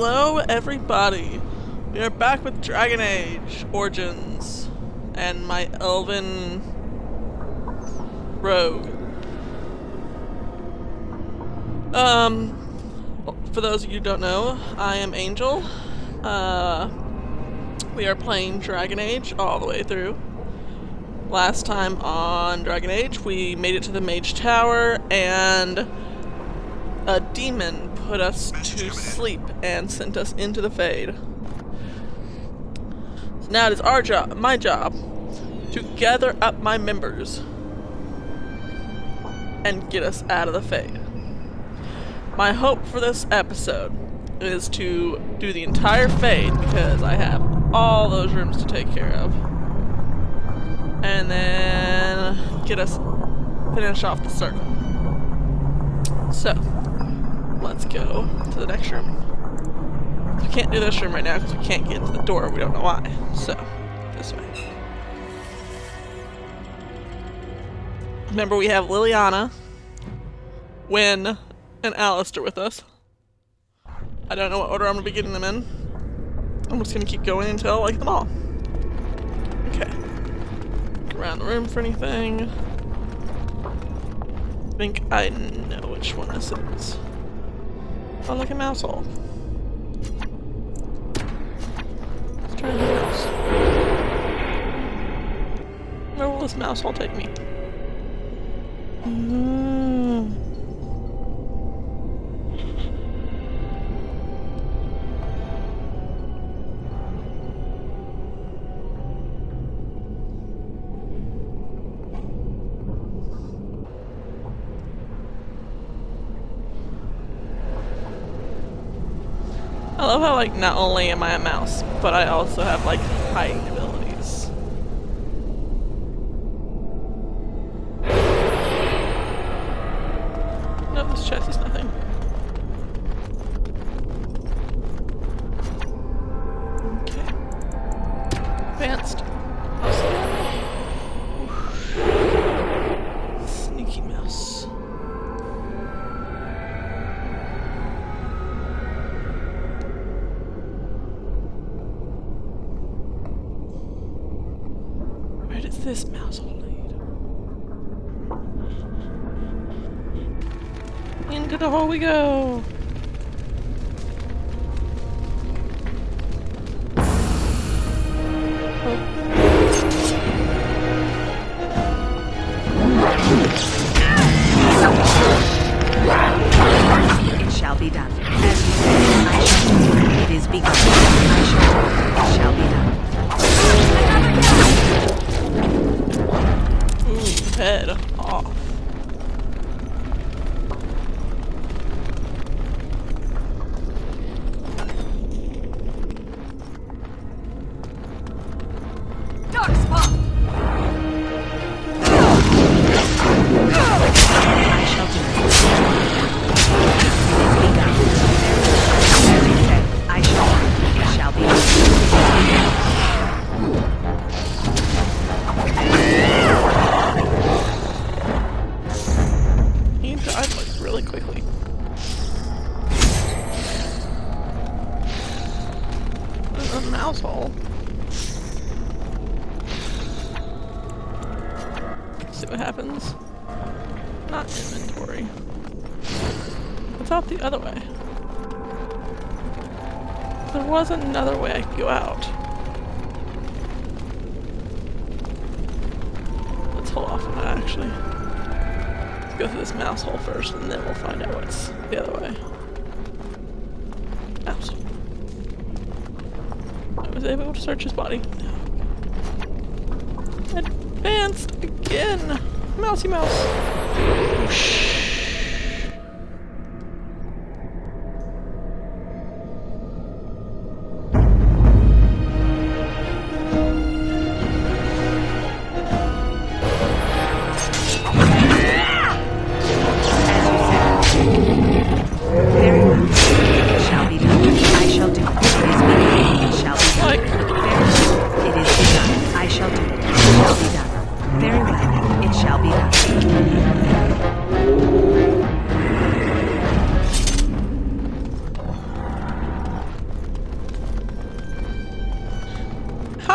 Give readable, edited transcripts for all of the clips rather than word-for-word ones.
Hello everybody! We are back with Dragon Age Origins and my elven rogue. For those of you who don't know, I am Angel. We are playing Dragon Age all the way through. Last time on Dragon Age, we made it to the Mage Tower and a demon put us to sleep and sent us into the Fade. So now it is my job, to gather up my members and get us out of the Fade. My hope for this episode is to do the entire Fade because I have all those rooms to take care of. And then finish off the circle. So, let's go to the next room. We can't do this room right now because we can't get into the door. We don't know why. So, this way. Remember, we have Liliana, Wynne, and Alistair with us. I don't know what order I'm going to be getting them in. I'm just going to keep going until I get them all. Okay. Look around the room for anything. I think I know which one this is. Oh, look at mouse hole. Let's try the mouse. Where will this mouse hole take me? I love how, like, not only am I a mouse, but I also have, like, hiding abilities. No, this chest is nothing. Okay. Advanced. Sneaky mouse. Where does this mouse hole lead? Into the hole we go! It shall be done. As you said, I shall do it. It is begun. I shall do it. It shall be done. Ooh, head off. Darkspawn! I shall do it. It is begun. As you said, I shall do it. It shall be done. He died, like, really quickly. There's a mouse hole. See what happens. Not inventory. What's out the other way? There was another way I could go out. Let's hold off on that, actually. Let's go through this mouse hole first, and then we'll find out what's the other way. Mouse hole. I was able to search his body. Advanced again! Mousy mouse! Whoosh. Very well. It shall be done. I shall do it. It is begun. It shall be done. Very well. It is begun. I shall do it. It shall be done. Very well. It shall be done.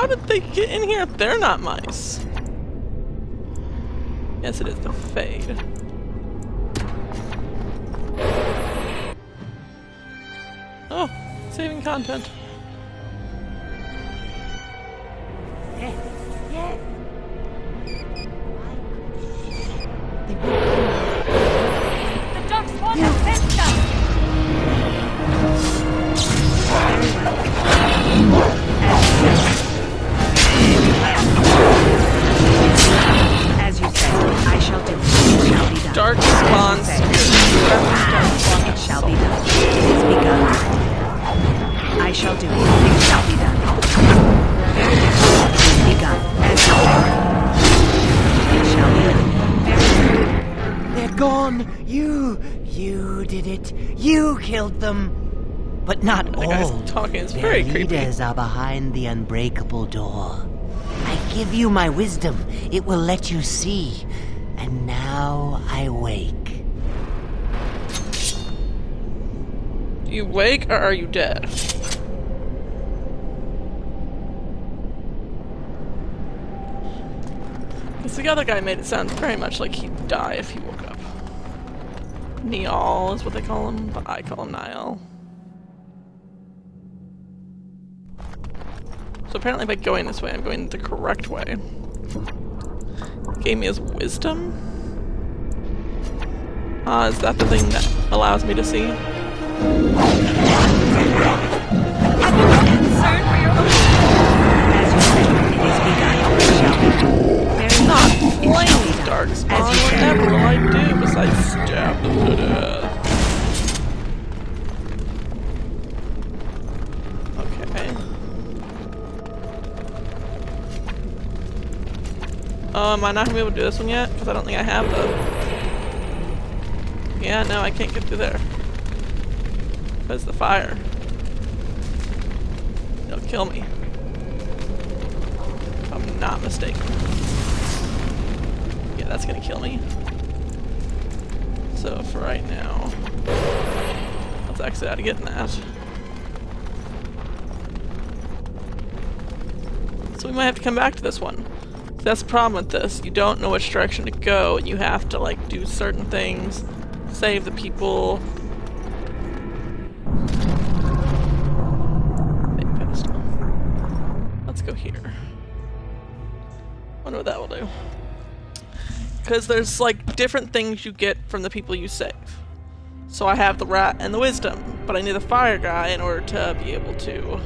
How did they get in here if they're not mice? Yes, it is the Fade. Oh, saving content. The dark spawn has sensed us! As you said, I shall do it. It shall be done. Dark spawn As you spirit. say, it shall be done. It is begun. I shall do it. It shall be done. Very good. It is begun. As you say, it shall be done. Very good. They're gone! You did it! You killed them! But not The all. guy's talking. It's Their very creepy. leaders are behind the unbreakable door. I give you my wisdom. It will let you see. And now I wake. You wake or are you dead? Because the other guy made it sound very much like he'd die if he woke up. Niall is what they call him, but I call him Niall. So apparently by going this way, I'm going the correct way. He gave me his wisdom? Is that the thing that allows me to see? Concern for your own. As you said, it is begun. It shall be done. Very Not good. It shall be flames, done. dark As spawn. you said. Whatever will I do besides stab them to death? Okay. Am I not gonna be able to do this one yet? Because I don't think I have the... Yeah, no, I can't get through there. Because the fire. It'll kill me. If I'm not mistaken. Yeah, that's gonna kill me. So for right now, let's exit out of getting that. So we might have to come back to this one. That's the problem with this. You don't know which direction to go, and you have to like do certain things, save the people. Big pedestal. Let's go here. Wonder what that will do. Because there's like different things you get from the people you save. So I have the rat and the wisdom, but I need the fire guy in order to be able to.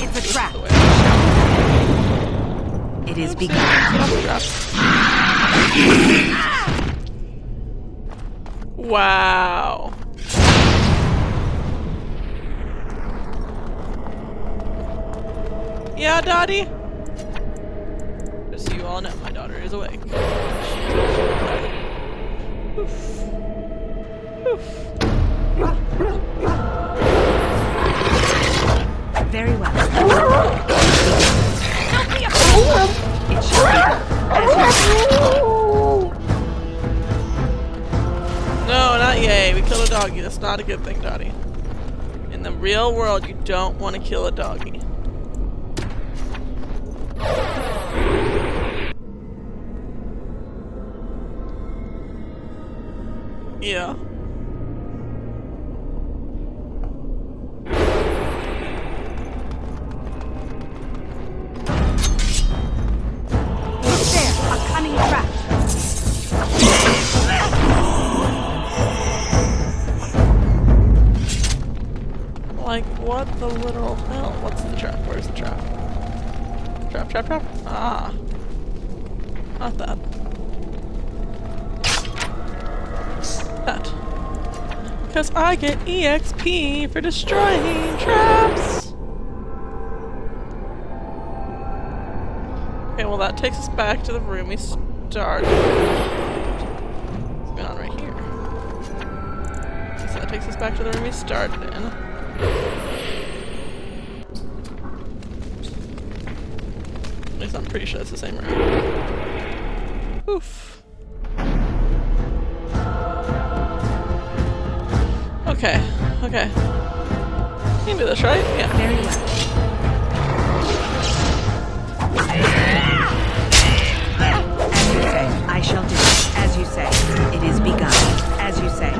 It's a trap. The way. It is Oopsie. begun. Wow. Yeah, Dottie? Just so you all know, my daughter is awake. Oof. Oof. Very well. Don't be afraid. It shall be done. As you say. No, not yay. We killed a doggy. That's not a good thing, Dottie. In the real world, you don't want to kill a doggy. Yeah. Look there, a cunning trap. Like, what the literal hell? What's the trap? Where's the trap? Trap, trap, trap. Ah. Not that. That. Because I get EXP for destroying traps! Okay, well that takes us back to the room we started. What's going on right here? So that takes us back to the room we started in. At least I'm pretty sure it's the same room. Oof. Okay, okay. You can do this, right? Yeah. Very well. As you say, I shall do it. As you say, it is begun. As you say.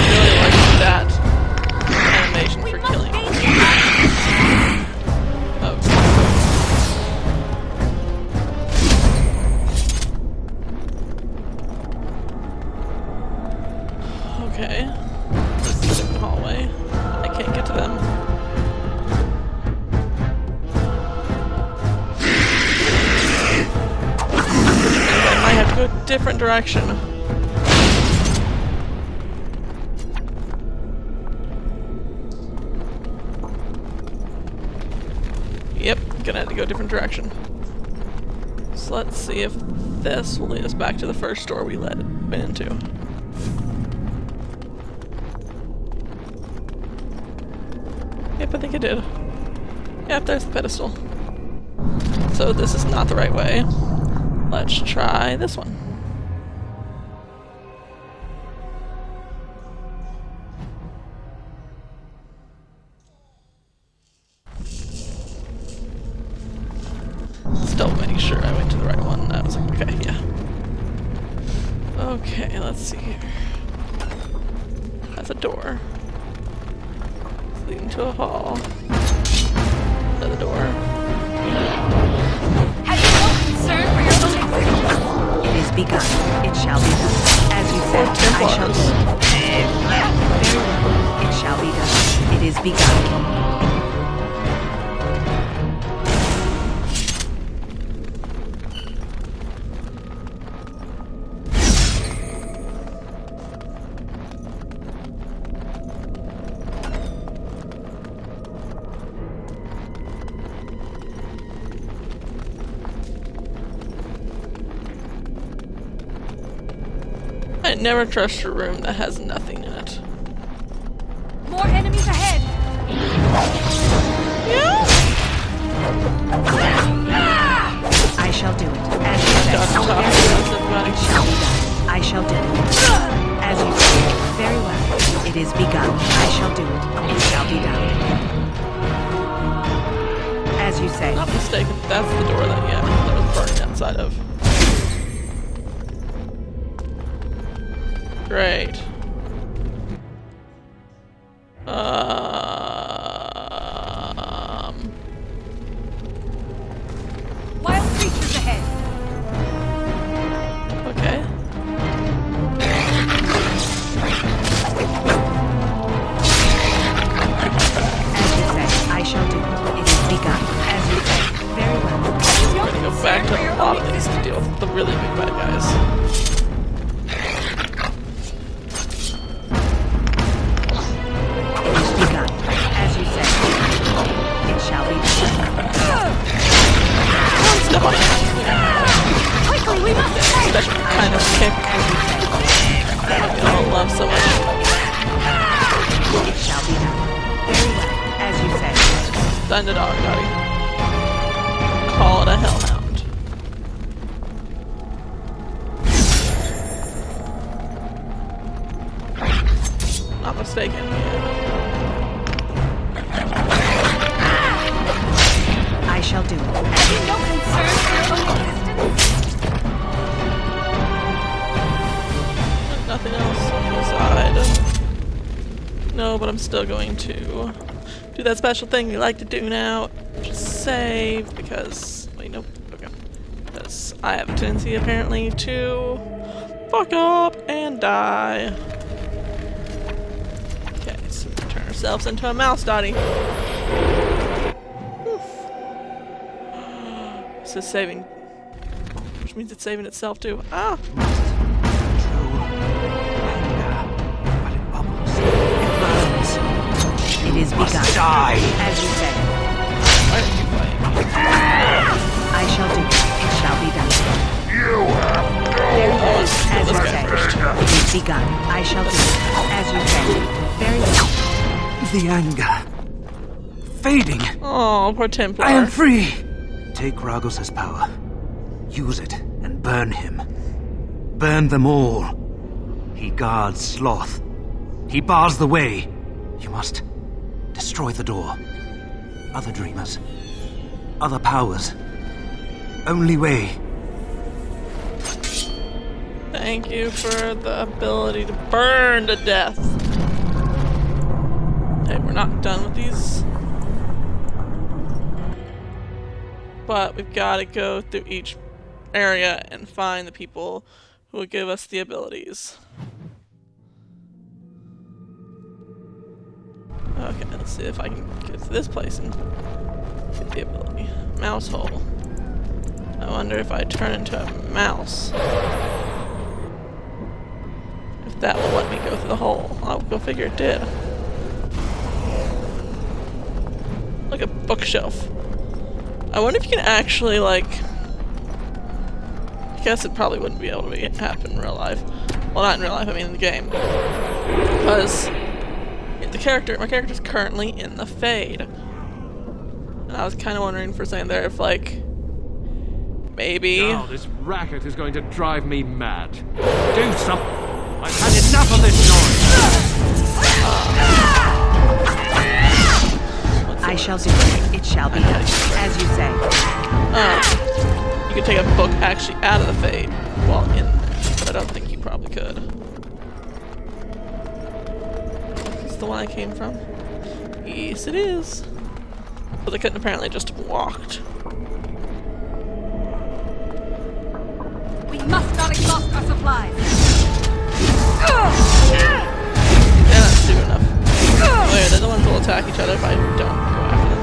Really like that animation for killing. Okay. This is a different hallway. I can't get to them. I might have to go a different direction. Yep, gonna have to go a different direction. So let's see if this will lead us back to the first door we went into. Yep, I think it did. Yep, there's the pedestal. So this is not the right way. Let's try this one. Still making sure I went to the right one. I was like, okay, yeah. Okay, let's see here. That's a door. It's leading to a hall. Another door. Have you no concern for your own existence? It is begun. It shall be done. As you said, I shall do it. Very well. It shall be done. It is begun. I never trust a room that has nothing in it. More enemies ahead! I shall do it. As you said. Talk, Very well. everybody. It shall be done. I shall do it. As you said. Very well. It is begun. I shall do it. It shall be done. As you say. Not mistaken, that's the door that, yeah, that was burning outside of. Great. Wild creatures ahead! Okay. As you say. I shall do it. It is begun. As you say. Very well. We're gonna go back to the lobbies to deal with the really big bad guys. Begun. As you say. It shall be done. Step on it. Quickly, we must escape! Special kind of kick that we all love so much. It shall be done. Very well. As you say. Done to dog, doggy. Call it a hellhound. Not mistaken. I shall do it. Have you no concern for your own existence? Nothing else on the side. No, but I'm still going to do that special thing you like to do now. Just save because wait, nope. Okay. Because I have a tendency apparently to fuck up and die. Okay, so we turn ourselves into a mouse, Dottie. This is saving, which means it's saving itself too. Ah. It is begun. Die. As you say. Why are you fighting? I shall do it. It shall be done. Very well. Let's kill As this you guy say. first. It is begun. I shall do it. As you say. Very well. The anger. fading. Oh, poor Templar. I am free. Take Ragos' power. Use it and burn him. Burn them all. He guards Sloth. He bars the way. You must destroy the door. Other dreamers. Other powers. Only way. Thank you for the ability to burn to death. Hey, we're not done with these. But we've got to go through each area and find the people who will give us the abilities. Okay, let's see if I can get to this place and get the ability. Mouse hole. I wonder if I turn into a mouse, if that will let me go through the hole. I'll go figure it did. Like a bookshelf. I wonder if you can actually, like... I guess it probably wouldn't be able to happen in real life. Well, not in real life, I mean in the game. Because my character's currently in the Fade. And I was kind of wondering for a second there if, like, maybe... Now this racket is going to drive me mad. Do something! I've had enough of this noise! I shall do it. It shall be done, as you say. You could take a book actually out of the Fade while in there, but I don't think you probably could. Is this the one I came from? Yes, it is. But they couldn't apparently just have walked. We must not exhaust our supplies. They're not stupid enough. Oh yeah, they're the ones who will attack each other if I don't go after them.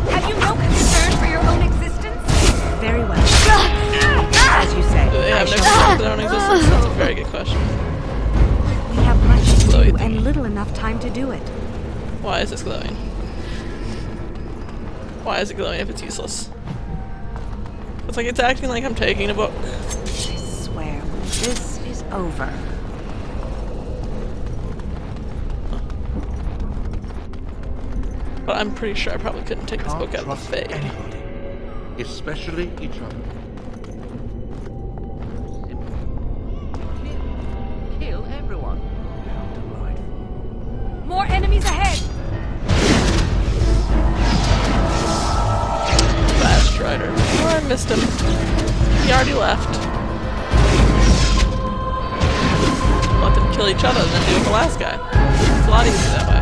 Have you no concern for your own existence? Very well. As you say. Do they I have no shall concern for their own existence? That's a very good question. We have much to Glowy do thingy. and little enough time to do it. Why is this glowing? Why is it glowing if it's useless? It's like it's acting like I'm taking a book. I swear, when this is over. But I'm pretty sure I probably couldn't take this book out of the Trust Fade. anybody, especially each other. Kill everyone. More enemies ahead. Fast Strider. Oh, I missed him. He already left. Let them kill each other and then do with the last guy. It's a lot easier that way.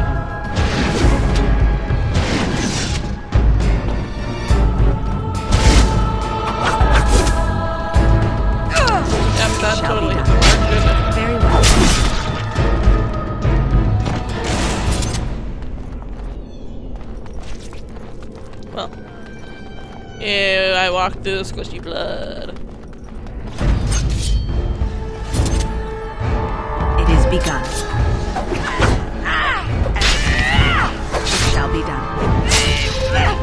Yep, that Shall totally be hit done. the mark, didn't it? Very well. Well. Ew, I walked through the squishy blood. It is begun. It shall be done.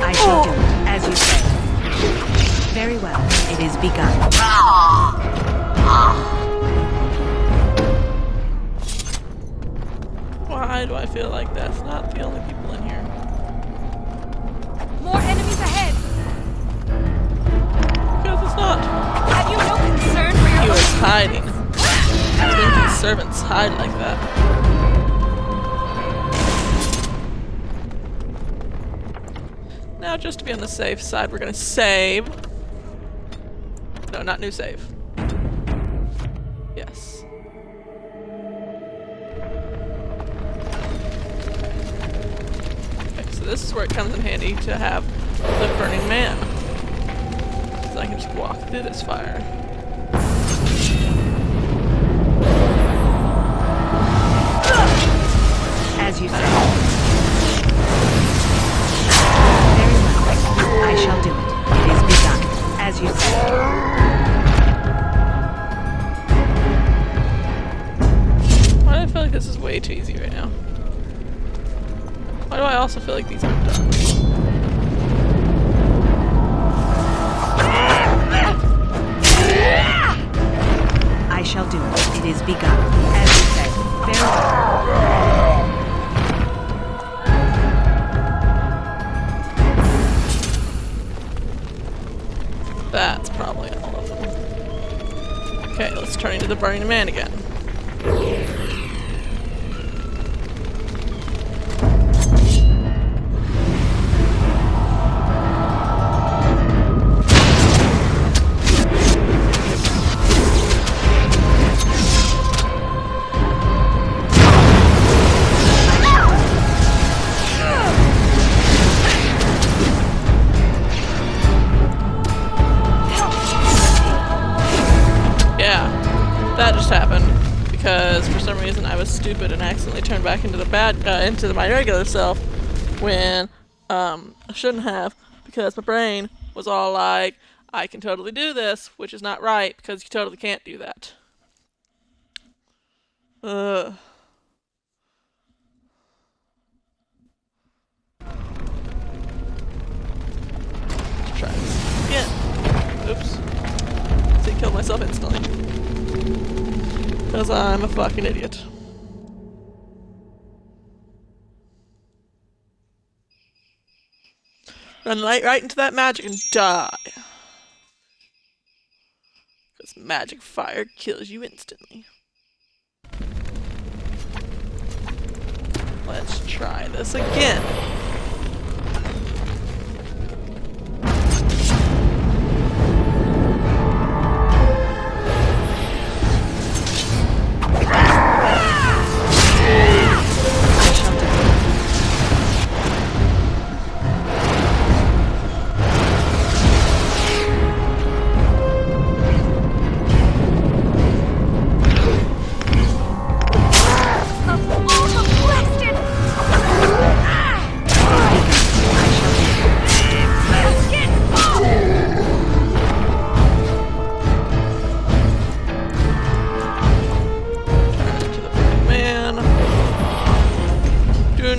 I shall do it, as you say. Very well. It is begun. Why do I feel like that's not the only people in here? More enemies ahead. Because it's not. Have you no concern for your He own was existence? hiding. That's when these servants hide like that. Now, just to be on the safe side, we're gonna save. No, not new save. Yes. Okay, so this is where it comes in handy to have the Burning Man. So I can just walk through this fire. As you say. Very well. I shall do it. It is begun. As you say. Why do I feel like this is way too easy right now? Why do I also feel like these aren't done? I shall do it. It is begun. As you say. Very well. That's probably all of them. Okay, let's turn into the Burning Man again. That just happened because for some reason I was stupid and accidentally turned back into the my regular self when I shouldn't have, because my brain was all like, I can totally do this, which is not right because you totally can't do that. Ugh. Let's try this again. Oops. See, killed myself instantly. Because I'm a fucking idiot. Run right into that magic and die. Because magic fire kills you instantly. Let's try this again.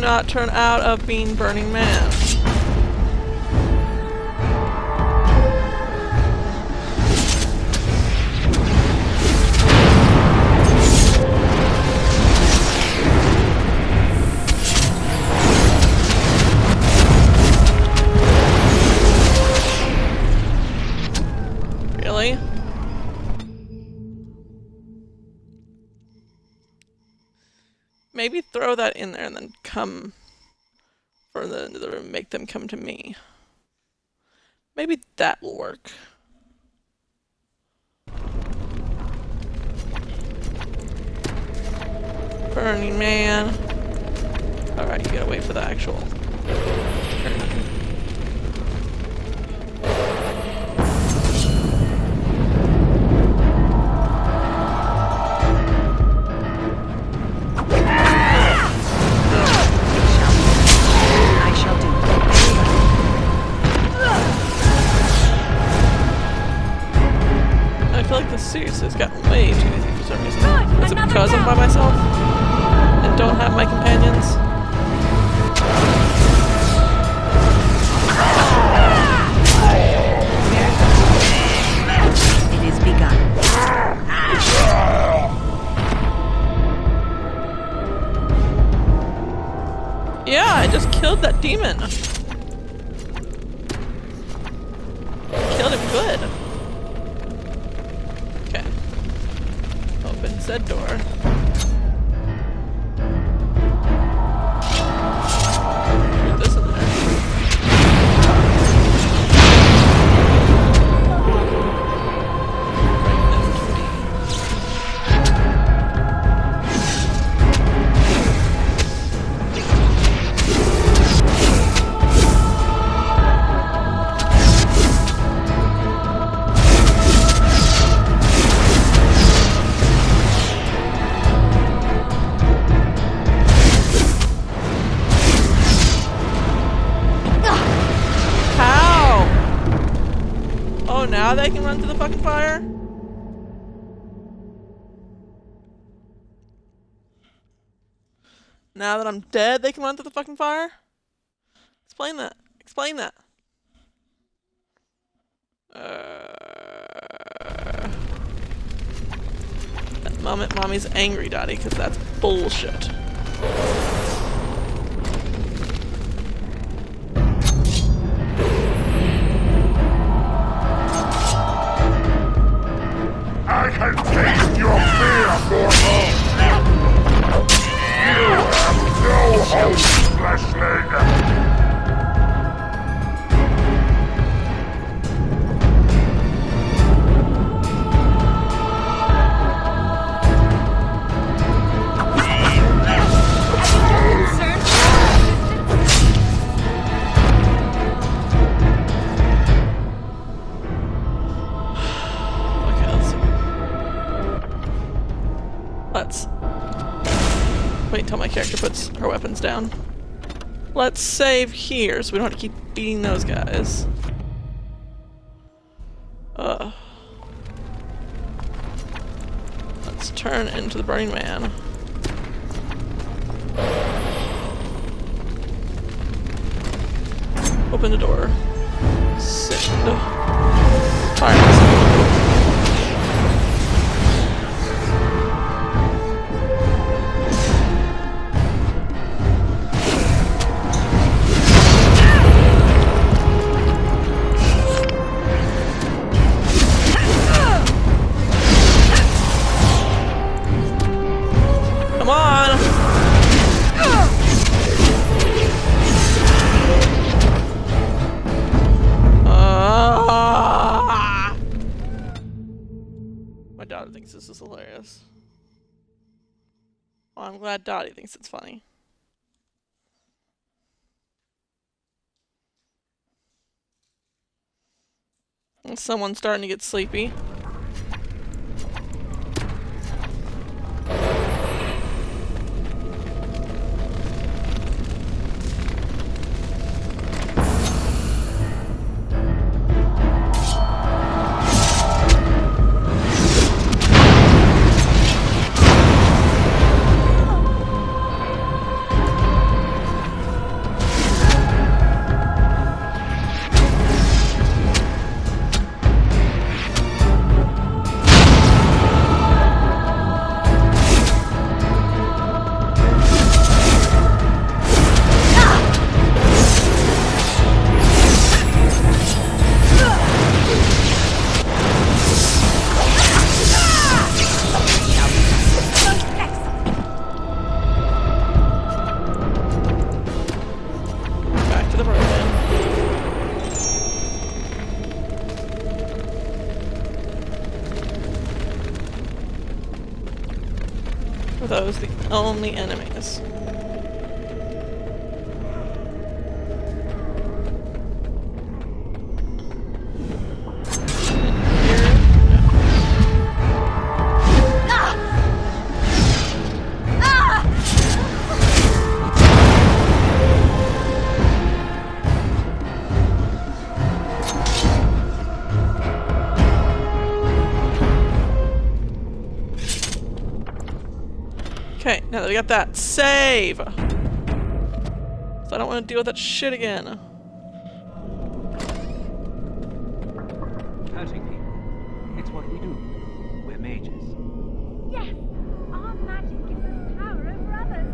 Not turn out of being Burning Man. Really? Maybe throw that in there and then come further into the room, make them come to me. Maybe that will work. Burning Man. Alright, you gotta wait for the actual turn. Seriously, it's gotten way too easy for some reason. Is it because I'm by myself and don't have my companions? It is begun. Yeah, I just killed that demon. Killed him good. Open said door. Put this in there. Now they can run through the fucking fire? Now that I'm dead, they can run through the fucking fire? Explain that. Explain that. At the moment, Mommy's angry, Daddy, because that's bullshit. shall be done. Concerned for your existence? Okay, let's wait until my character puts her weapons down. Let's save here so we don't have to keep beating those guys. Let's turn into the Burning Man. Open the door. Send. Fire missile. Come on! My daughter thinks this is hilarious. Well, I'm glad Dottie thinks it's funny. And someone's starting to get sleepy. Back to the Burning. Are those the only enemies? Okay, now that we got that, save! So I don't want to deal with that shit again. Hurting people. It's what we do. We're mages. Yes, our magic gives us power over others.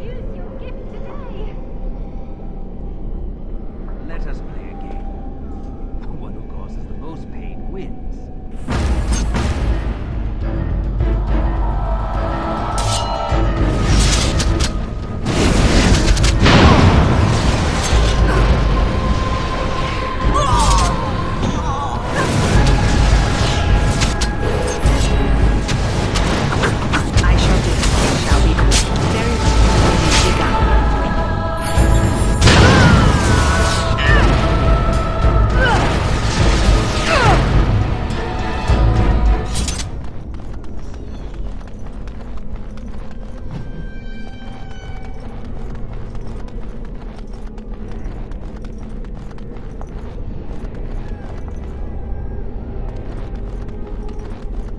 Use your gift today. Let us play a game. The one who causes the most pain wins. I shall do it. It shall be done. Very well. It is begun.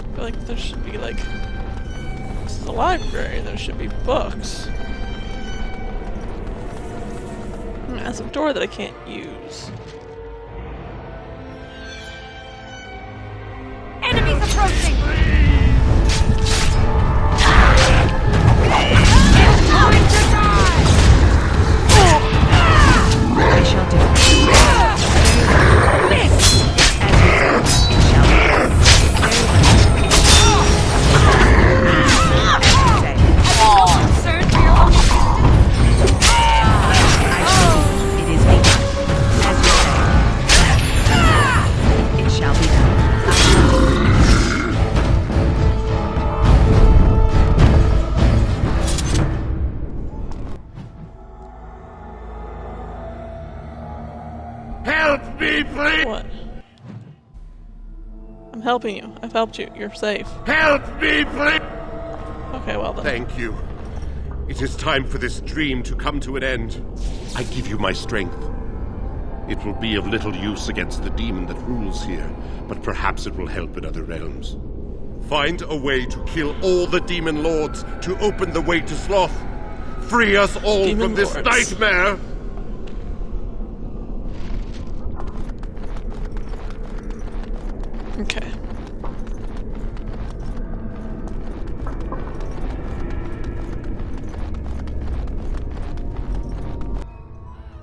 I feel like there should be like... This is a library, there should be books. Massive door that I can't use. Enemies approaching. I shall do it. Miss! As you say, it shall be done. Very well. As you say. Concerned for your own existence? helping you. I've helped you. You're safe. Help me, please! Okay, well then. Thank you. It is time for this dream to come to an end. I give you my strength. It will be of little use against the demon that rules here, but perhaps it will help in other realms. Find a way to kill all the demon lords to open the way to Sloth. Free us all Demon from this lords. nightmare! Okay.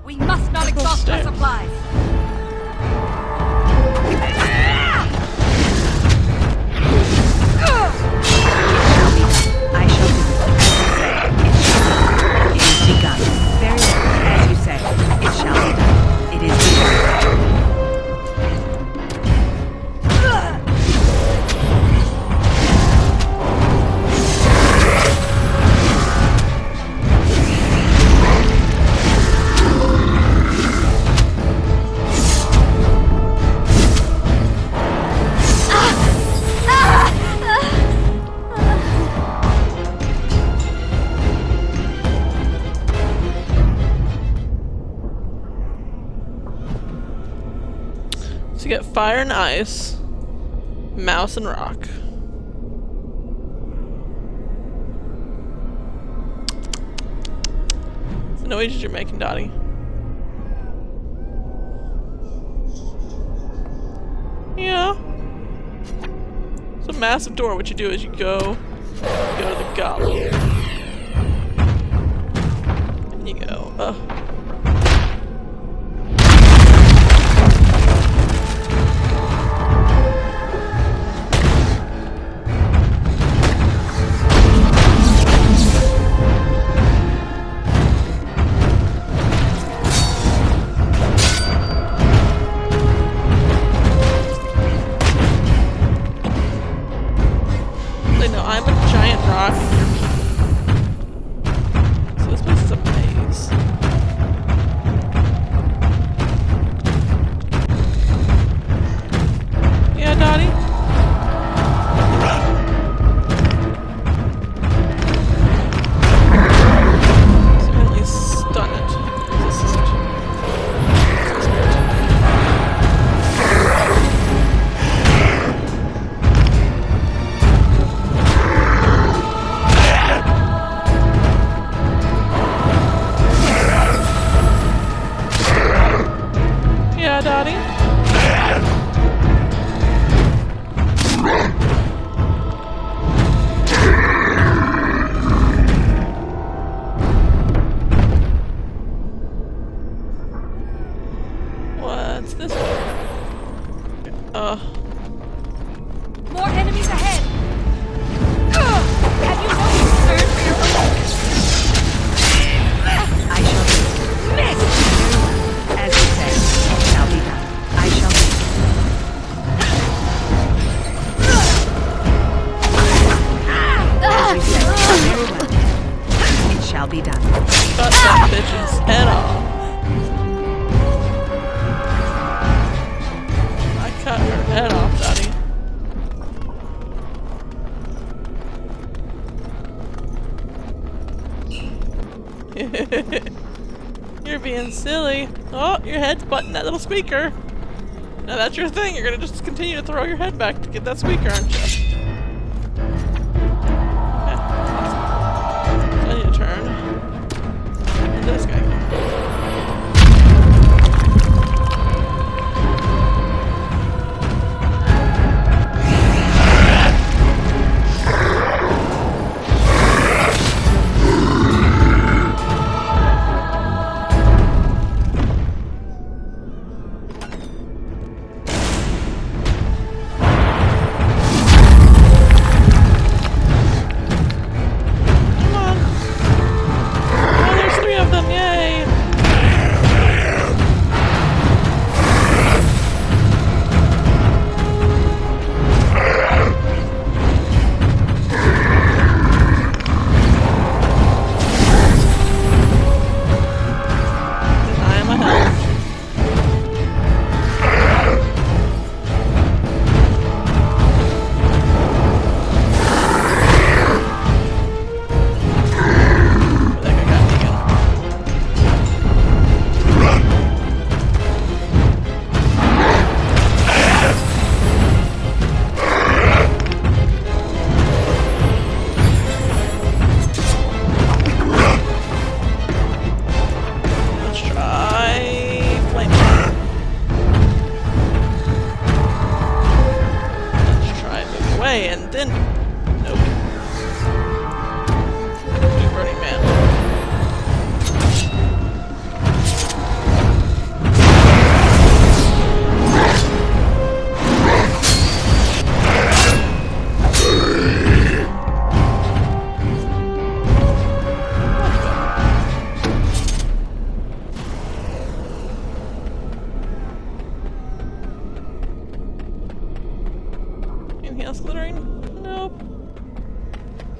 We must not exhaust our supplies. I shall do it. As you say, it shall be. It is begun. Very well. As you say, it shall be done. It is begun. So you get fire and ice, mouse and rock. So no noises you're making, Dottie. Yeah. It's a massive door. What you do is you go to the goblet. And you go, So this place is a maze. Yeah, Dottie? So at least stun it. This is yeah, Dottie? What's this one? More enemies ahead! Have you no concern for your own? I shall do it. Very well. As you say, it shall be done. I shall do it. As you say, very well. It shall be done. Cut that bitch's head off. I cut her head off, Dottie. You're being silly. Oh, your head's butting that little squeaker. Now that's your thing. You're gonna just continue to throw your head back to get that squeaker, aren't you? Okay, awesome. So I need to turn. And this guy.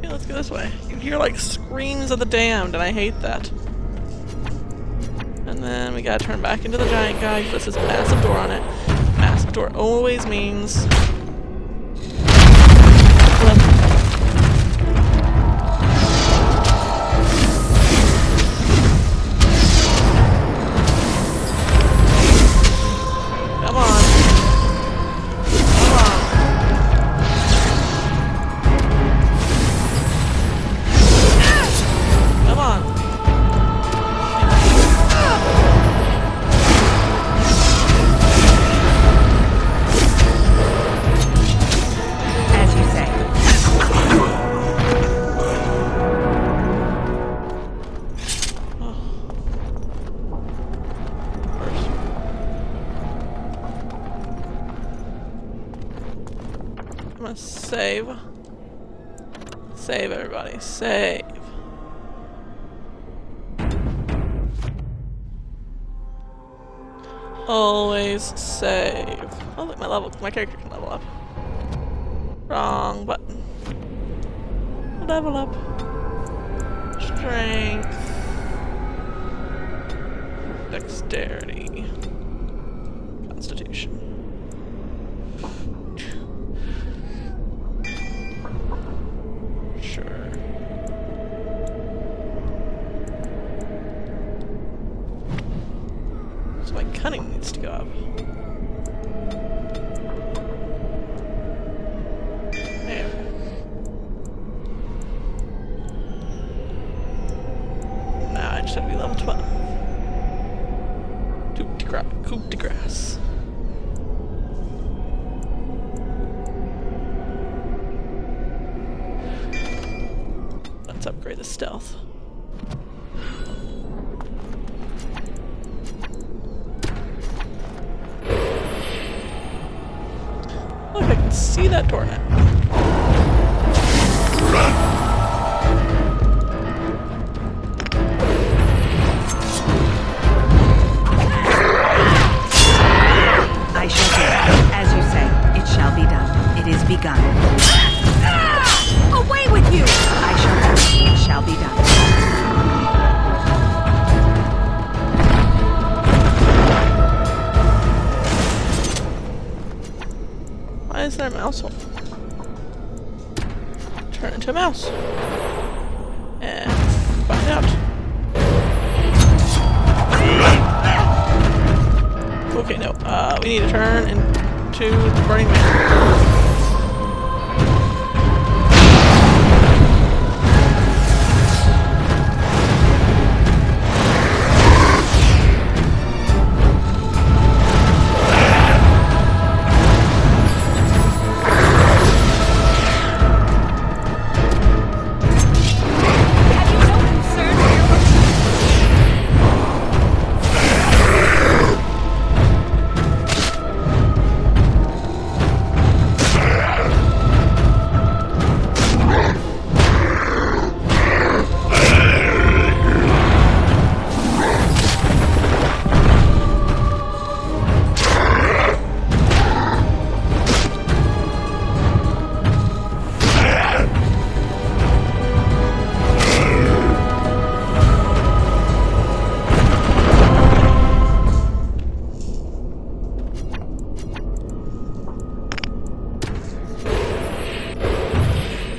Okay, let's go this way. You hear like screams of the damned, and I hate that. And then we gotta turn back into the giant guy. This is a massive door on it. Massive door always means... Come on. Come on. Come on. As you say. I'm gonna save. Save, everybody. Save. Always save. Oh, look, my character can level up. Wrong button. Level up. Strength. Dexterity. Constitution. Sure. So my cunning needs to go up. There. Now I just have to be level 12. Coup de grace. Let's upgrade the stealth. Look, I can see that door now. I shall do it. As you say, it shall be done. It is begun. Away with you! I shall do it. It shall be done. Why is there a mouse hole? Turn into a mouse. And find out. Okay, no. We need to turn into the Burning Man. Have you no concern for your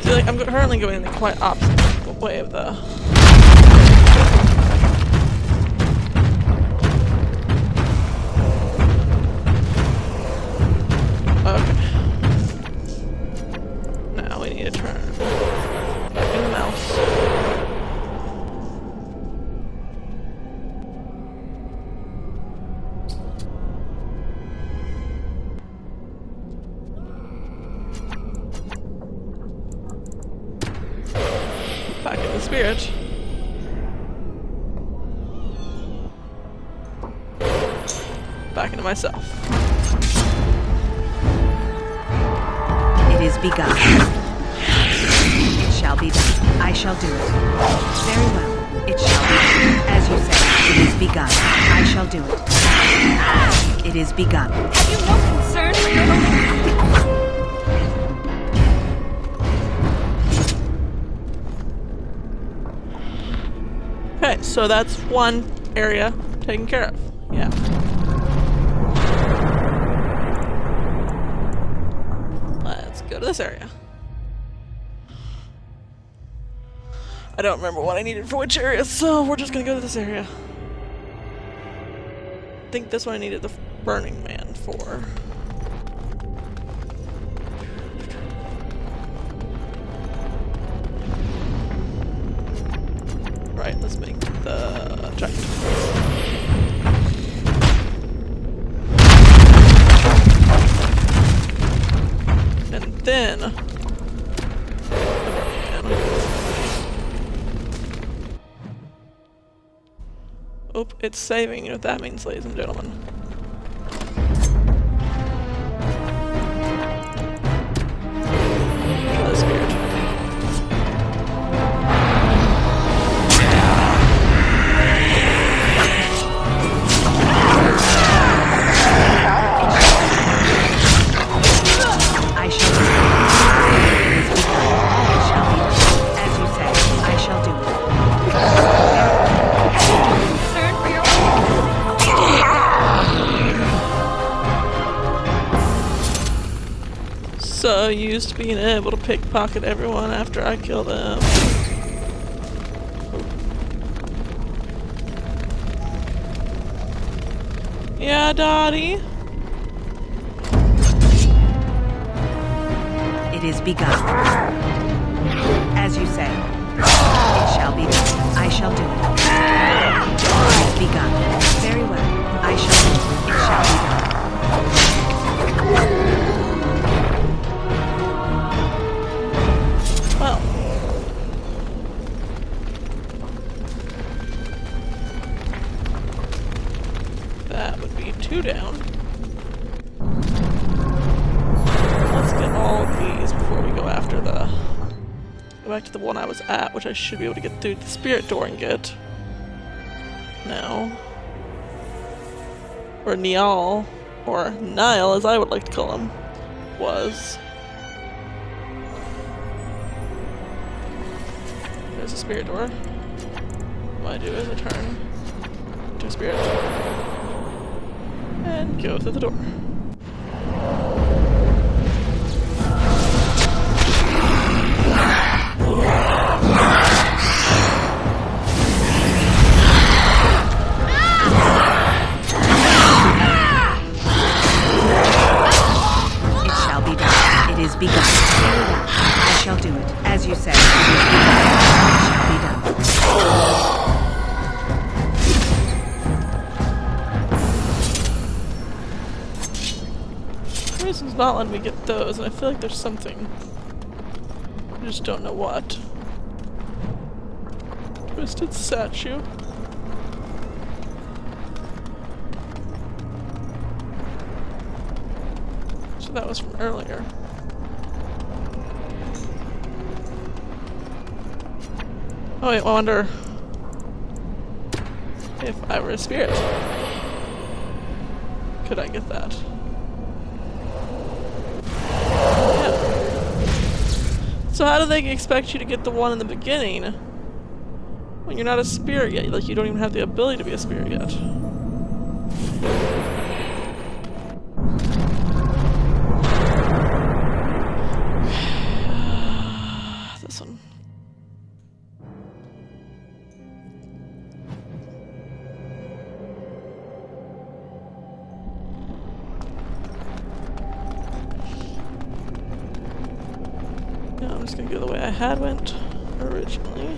See, like, I'm currently going in the quite opposite way of the... Okay. Now we need to turn back in the mouse. Back in the spirit. Back into myself. It is begun. It shall be done. I shall do it. Very well. It shall be done. As you say, it is begun. I shall do it. It is begun. Have you no concern for your own... So that's one area taken care of. Yeah. Let's go to this area. I don't remember what I needed for which area, so we're just gonna go to this area. I think this one I needed the Burning Man for. Right, let's make the giant. And then the Burning Man. Oop, it's saving. You know what that means, ladies and gentlemen. That's weird. I shall do it. As you say, I shall do it. Concern for your So used to being able to pickpocket everyone after I kill them. Yeah, Dottie. It is begun. As you say, it shall be done. I shall do it. It is begun. Very well. I shall do it. It shall be done. Well. That would be 2 down. Let's get all of these before we go after the... Go back to the one I was at, which I should be able to get through the spirit door and get. Now. Or Niall, or Niall as I would like to call him, was. There's a spirit door. What I do is I turn to a spirit and go through the door. It shall be done. It is begun. Very well. I shall do it. As you say, it is begun. It shall be done. The reason's not letting me get those, and I feel like there's something. I just don't know what. Twisted statue. So that was from earlier. Oh wait, I wonder if I were a spirit. Could I get that? Yeah. So how do they expect you to get the one in the beginning when you're not a spirit yet? Like, you don't even have the ability to be a spirit yet. This one. No, I'm just gonna go the way I had went originally.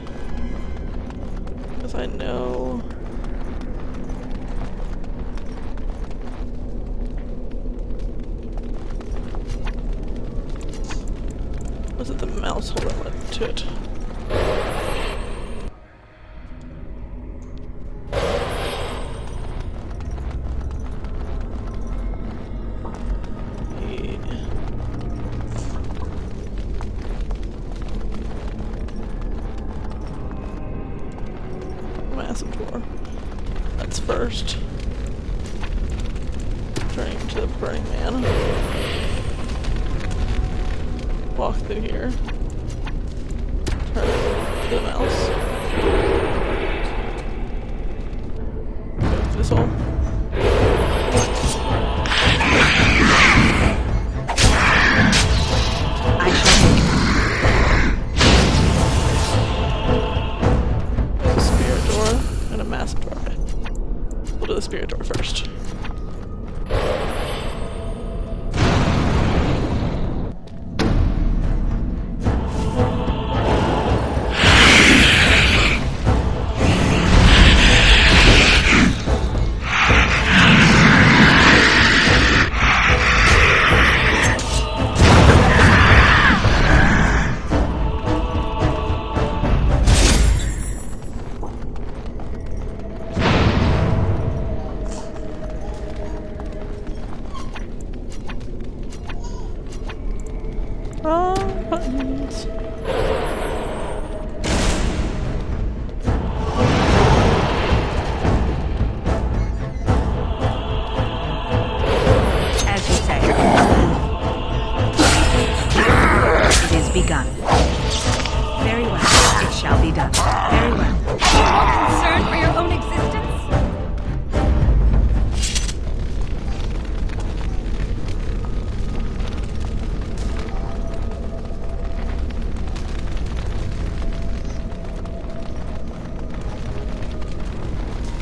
Because I know... Was it the mouse hole that led to it? Massive door. That's first. Turning to the Burning Man. Walk through here. Turn the mouse. shall be done. Very well. More concern for your own existence?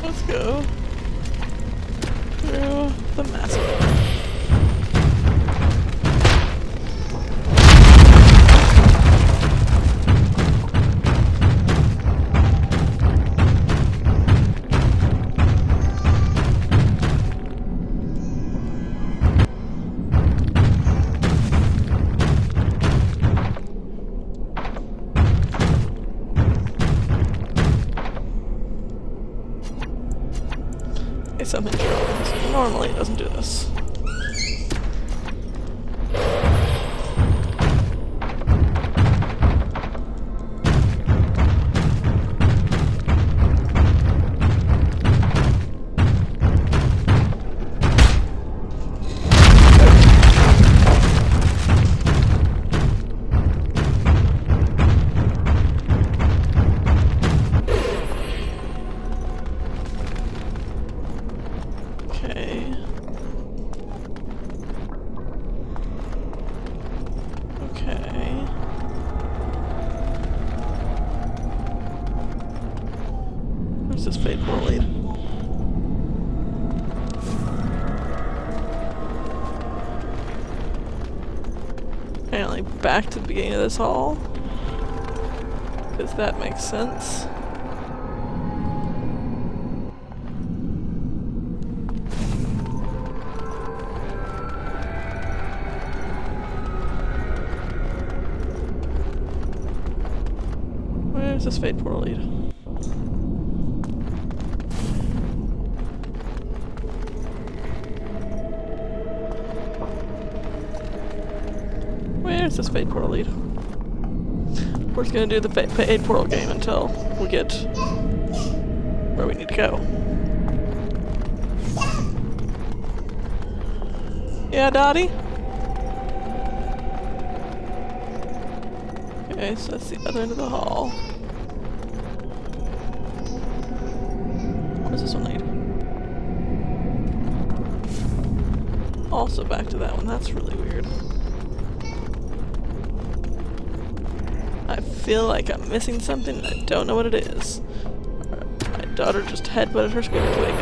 Let's go through the massacre. Something's wrong. Normally it doesn't do this. This fate will lead. Apparently back to the beginning of this hall. Because that makes sense. Where's this fate portal lead? Where's this fate portal lead? We're just gonna do the fate portal game until we get where we need to go. Yeah, Dottie? Okay, so that's the other end of the hall. Where does this one lead? Also back to that one. That's really weird. I feel like I'm missing something and I don't know what it is. My daughter just headbutted her scooter twig.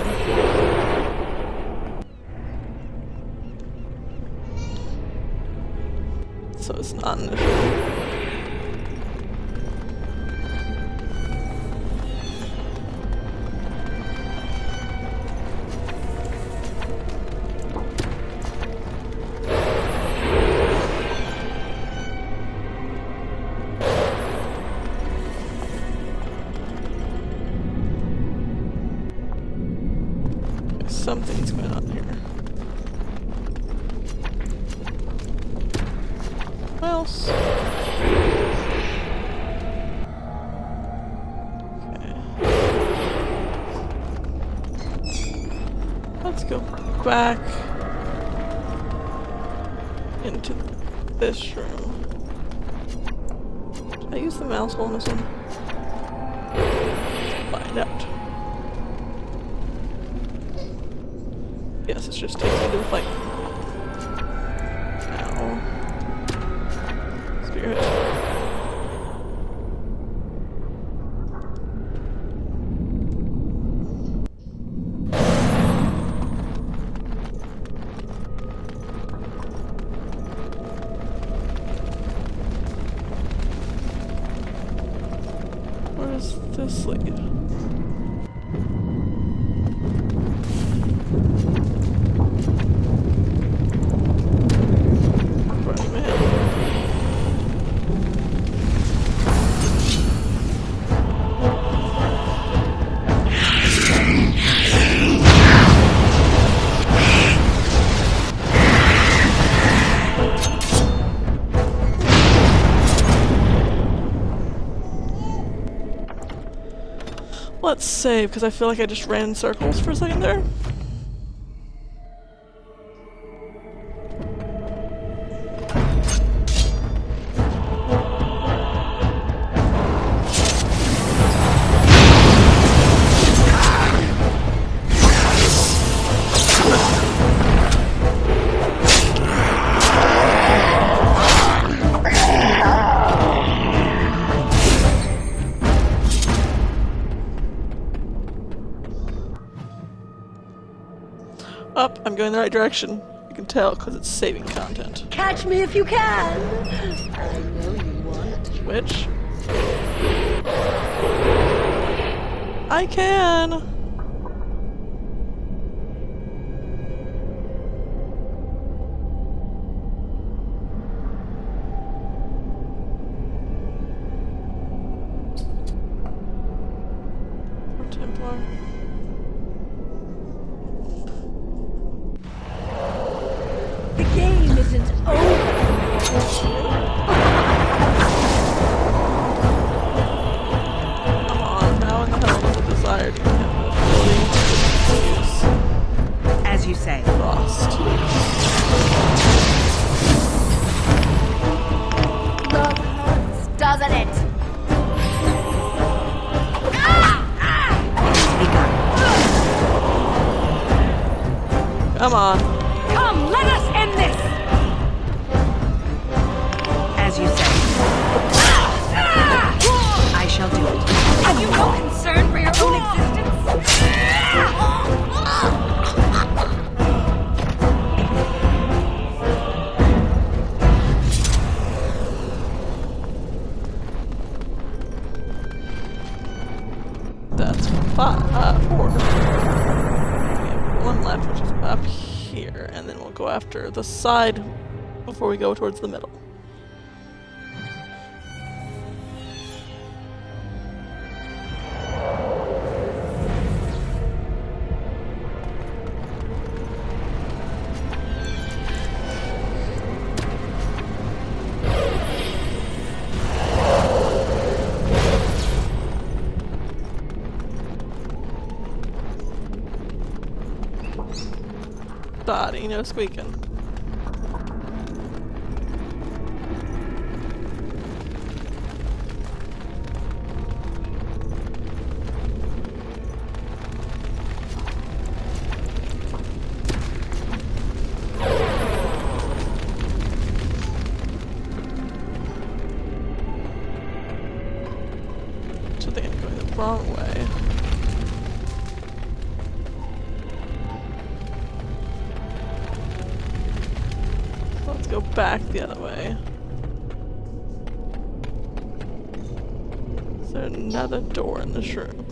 So it's not an issue. Something's going on here. What else? Okay. Let's go back into this room. Did I use the mouse hole in this one? Let's find out. Yes, it's just taking me to the fight. Ow. Spirit. Where does this lead? Let's save, because I feel like I just ran in circles for a second there. Up, I'm going the right direction. You can tell because it's saving content. Catch me if you can. I know you want. Which? I can. Templar. The game isn't over. Come on, now in the hell with the desire to get use. As you say. Lost. Love hurts, doesn't it? Come on. Come, let us end this! As you say. I shall do it. Have you no concern for your own existence? That's 4. We have 1 left, which is up here, and then we'll go after the side before we go towards the middle. Body, no squeaking. So they are going the wrong way. Let's go back the other way. Is there another door in this room?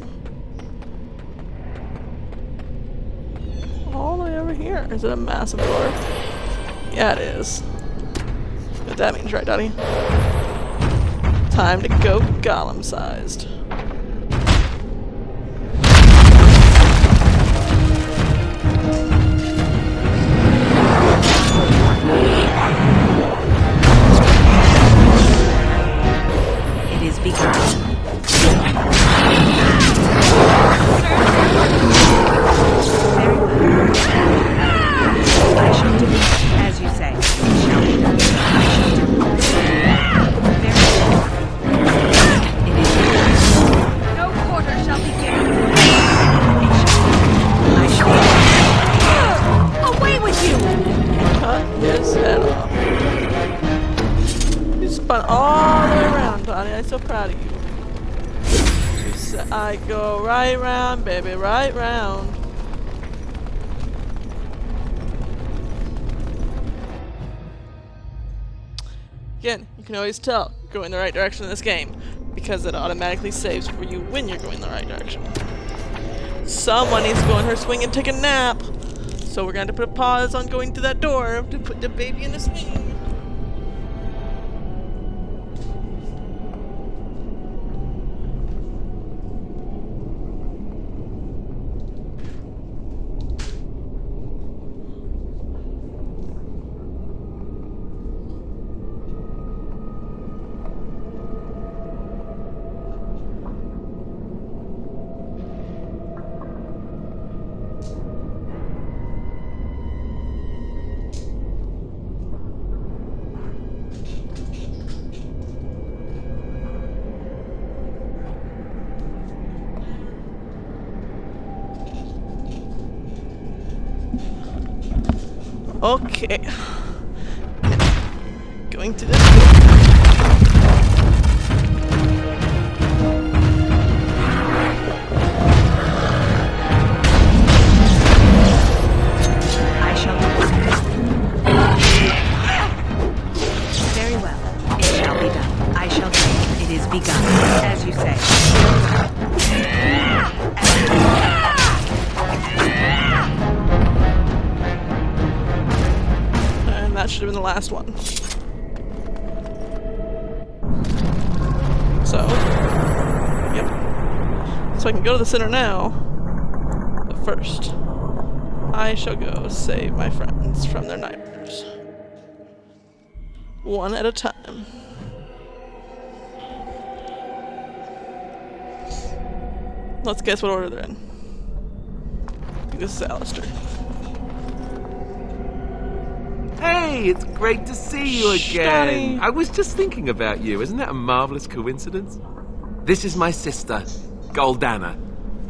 All the way over here. Is it a massive door? Yeah, it is. What that means, right, Dottie? Time to go Gollum-sized. I'm so proud of you. I go right round, baby, right round. Again, you can always tell you're going the right direction in this game because it automatically saves for you when you're going the right direction. Someone needs to go in her swing and take a nap. So we're going to put a pause on going to that door to put the baby in the swing. Okay. Going to this As you say. And that should have been the last one. So, yep. So I can go to the center now. But first, I shall go save my friends from their nightmares. One at a time. Let's guess what order they're in. I think this is Alistair. Hey, it's great to see you Shh, again. Daddy. I was just thinking about you. Isn't that a marvelous coincidence? This is my sister, Goldana.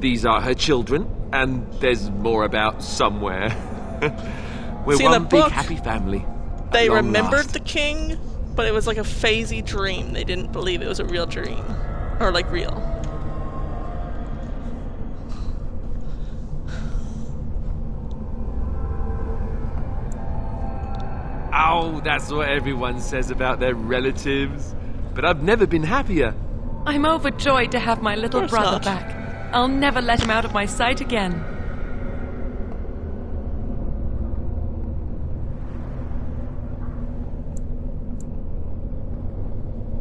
These are her children, and there's more about somewhere. We're See, in the one big book, happy family. They At long remembered last. the king, but it was like a phasey dream. They didn't believe it was a real dream. Or like real. Oh, that's what everyone says about their relatives. But I've never been happier. I'm overjoyed to have my little Of course brother not. back. I'll never let him out of my sight again.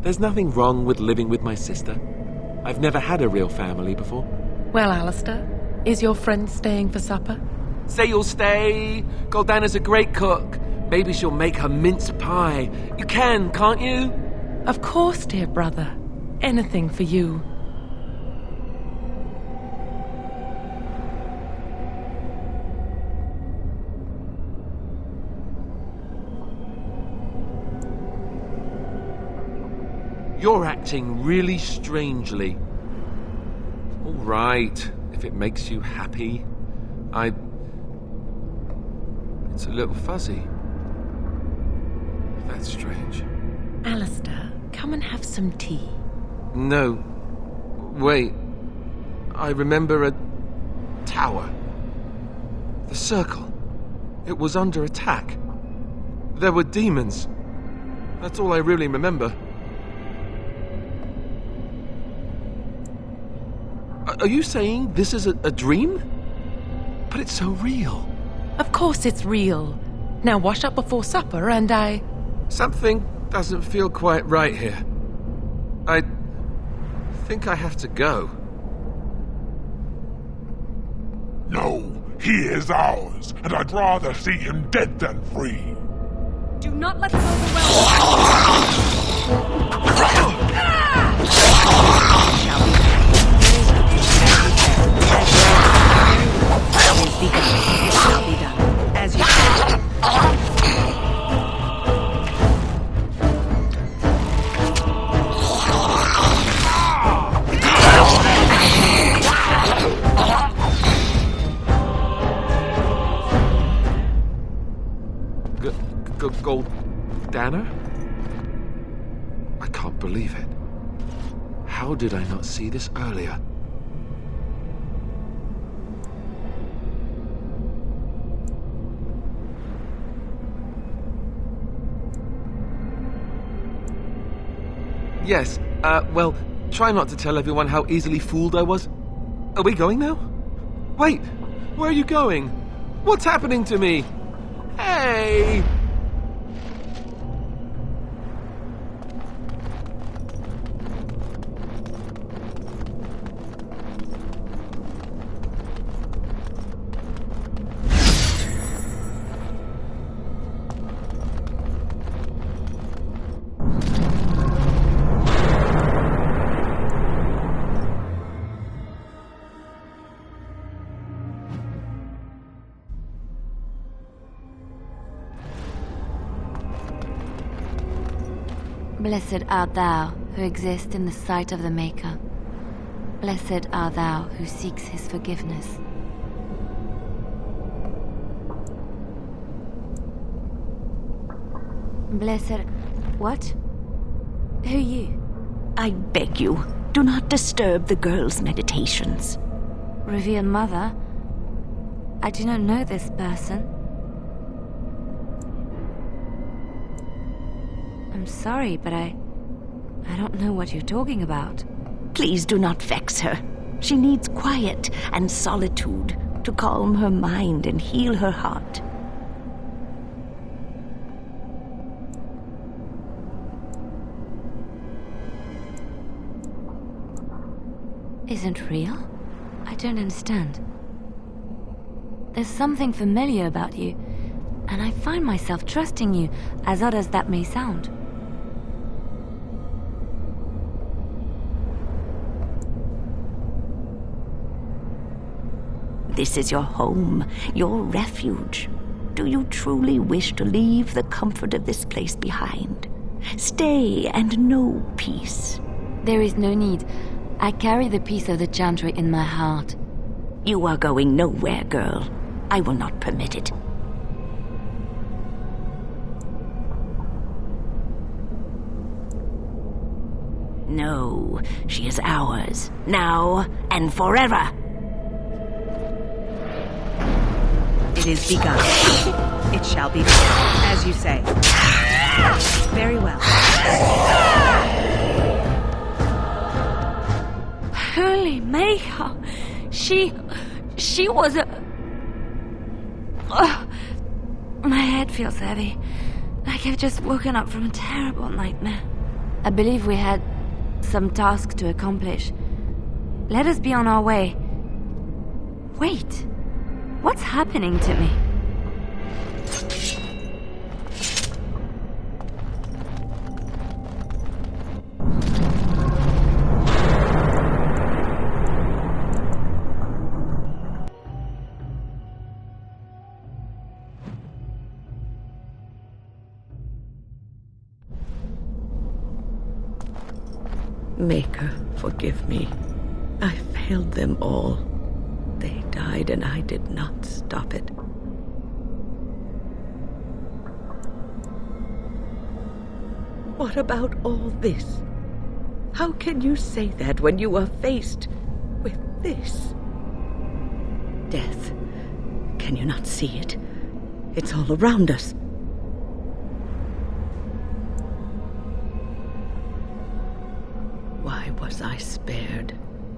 There's nothing wrong with living with my sister. I've never had a real family before. Well, Alistair, is your friend staying for supper? Say you'll stay. Goldana's a great cook. Maybe she'll make her mince pie. You can, can't you? Of course, dear brother. Anything for you. You're acting really strangely. All right, if it makes you happy. It's a little fuzzy. That's strange. Alistair, come and have some tea. No. Wait. I remember a tower. The circle. It was under attack. There were demons. That's all I really remember. Are you saying this is a dream? But it's so real. Of course it's real. Now wash up before supper and Something doesn't feel quite right here. I think I have to go. No, he is ours, and I'd rather see him dead than free. Do not let them overwhelm It is begun. It shall be done. As you say. Goldana? I can't believe it. How did I not see this earlier? Yes, well, try not to tell everyone how easily fooled I was. Are we going now? Wait, where are you going? What's happening to me? Hey! Blessed art thou who exists in the sight of the Maker. Blessed art thou who seeks his forgiveness. Blessed... What? Who are you? I beg you, do not disturb the girl's meditations. Revered Mother? I do not know this person. I'm sorry, but I don't know what you're talking about. Please do not vex her. She needs quiet and solitude to calm her mind and heal her heart. Isn't real? I don't understand. There's something familiar about you, and I find myself trusting you, as odd as that may sound. This is your home, your refuge. Do you truly wish to leave the comfort of this place behind? Stay and know peace. There is no need. I carry the peace of the Chantry in my heart. You are going nowhere, girl. I will not permit it. No, she is ours, now and forever. It is begun. It shall be done, as you say. Very well. Holy Maker! She was a... My head feels heavy. Like I've just woken up from a terrible nightmare. I believe we had some task to accomplish. Let us be on our way. Wait. What's happening to me? Maker, forgive me. I failed them all. They died and I did not stop it. What about all this? How can you say that when you are faced with this? Death. Can you not see it? It's all around us. Why was I spared?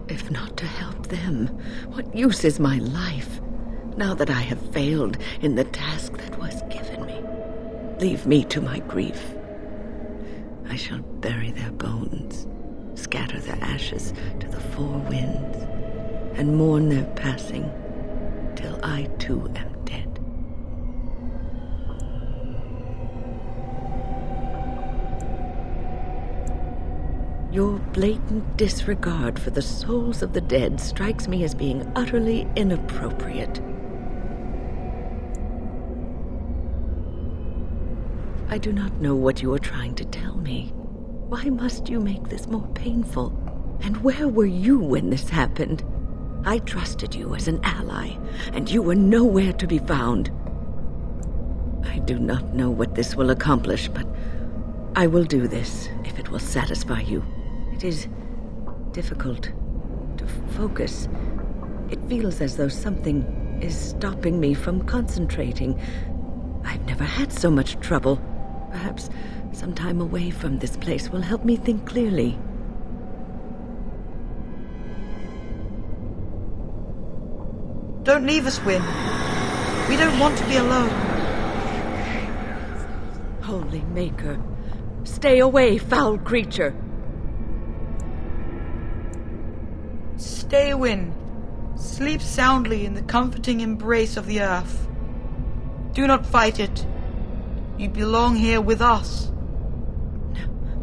If not to help them, what use is my life, now that I have failed in the task that was given me? Leave me to my grief. I shall bury their bones, scatter their ashes to the four winds, and mourn their passing till I too am dead. Your blatant disregard for the souls of the dead strikes me as being utterly inappropriate. I do not know what you are trying to tell me. Why must you make this more painful? And where were you when this happened? I trusted you as an ally, and you were nowhere to be found. I do not know what this will accomplish, but I will do this if it will satisfy you. It is difficult to focus. It feels as though something is stopping me from concentrating. I've never had so much trouble. Perhaps some time away from this place will help me think clearly. Don't leave us, Wynne. We don't want to be alone. Holy Maker, stay away, foul creature! Stay, Wynne. Sleep soundly in the comforting embrace of the earth. Do not fight it. You belong here with us.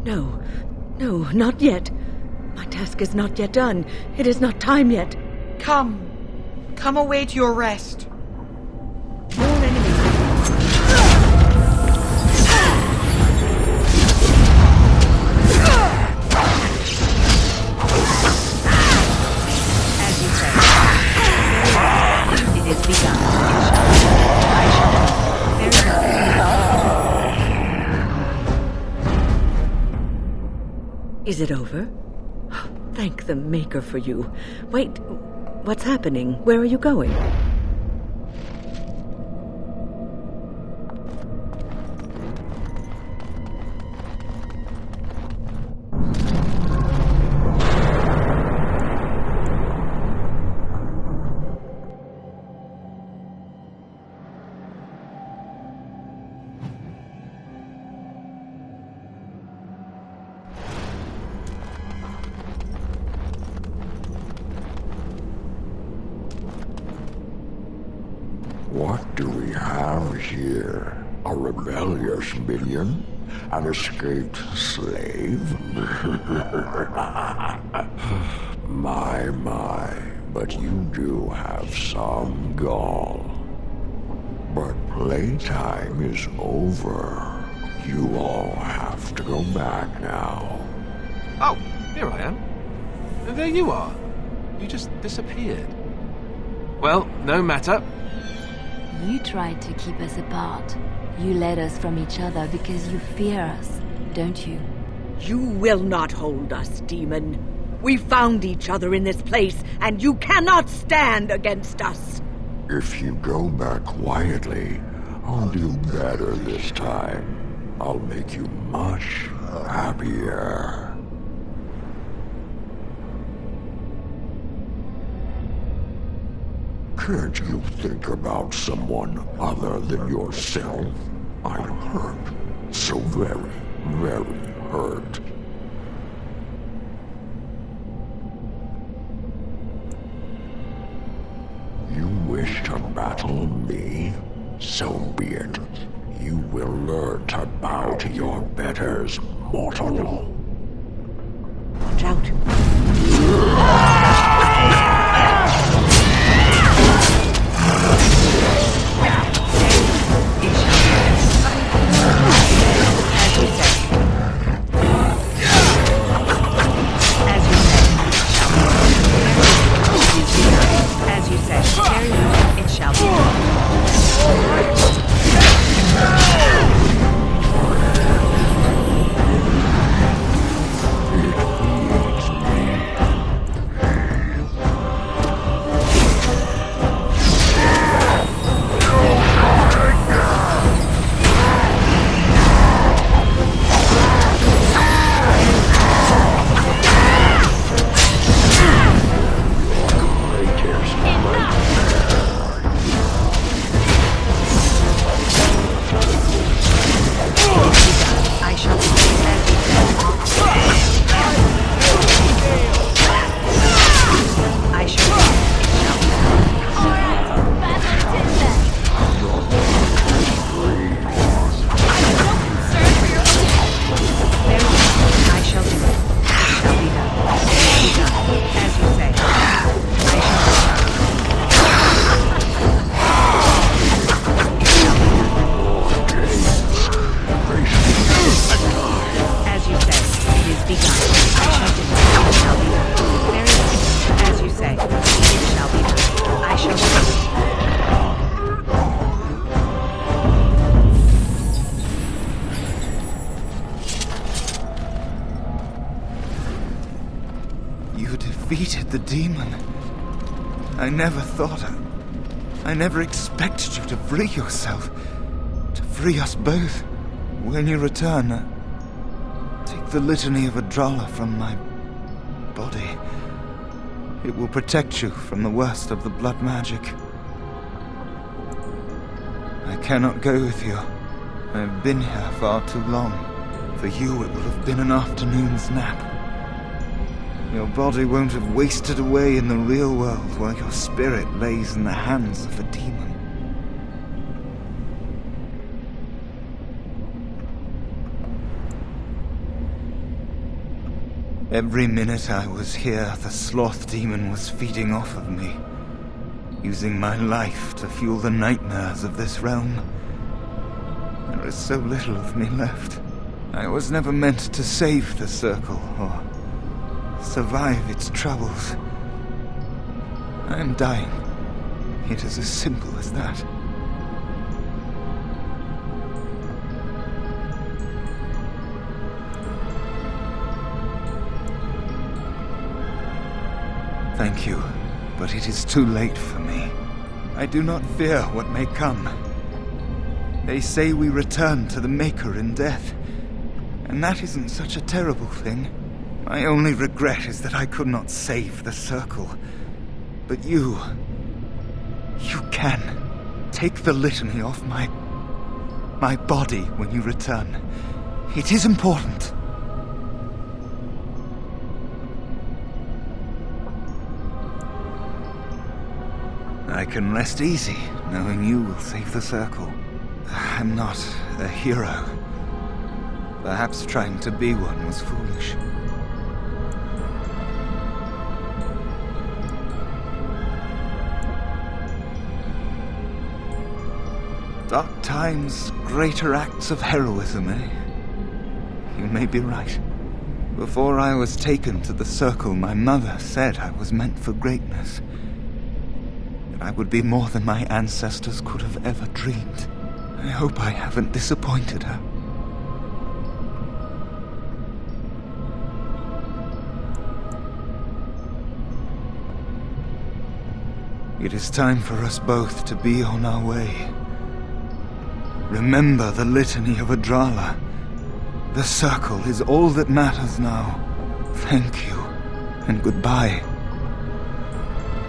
No, not yet. My task is not yet done. It is not time yet. Come away to your rest. More enemies. As you say. It is begun. I shall. Very well. Is it over? Thank the Maker for you. Wait, what's happening? Where are you going? What do we have here? A rebellious minion? An escaped slave? My, but you do have some gall. But playtime is over. You all have to go back now. Oh, here I am. And there you are. You just disappeared. Well, no matter. You tried to keep us apart. You led us from each other because you fear us, don't you? You will not hold us, demon. We found each other in this place, and you cannot stand against us. If you go back quietly, I'll do better this time. I'll make you much happier. Can't you think about someone other than yourself? I'm hurt. So very, very hurt. You wish to battle me? So be it. You will learn to bow to your betters, mortal. Watch out. Defeated the demon. I never thought I never expected you to free yourself. To free us both. When you return, take the litany of Adralla from my body. It will protect you from the worst of the blood magic. I cannot go with you. I have been here far too long. For you, it will have been an afternoon's nap. Your body won't have wasted away in the real world while your spirit lays in the hands of a demon. Every minute I was here, the sloth demon was feeding off of me, using my life to fuel the nightmares of this realm. There is so little of me left. I was never meant to save the circle, or survive its troubles. I am dying. It is as simple as that. Thank you, but it is too late for me. I do not fear what may come. They say we return to the Maker in death, and that isn't such a terrible thing. My only regret is that I could not save the circle. But you can. Take the litany off my body when you return. It is important. I can rest easy, knowing you will save the Circle. I'm not a hero. Perhaps trying to be one was foolish. Dark times, greater acts of heroism, eh? You may be right. Before I was taken to the Circle, my mother said I was meant for greatness. That I would be more than my ancestors could have ever dreamed. I hope I haven't disappointed her. It is time for us both to be on our way. Remember the litany of Adrala. The Circle is all that matters now. Thank you, and goodbye,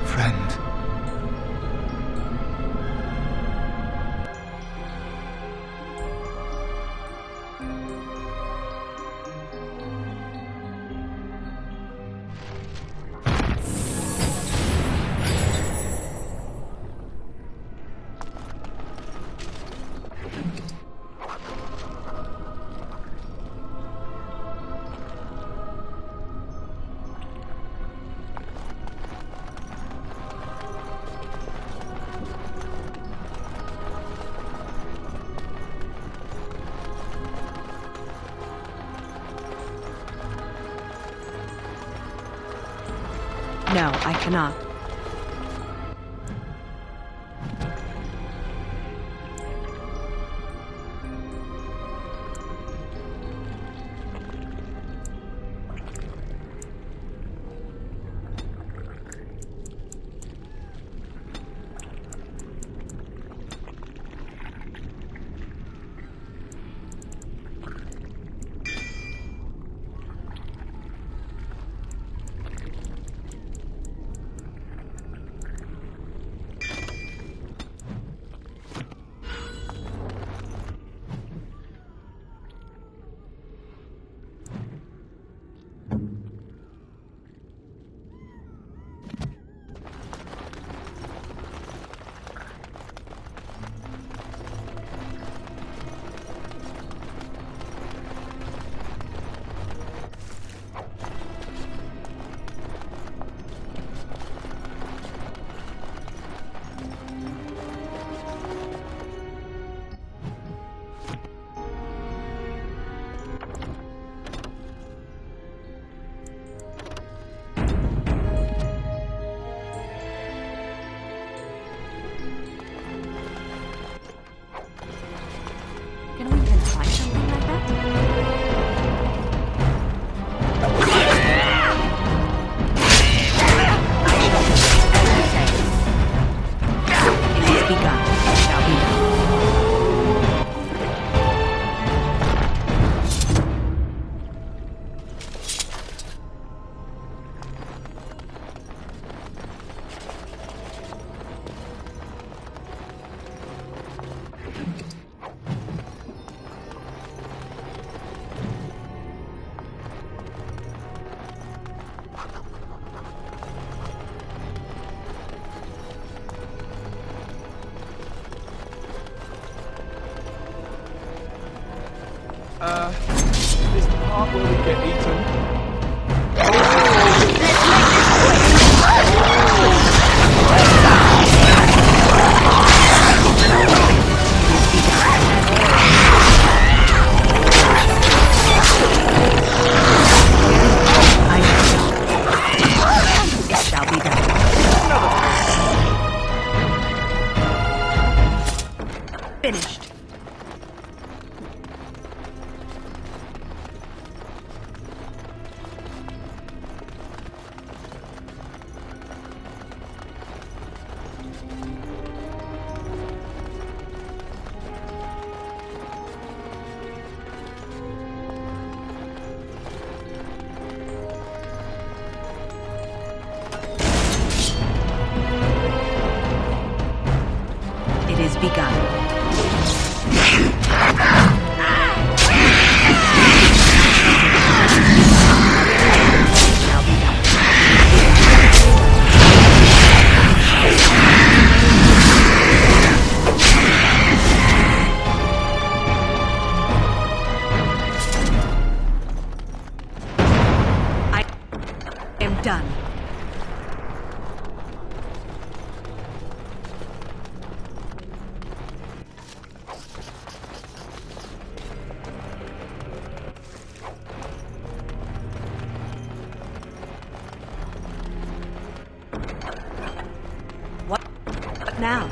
friend. No, I cannot. Can we even try something like that? It is begun. It shall be done. Is the part where we get eaten? It shall be done. Finished. It is begun. Shall be done. now?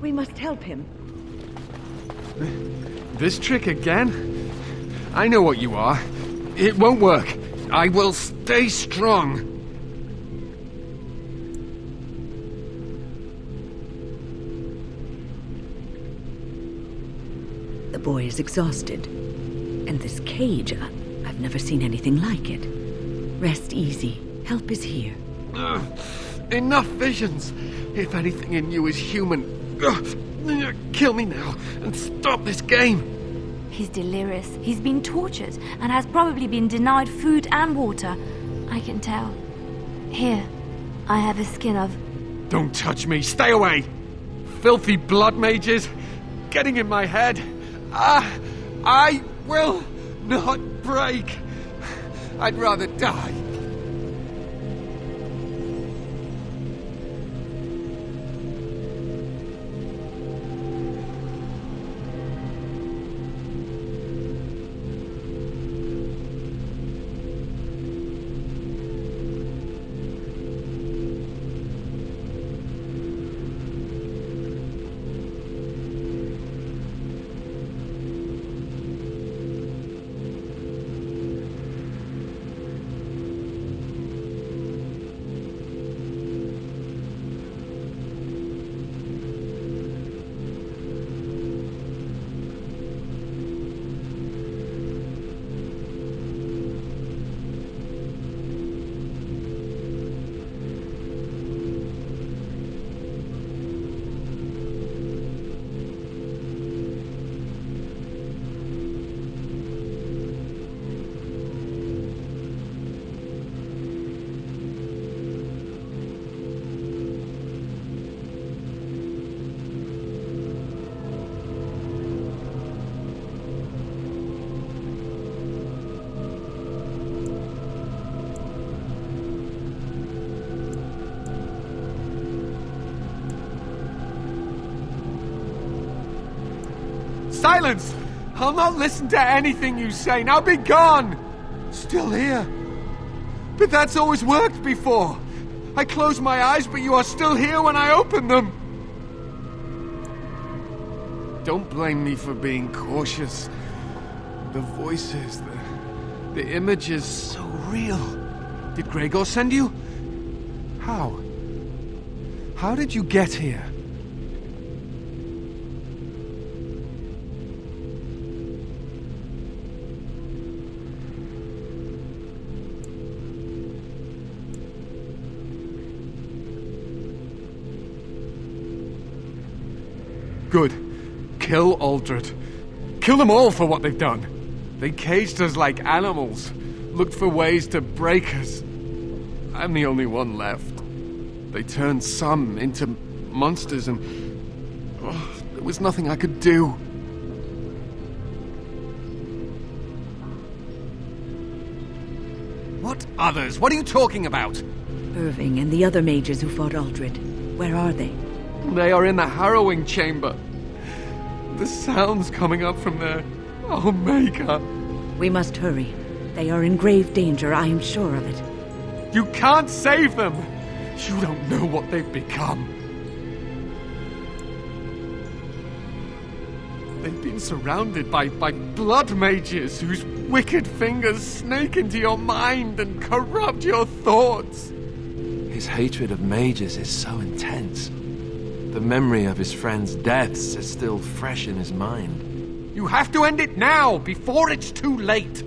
We must help him. This trick again? I know what you are. It won't work. I will stay strong. The boy is exhausted. And this cage, I've never seen anything like it. Rest easy. Help is here. Enough visions. If anything in you is human, kill me now and stop this game. He's delirious. He's been tortured and has probably been denied food and water. I can tell. Here, I have a skin of... Don't touch me. Stay away. Filthy blood mages getting in my head. I will not break. I'd rather die. Silence! I'll not listen to anything you say. Now be gone! Still here. But that's always worked before. I close my eyes, but you are still here when I open them. Don't blame me for being cautious. The voices, the images, so real. Did Gregor send you? How? How did you get here? Good. Kill Aldred. Kill them all for what they've done. They caged us like animals, looked for ways to break us. I'm the only one left. They turned some into monsters and there was nothing I could do. What others? What are you talking about? Irving and the other mages who fought Aldred. Where are they? They are in the harrowing chamber. The sounds coming up from there. Oh, Maker. We must hurry. They are in grave danger, I am sure of it. You can't save them! You don't know what they've become. They've been surrounded by blood mages whose wicked fingers snake into your mind and corrupt your thoughts. His hatred of mages is so intense. The memory of his friends' deaths is still fresh in his mind. You have to end it now, before it's too late.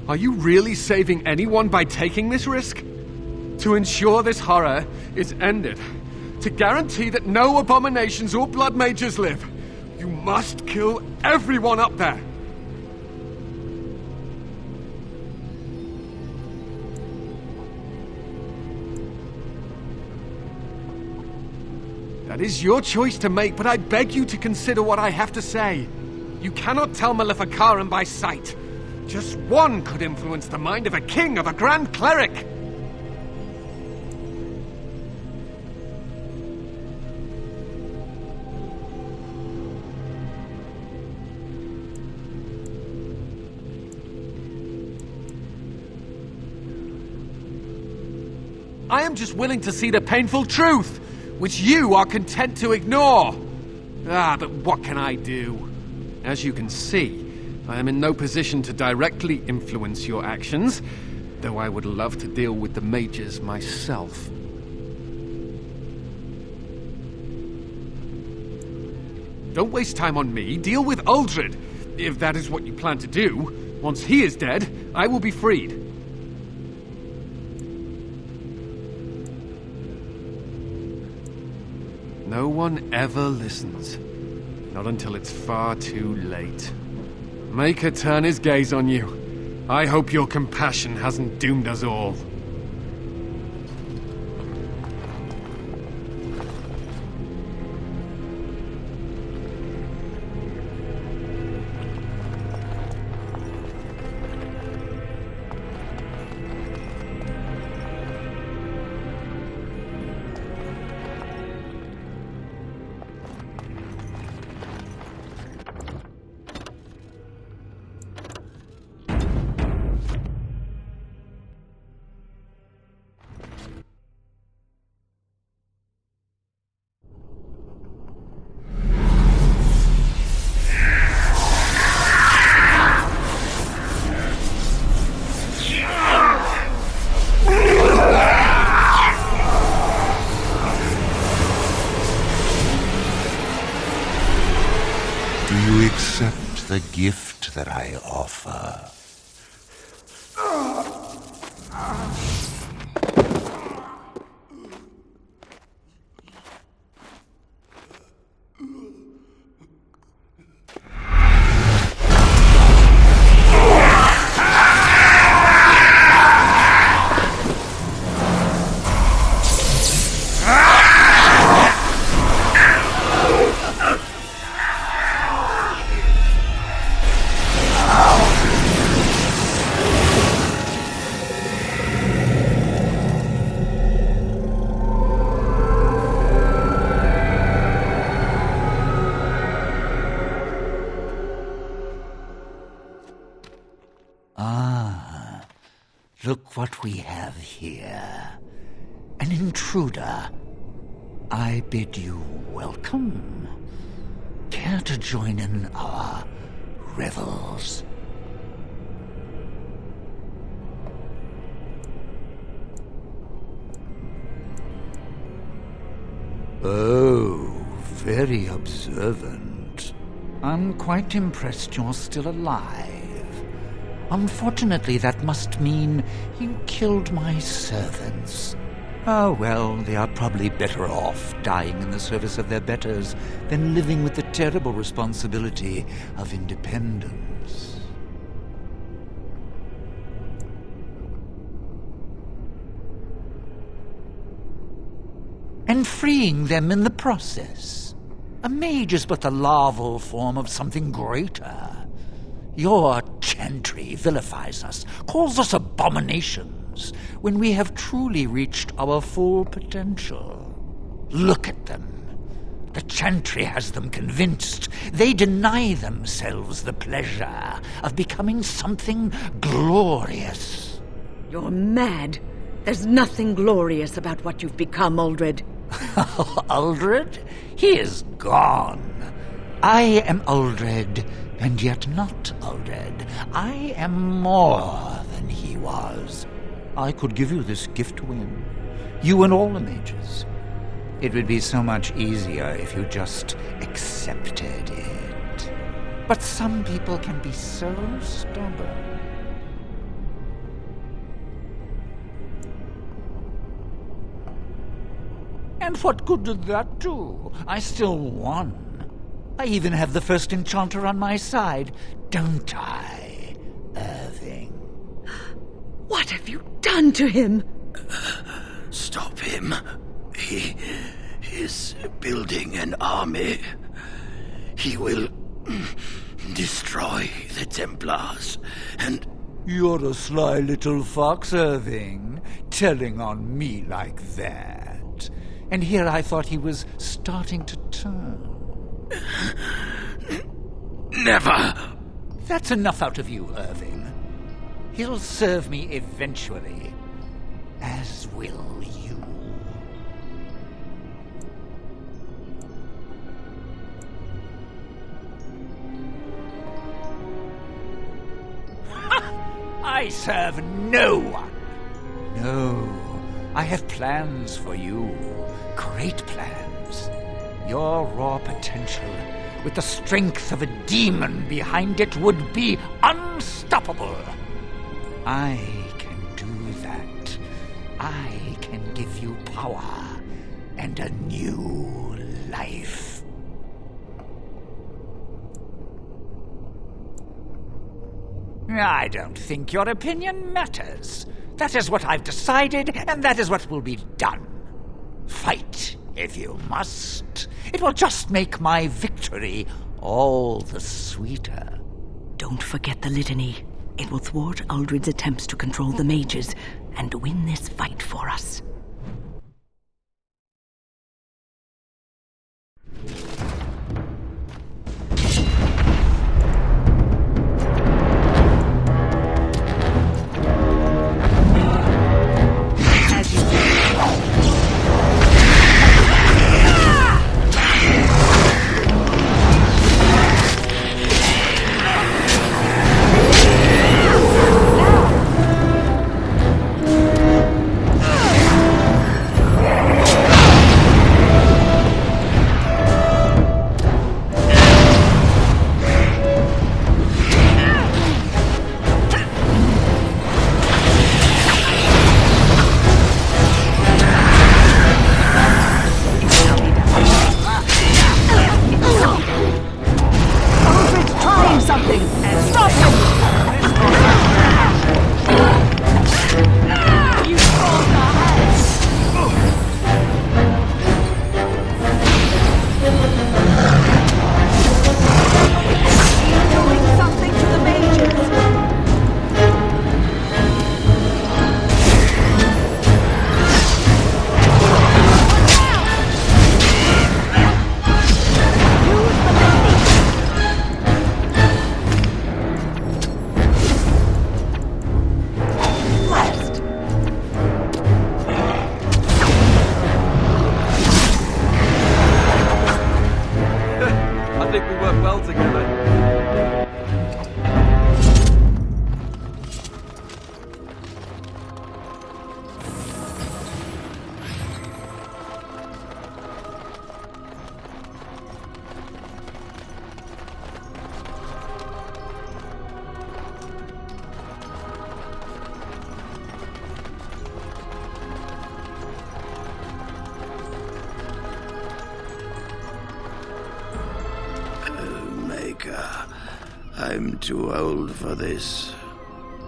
Are you really saving anyone by taking this risk? To ensure this horror is ended, to guarantee that no abominations or blood mages live, you must kill everyone up there. That is your choice to make, but I beg you to consider what I have to say. You cannot tell Maleficarum by sight. Just one could influence the mind of a king, of a grand cleric. I am just willing to see the painful truth, which you are content to ignore. But what can I do? As you can see, I am in no position to directly influence your actions, though I would love to deal with the mages myself. Don't waste time on me. Deal with Aldred, if that is what you plan to do. Once he is dead, I will be freed. No one ever listens. Not until it's far too late. Maker turn his gaze on you. I hope your compassion hasn't doomed us all. Accept the gift that I offer. Look what we have here. An intruder. I bid you welcome. Care to join in our revels? Oh, very observant. I'm quite impressed you're still alive. Unfortunately, that must mean you killed my servants. Oh, well, they are probably better off dying in the service of their betters than living with the terrible responsibility of independence. And freeing them in the process. A mage is but the larval form of something greater. Your chantry vilifies us, calls us abominations, when we have truly reached our full potential. Look at them. The chantry has them convinced. They deny themselves the pleasure of becoming something glorious. You're mad. There's nothing glorious about what you've become, Uldred. Uldred? He is gone. I am Uldred, and yet not Uldred. I am more than he was. I could give you this gift to win. You and all the mages. It would be so much easier if you just accepted it. But some people can be so stubborn. And what good did that do? I still won. I even have the first enchanter on my side, don't I, Irving? What have you done to him? Stop him. He is building an army. He will destroy the Templars, and... You're a sly little fox, Irving, telling on me like that. And here I thought he was starting to turn. Never! That's enough out of you, Irving. He'll serve me eventually. As will you. I serve no one. No, I have plans for you. Great plans. Your raw potential, with the strength of a demon behind it, would be unstoppable. I can do that. I can give you power and a new life. I don't think your opinion matters. That is what I've decided, and that is what will be done. Fight, if you must. It will just make my victory all the sweeter. Don't forget the litany. It will thwart Uldred's attempts to control the mages and win this fight for us. I'm too old for this.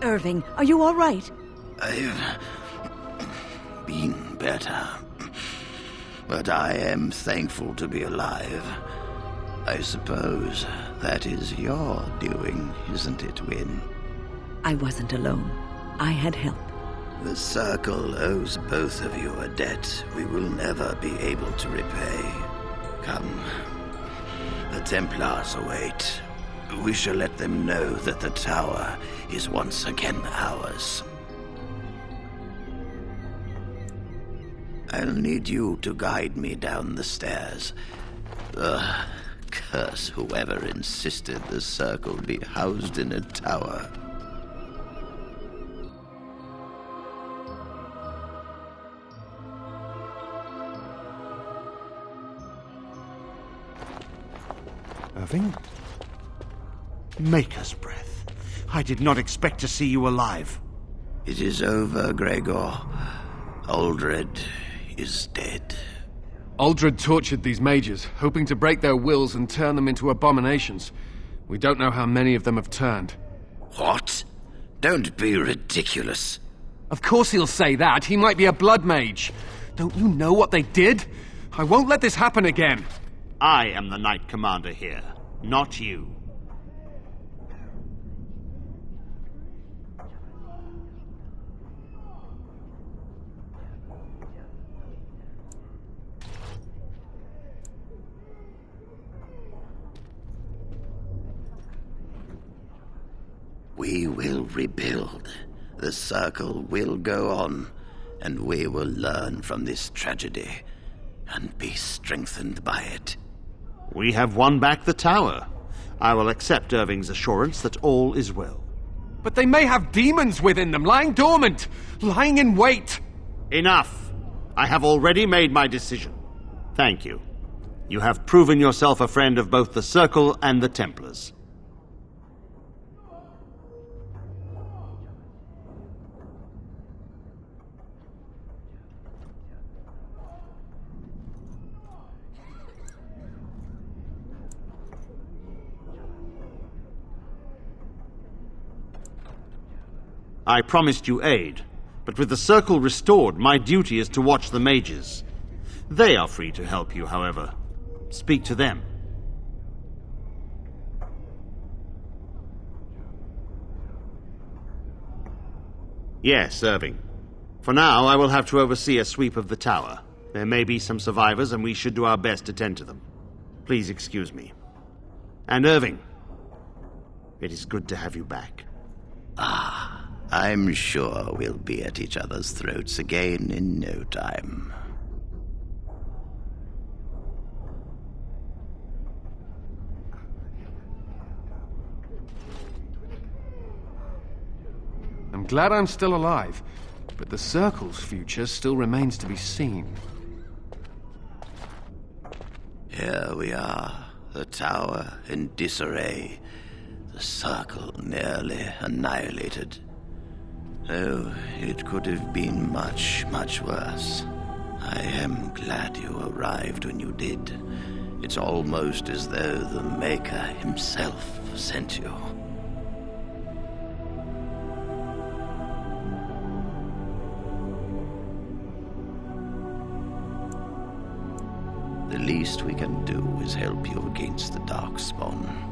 Irving, are you all right? I've been better. But I am thankful to be alive. I suppose that is your doing, isn't it, Wynne? I wasn't alone. I had help. The Circle owes both of you a debt we will never be able to repay. Come. The Templars await. We shall let them know that the tower is once again ours. I'll need you to guide me down the stairs. Curse whoever insisted the Circle be housed in a tower. Irving? Maker's breath. I did not expect to see you alive. It is over, Gregor. Uldred is dead. Uldred tortured these mages, hoping to break their wills and turn them into abominations. We don't know how many of them have turned. What? Don't be ridiculous. Of course he'll say that. He might be a blood mage. Don't you know what they did? I won't let this happen again. I am the Knight Commander here, not you. We will rebuild. The Circle will go on, and we will learn from this tragedy and be strengthened by it. We have won back the tower. I will accept Irving's assurance that all is well. But they may have demons within them, lying dormant, lying in wait. Enough. I have already made my decision. Thank you. You have proven yourself a friend of both the Circle and the Templars. I promised you aid, but with the Circle restored, my duty is to watch the mages. They are free to help you, however. Speak to them. Yes, Irving. For now, I will have to oversee a sweep of the tower. There may be some survivors, and we should do our best to tend to them. Please excuse me. And Irving, it is good to have you back. I'm sure we'll be at each other's throats again in no time. I'm glad I'm still alive, but the Circle's future still remains to be seen. Here we are, the tower in disarray, the Circle nearly annihilated. Oh, it could have been much, much worse. I am glad you arrived when you did. It's almost as though the Maker himself sent you. The least we can do is help you against the Darkspawn.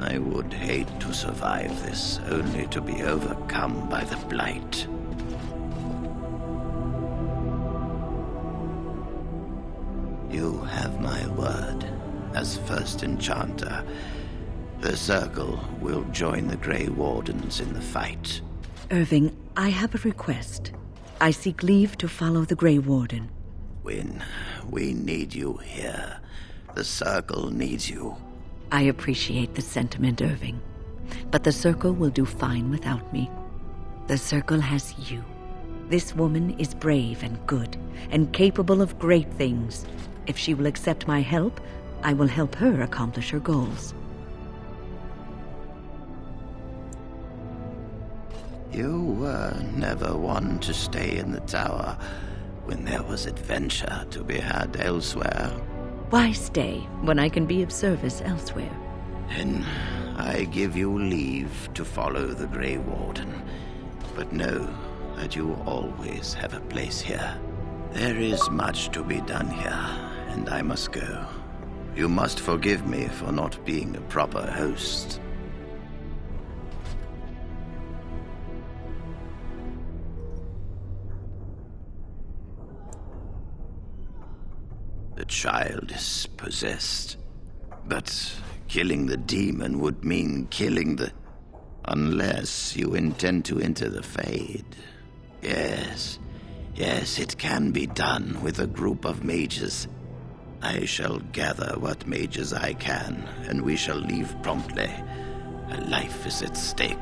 I would hate to survive this, only to be overcome by the Blight. You have my word. As first enchanter, the Circle will join the Grey Wardens in the fight. Irving, I have a request. I seek leave to follow the Grey Warden. Wynne, we need you here. The Circle needs you. I appreciate the sentiment, Irving. But the Circle will do fine without me. The Circle has you. This woman is brave and good, and capable of great things. If she will accept my help, I will help her accomplish her goals. You were never one to stay in the tower when there was adventure to be had elsewhere. Why stay when I can be of service elsewhere? Then I give you leave to follow the Grey Warden, but know that you always have a place here. There is much to be done here, and I must go. You must forgive me for not being a proper host. The child is possessed, but killing the demon would mean killing the... Unless you intend to enter the Fade. Yes, it can be done with a group of mages. I shall gather what mages I can, and we shall leave promptly. A life is at stake.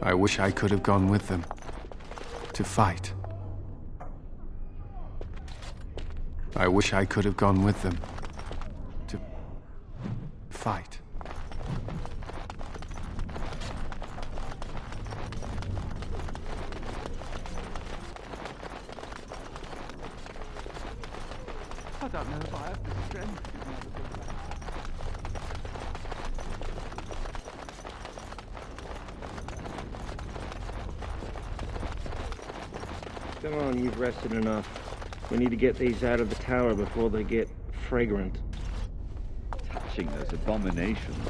I wish I could have gone with them. To fight. I wish I could have gone with them. To fight. I don't know if I have the strength. Come on, you've rested enough. We need to get these out of the tower before they get fragrant. Touching those abominations.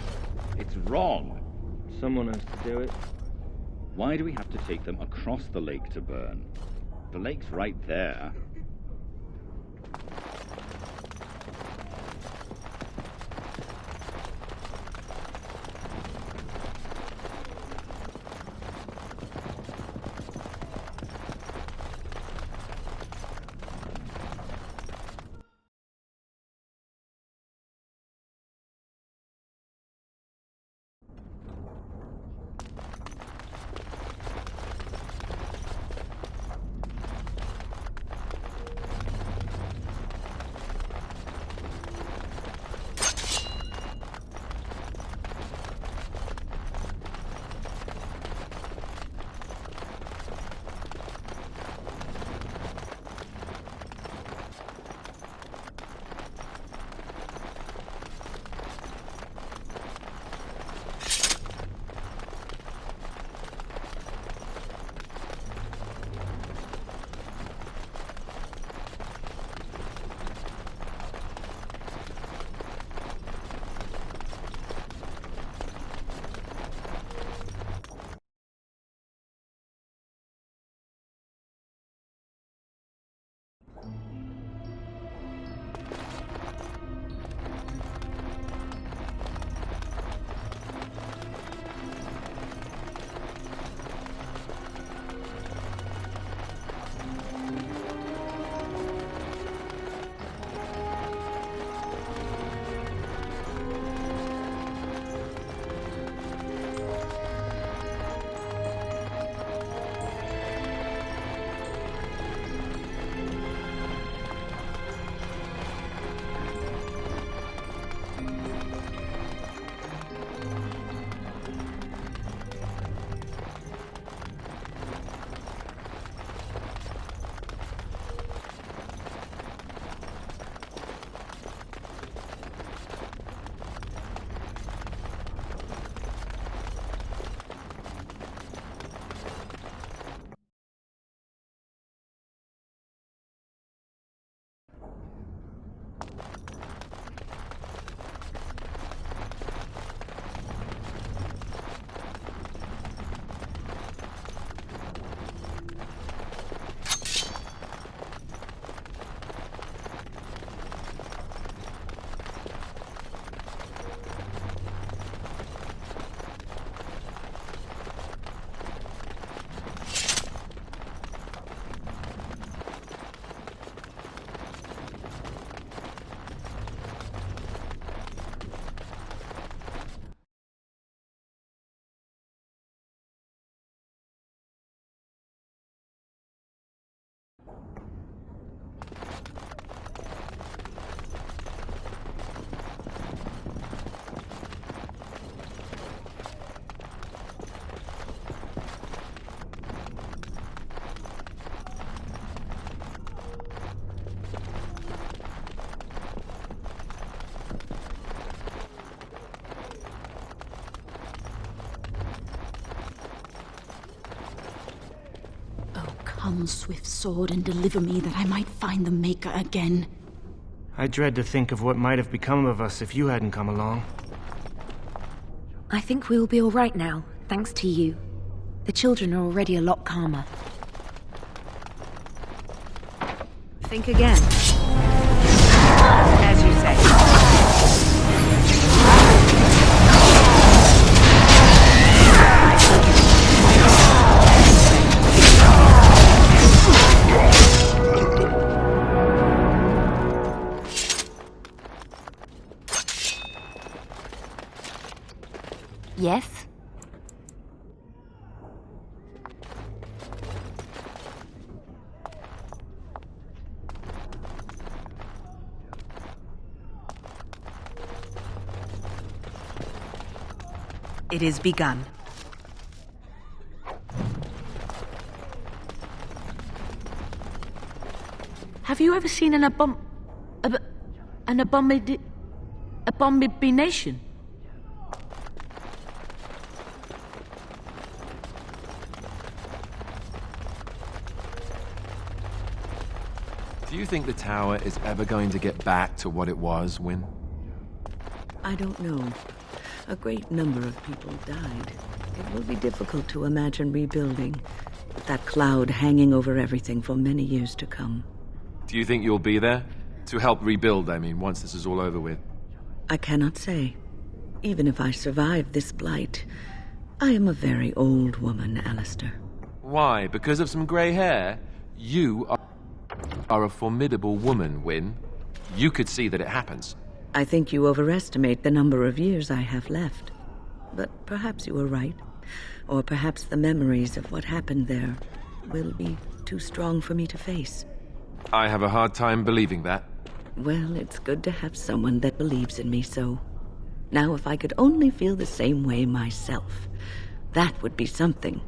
It's wrong. Someone has to do it. Why do we have to take them across the lake to burn? The lake's right there. Come, swift sword, and deliver me that I might find the Maker again. I dread to think of what might have become of us if you hadn't come along. I think we'll be all right now, thanks to you. The children are already a lot calmer. Think again. As you say. Yes? It is begun. Have you ever seen an abomination? Do you think the tower is ever going to get back to what it was, Wynne? I don't know. A great number of people died. It will be difficult to imagine rebuilding, with that cloud hanging over everything for many years to come. Do you think you'll be there? To help rebuild, I mean, once this is all over with. I cannot say. Even if I survive this blight, I am a very old woman, Alistair. Why? Because of some grey hair? You are a formidable woman, Wynne. You could see that it happens. I think you overestimate the number of years I have left. But perhaps you are right. Or perhaps the memories of what happened there will be too strong for me to face. I have a hard time believing that. Well, it's good to have someone that believes in me so. Now, if I could only feel the same way myself, that would be something.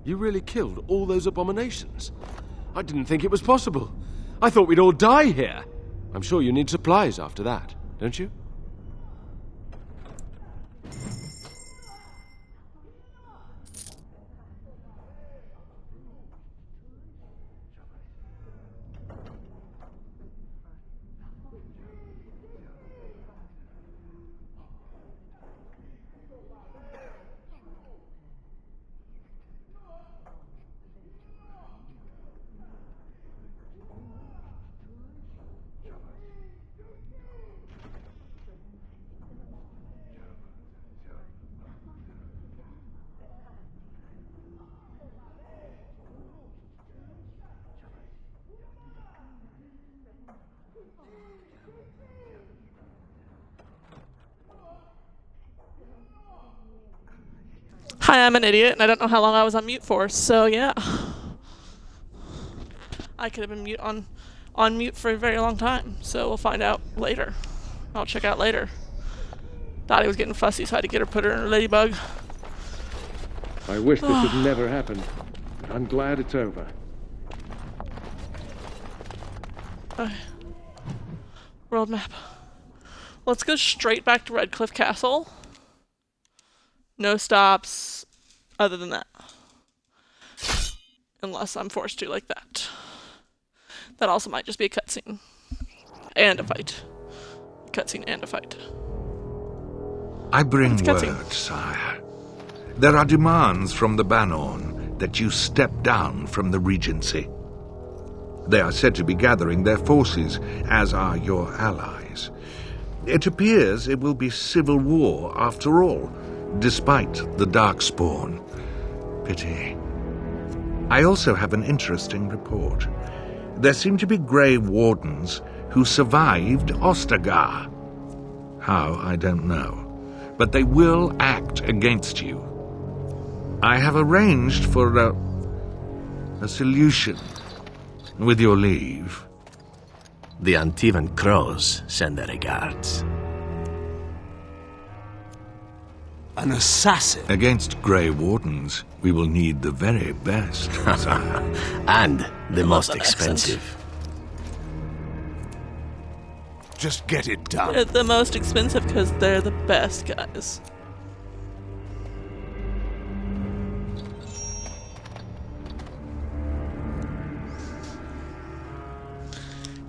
You really killed all those abominations? I didn't think it was possible. I thought we'd all die here. I'm sure you need supplies after that, don't you? Hi, I'm an idiot, and I don't know how long I was on mute for, so yeah. I could have been on mute for a very long time, so we'll find out later. I'll check out later. Dottie was getting fussy, so I had to get her, put her in her ladybug. I wish this had never happened. I'm glad it's over. World map. Let's go straight back to Redcliffe Castle. No stops other than that. Unless I'm forced to like that. That also might just be a cutscene. And a fight. Cutscene and a fight. I bring word, sire. There are demands from the Bannorn that you step down from the Regency. They are said to be gathering their forces, as are your allies. It appears it will be civil war after all, despite the Darkspawn. Pity. I also have an interesting report. There seem to be Grey Wardens who survived Ostagar. How, I don't know. But they will act against you. I have arranged for a solution, with your leave. The Antivan Crows send their regards. An assassin? Against Grey Wardens, we will need the very best. And the most expensive. Just get it done. They're the most expensive because they're the best guys.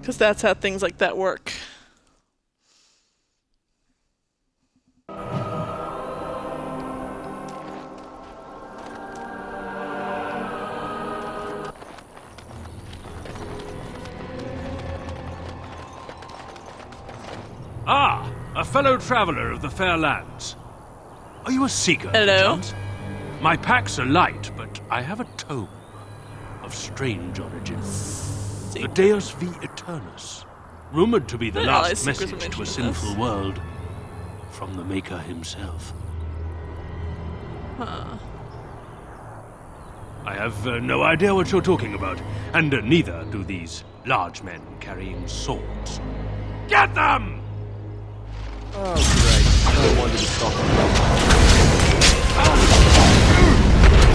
Because that's how things like that work. Ah, a fellow traveler of the fair lands. Are you a seeker? Hello. Chance? My packs are light, but I have a tome of strange origin. The Deus V Eternus, rumored to be the last message to a sinful world from the Maker himself. Huh. I have no idea what you're talking about, and neither do these large men carrying swords. Get them! Oh, great. No wonder to stop him.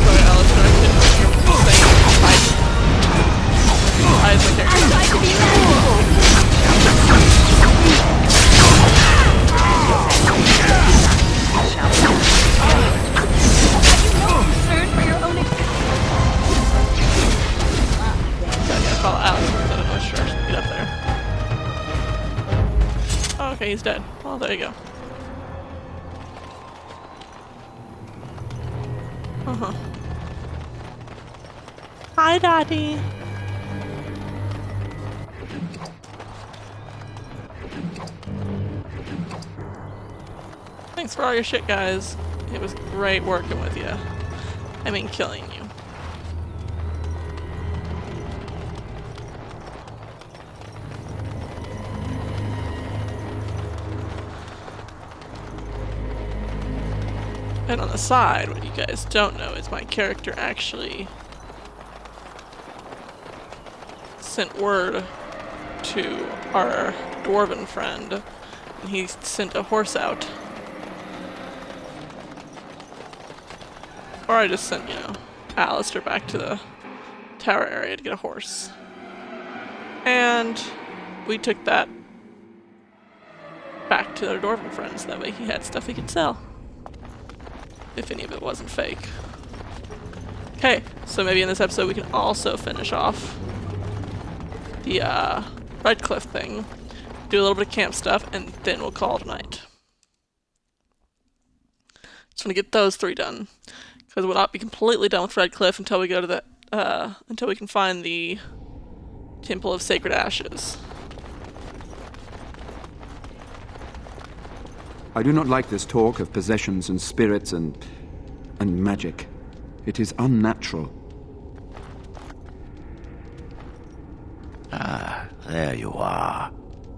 Sorry, Alice, but I couldn't hear what you were saying. Eyes right there. I'm going to be concerned for your own I call Alice instead of Bush first. Get up there. Oh, okay, he's dead. Well, there you go. Uh-huh. Hi, Dottie. Thanks for all your shit, guys. It was great working with you. I mean, killing you. And on the side, what you guys don't know is my character actually sent word to our dwarven friend, and he sent a horse out. Or I just sent, you know, Alistair back to the tower area to get a horse. And we took that back to their dwarven friends. That way he had stuff he could sell. If any of it wasn't fake. Okay, so maybe in this episode we can also finish off the Redcliffe thing. Do a little bit of camp stuff, and then we'll call it a night. Just want to get those 3 done. Because we'll not be completely done with Redcliffe until we go to the, until we can find the Temple of Sacred Ashes. I do not like this talk of possessions and spirits and magic. It is unnatural. Ah, there you are.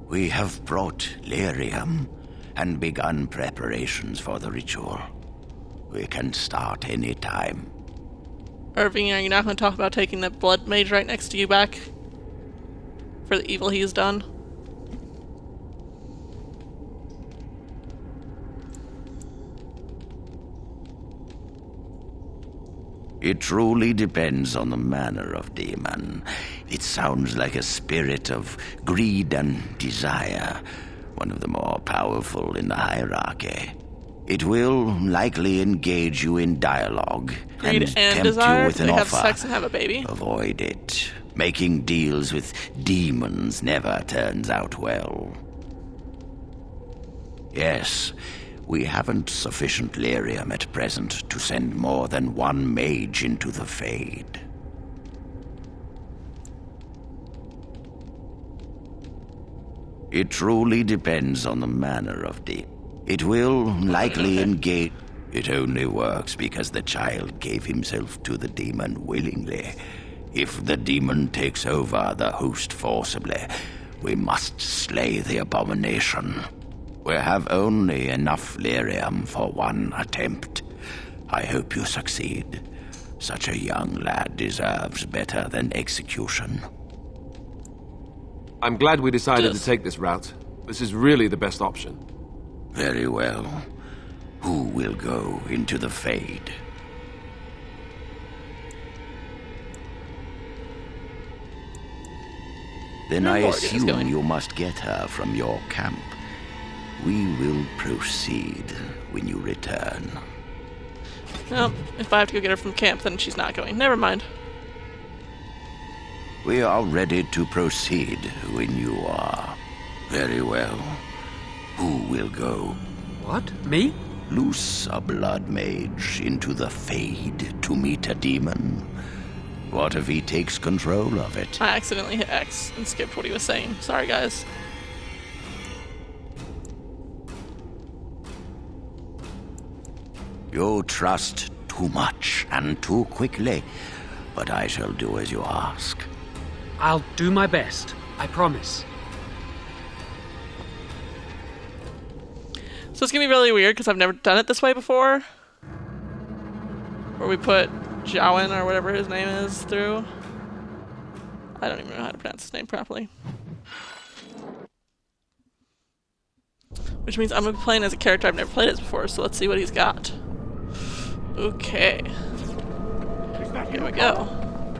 We have brought lyrium and begun preparations for the ritual. We can start any time. Irving, are you not going to talk about taking the blood mage right next to you back? For the evil he's done? It truly depends on the manner of demon. It sounds like a spirit of greed and desire, one of the more powerful in the hierarchy. It will likely engage you in dialogue Greed and tempt desire? you with an they have offer. Sex and have a baby? Avoid it. Making deals with demons never turns out well. Yes, we haven't sufficient lyrium at present to send more than 1 mage into the Fade. It truly depends on the manner of demon. It will likely engage. It only works because the child gave himself to the demon willingly. If the demon takes over the host forcibly, we must slay the abomination. We have only enough lyrium for 1 attempt. I hope you succeed. Such a young lad deserves better than execution. I'm glad we decided to take this route. This is really the best option. Very well. Who will go into the Fade? Then I assume you must get her from your camp. We will proceed when you return. Well, if I have to go get her from camp, then she's not going. Never mind. We are ready to proceed when you are. Very well. Who will go? What? Me? Loose a blood mage into the Fade to meet a demon. What if he takes control of it? I accidentally hit X and skipped what he was saying. Sorry, guys. You trust too much and too quickly, but I shall do as you ask. I'll do my best. I promise. So it's gonna be really weird because I've never done it this way before. Where we put Jowen or whatever his name is through. I don't even know how to pronounce his name properly. Which means I'm gonna be playing as a character I've never played as before, so let's see what he's got. Okay. Here we go.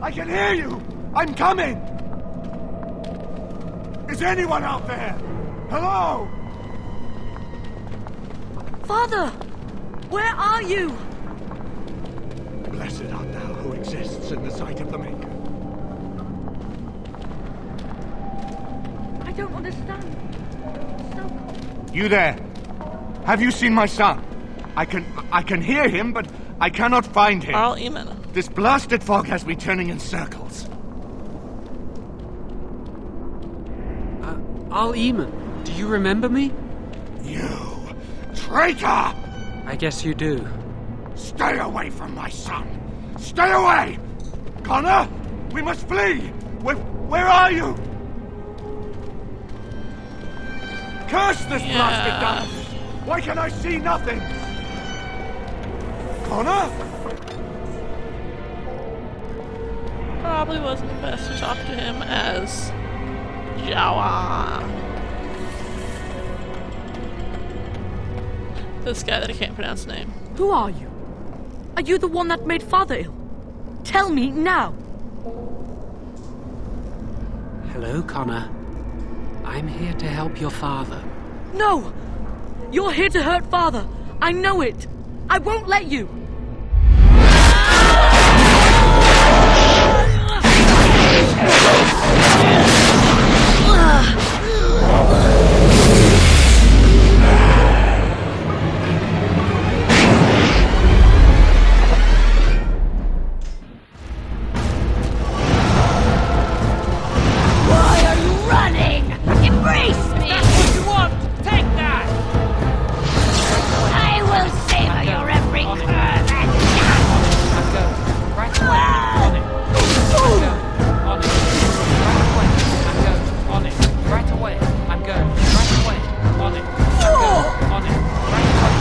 I can hear you! I'm coming! Is anyone out there? Hello? Father! Where are you? Blessed art thou who exists in the sight of the Maker. I don't understand. You there? Have you seen my son? I can hear him, but I cannot find him. Arl Eamon. This blasted fog has me turning in circles. Arl Eamon, do you remember me? You traitor! I guess you do. Stay away from my son! Stay away! Connor, we must flee! Where are you? Curse this blasted darkness! Why can I see nothing? Connor? Probably wasn't the best to talk to him as Jawa. This guy that I can't pronounce his name. Who are you? Are you the one that made Father ill? Tell me now! Hello, Connor. I'm here to help your father. No! You're here to hurt Father! I know it! I won't let you! Why are you running? Embrace me! That's what you want! Take that! I will savor your every curve and Right away! On it! On it! On it! Right away! I'm going! Right away! On it! On it! Right away!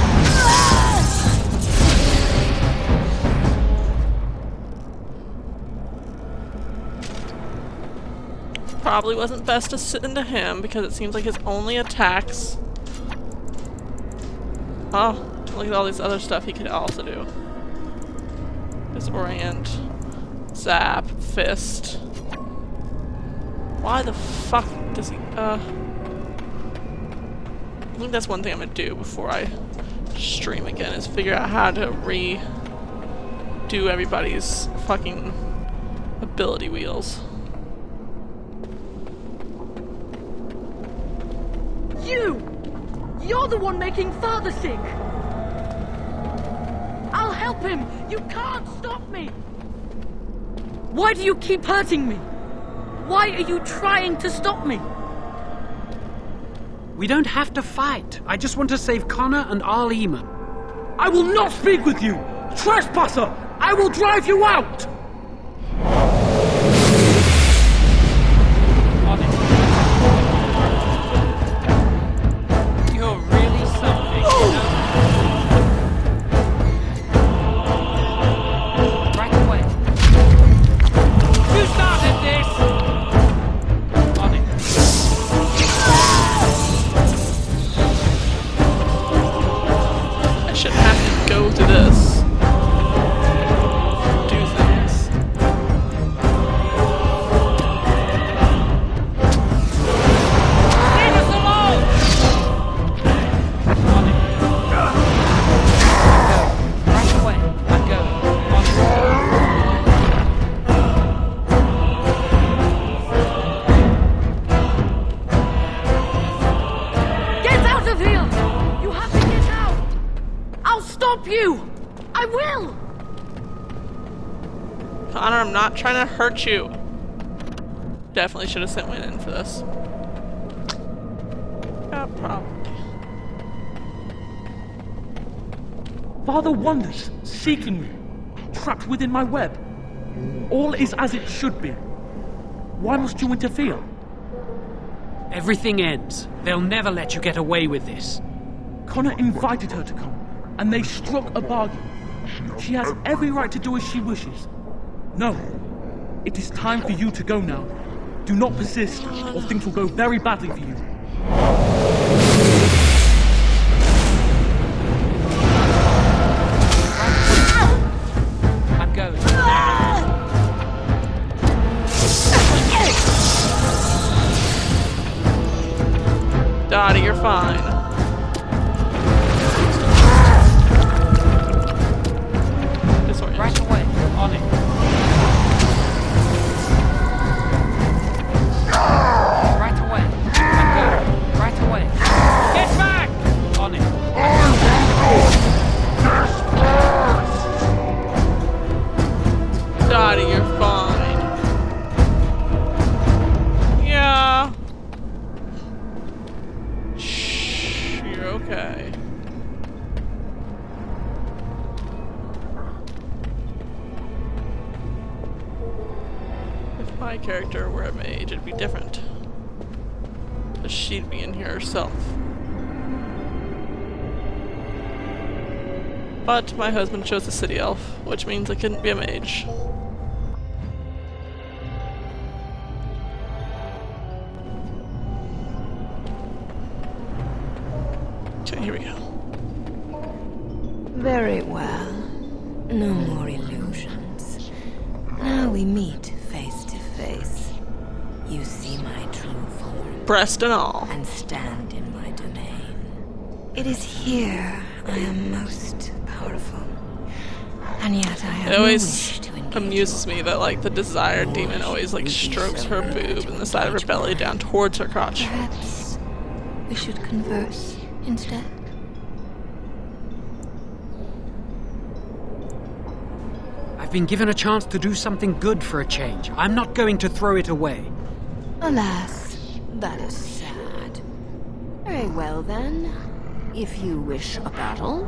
Probably wasn't best to sit into him because it seems like his only attacks. Oh, look at all these other stuff he could also do. Disorient, zap, fist. Why the fuck does he? I think that's one thing I'm gonna do before I stream again is figure out how to redo everybody's fucking ability wheels. You're the one making Father sick! I'll help him! You can't stop me! Why do you keep hurting me? Why are you trying to stop me? We don't have to fight. I just want to save Connor and Arl Eamon. I will not speak with you! Trespasser! I will drive you out! Connor, I'm not trying to hurt you. Definitely should have sent Wynn in for this. Yeah, probably. Father wanders, seeking me, trapped within my web. All is as it should be. Why must you interfere? Everything ends. They'll never let you get away with this. Connor invited her to come, and they struck a bargain. She has every right to do as she wishes. No, it is time for you to go now. Do not persist, or things will go very badly for you. I'm going. Dottie, you're fine. Disorient. Right away. On it. Right away. I'm going. Right away. Get back! On it. Dottie, you're fine. Yeah. Shh, you're okay. If my character were a mage, it'd be different. But she'd be in here herself. But my husband chose a city elf, which means I couldn't be a mage. Okay, here we go. Very well. No more illusions. we meet face to face, you see my true form. Breast and all. And stand in my domain. It is here I am most powerful. And yet I have it always no wish to engage amuses me that like the desired demon always like strokes her boob and the side of her belly down towards her crotch. Perhaps we should converse instead. I've been given a chance to do something good for a change. I'm not going to throw it away. Alas, that is sad. Very well then. If you wish a battle,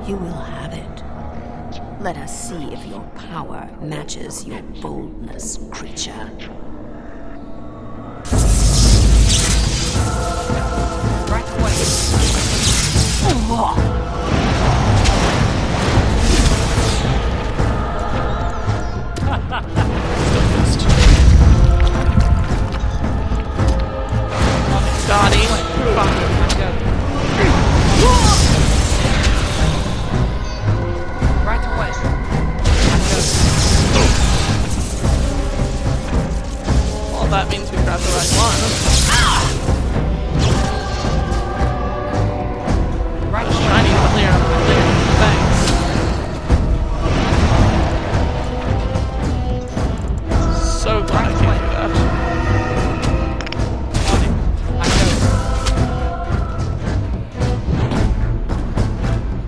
you will have it. Let us see if your power matches your boldness, creature. Right away. Dottie. Right away. Well, that means we grabbed the right one. Right away. Shiny, clear, thanks. So glad I can't do that.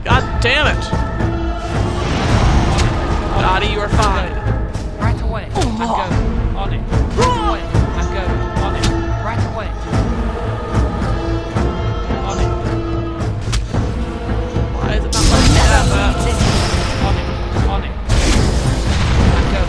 God damn it! Dottie, you are fine. Right away. And go. On it. Right away. And go. On it. Right away. On it. Why is it not letting me have that? On it. On it. And go.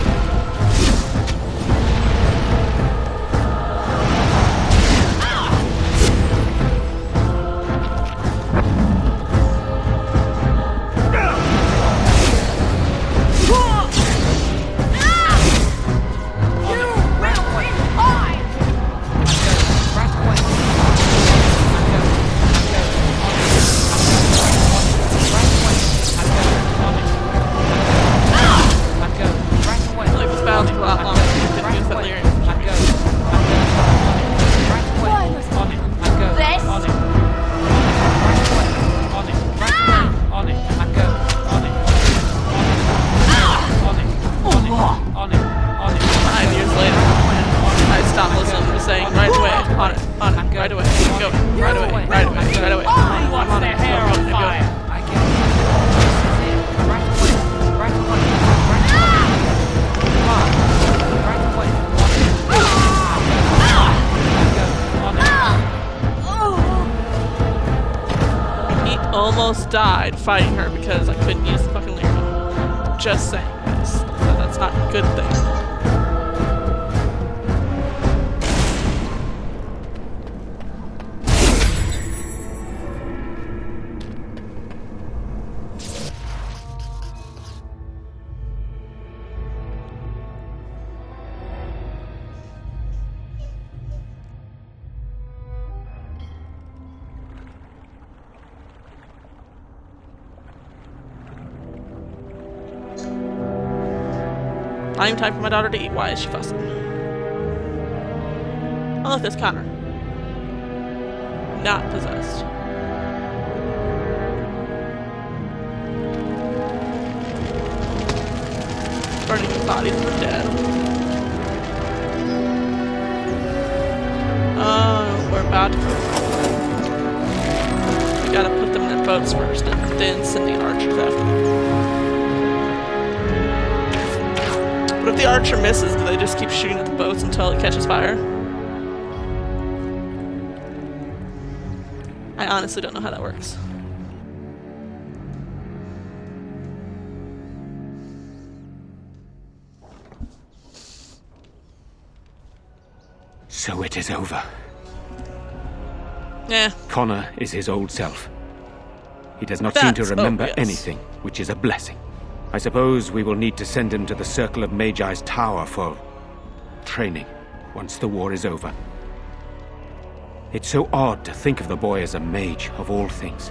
Died fighting her because I couldn't use the fucking lyra. Just saying, guys. That's not a good thing. Not even time for my daughter to eat. Why is she fussing? Oh look, there's Connor. Not possessed. Burning the bodies of the dead. Oh, we're about to... We gotta put them in their boats first and then send the archers after them. But if the archer misses, do they just keep shooting at the boats until it catches fire? I honestly don't know how that works. So it is over. Yeah. Connor is his old self. He does not seem to remember anything, which is a blessing. I suppose we will need to send him to the Circle of Magi's tower for training once the war is over. It's so odd to think of the boy as a mage, of all things.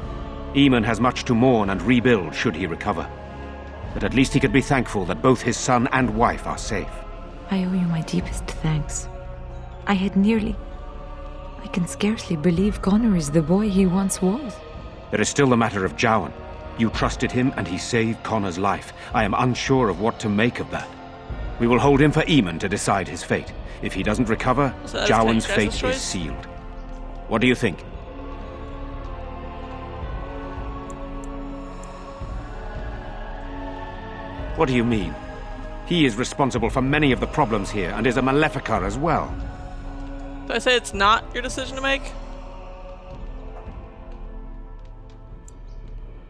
Eamon has much to mourn and rebuild should he recover. But at least he could be thankful that both his son and wife are safe. I owe you my deepest thanks. I can scarcely believe Connor is the boy he once was. There is still the matter of Jowan. You trusted him and he saved Connor's life. I am unsure of what to make of that. We will hold him for Eamon to decide his fate. If he doesn't recover, So Jowan's fate is sealed. What do you think? What do you mean? He is responsible for many of the problems here and is a Maleficar as well. Did I say it's not your decision to make?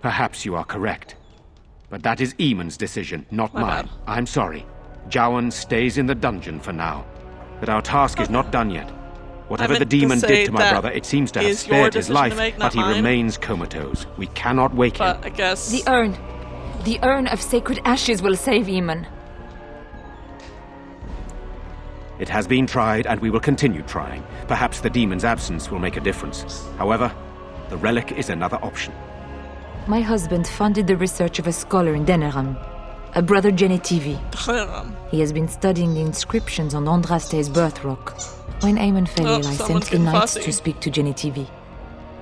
Perhaps you are correct. But that is Eamon's decision, not My mine. bad. I'm sorry. Jowan stays in the dungeon for now. But our task is not done yet. Whatever the meant to demon say did to my that brother, it seems to have is your spared his decision to life, make, but not he mine. remains comatose. We cannot wake him. But I guess... The urn. The urn of sacred ashes will save Eamon. It has been tried, and we will continue trying. Perhaps the demon's absence will make a difference. However, the relic is another option. My husband funded the research of a scholar in Denerim, a brother Genetivi. He has been studying the inscriptions on Andraste's birth rock. When Eamon fell ill, I sent the knights to speak to Genetivi.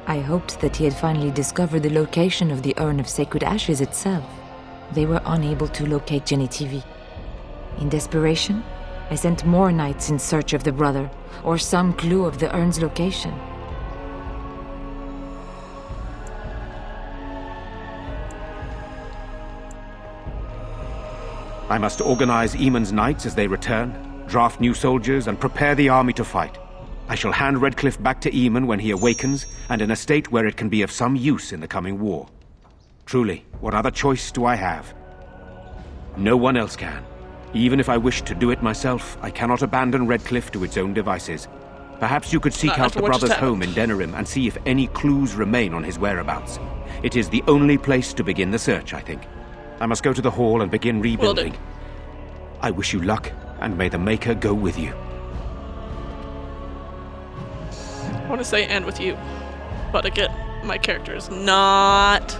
I hoped that he had finally discovered the location of the urn of sacred ashes itself. They were unable to locate Genetivi. In desperation, I sent more knights in search of the brother, or some clue of the urn's location. I must organize Eamon's knights as they return, draft new soldiers, and prepare the army to fight. I shall hand Redcliffe back to Eamon when he awakens, and in a state where it can be of some use in the coming war. Truly, what other choice do I have? No one else can. Even if I wished to do it myself, I cannot abandon Redcliffe to its own devices. Perhaps you could seek out the brother's home in Denerim and see if any clues remain on his whereabouts. It is the only place to begin the search, I think. I must go to the hall and begin rebuilding. I wish you luck, and may the Maker go with you. I want to say and with you, but again, my character is not...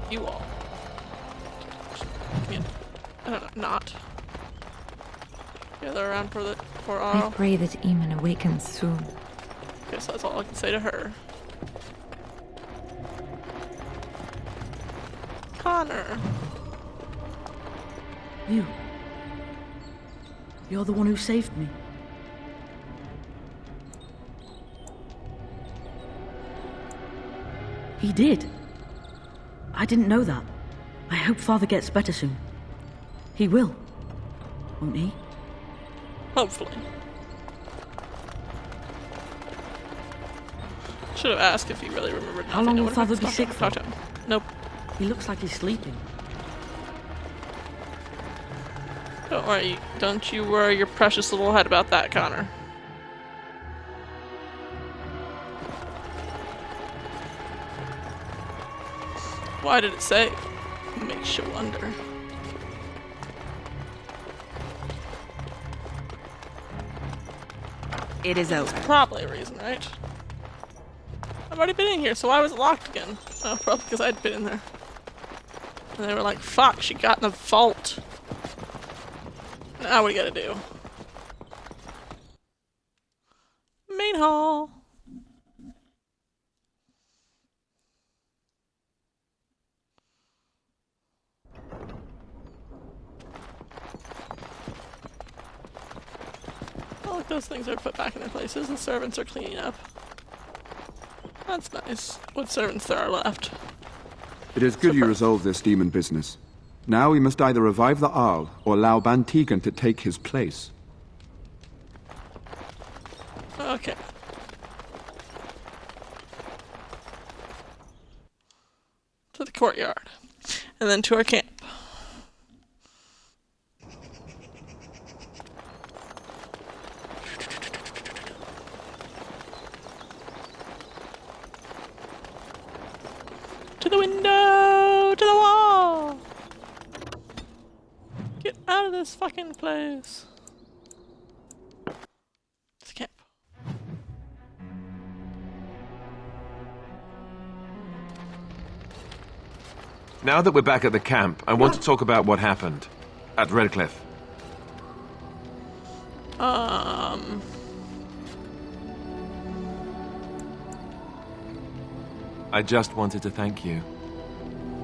You all. Not. Gather around for I Aro. pray that Eamon awakens soon. Guess that's all I can say to her. Connor. You're the one who saved me. He did. I didn't know that. I hope Father gets better soon. He will, won't he? Hopefully. Should have asked if he really remembered. How long will Father be sick for? Talk to him. Nope. He looks like he's sleeping. Don't you worry your precious little head about that, Connor. Why did it save? Makes you wonder. It is over. Probably a reason, right? I've already been in here, so why was it locked again? Oh, probably because I'd been in there. And they were like, fuck, she got in the vault. Now what do you gotta do? Main hall. Oh, look, those things are put back in their places. The servants are cleaning up. That's nice. What servants there are left? It is good you resolved this demon business. Now we must either revive the Arl or allow Ban Tegan to take his place. Okay. To the courtyard. And then to our camp. To the window! To the wall! Get out of this fucking place. It's a camp. Now that we're back at the camp, I want to talk about what happened at Redcliffe. I just wanted to thank you.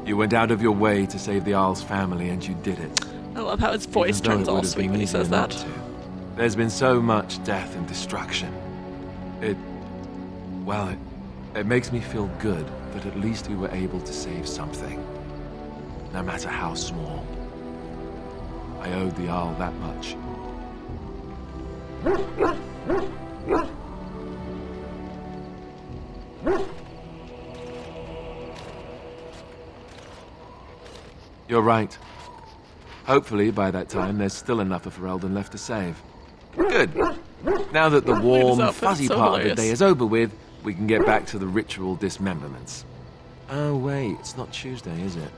You went out of your way to save the Arl's family, and you did it. I love how his voice turns all sweet when he says that. There's been so much death and destruction. It makes me feel good that at least we were able to save something. No matter how small. I owed the Arl that much. You're right. Hopefully, by that time, there's still enough of Ferelden left to save. Good. Now that the warm, fuzzy part of the day is over with, we can get back to the ritual dismemberments. Oh, wait, it's not Tuesday, is it?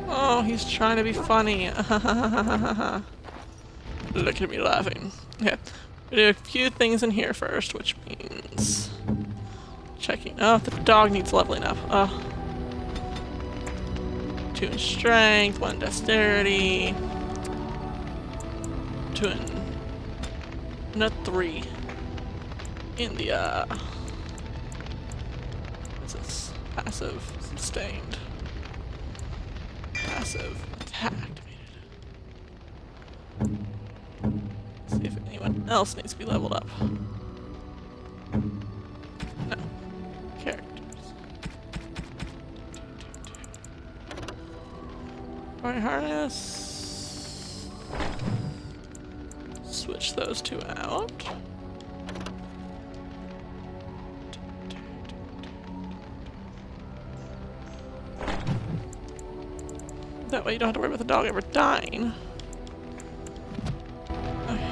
Oh, he's trying to be funny. Look at me laughing. Okay. We do a few things in here first, which means checking. Oh, the dog needs leveling up. Oh. 2 in strength, 1 in dexterity, 2 in... not 3 in the, what's this? Passive, sustained. Passive, attack activated. Let's see if anyone else needs to be leveled up. No. Characters. Alright, harness. Switch those 2 out. That way you don't have to worry about the dog ever dying. Okay.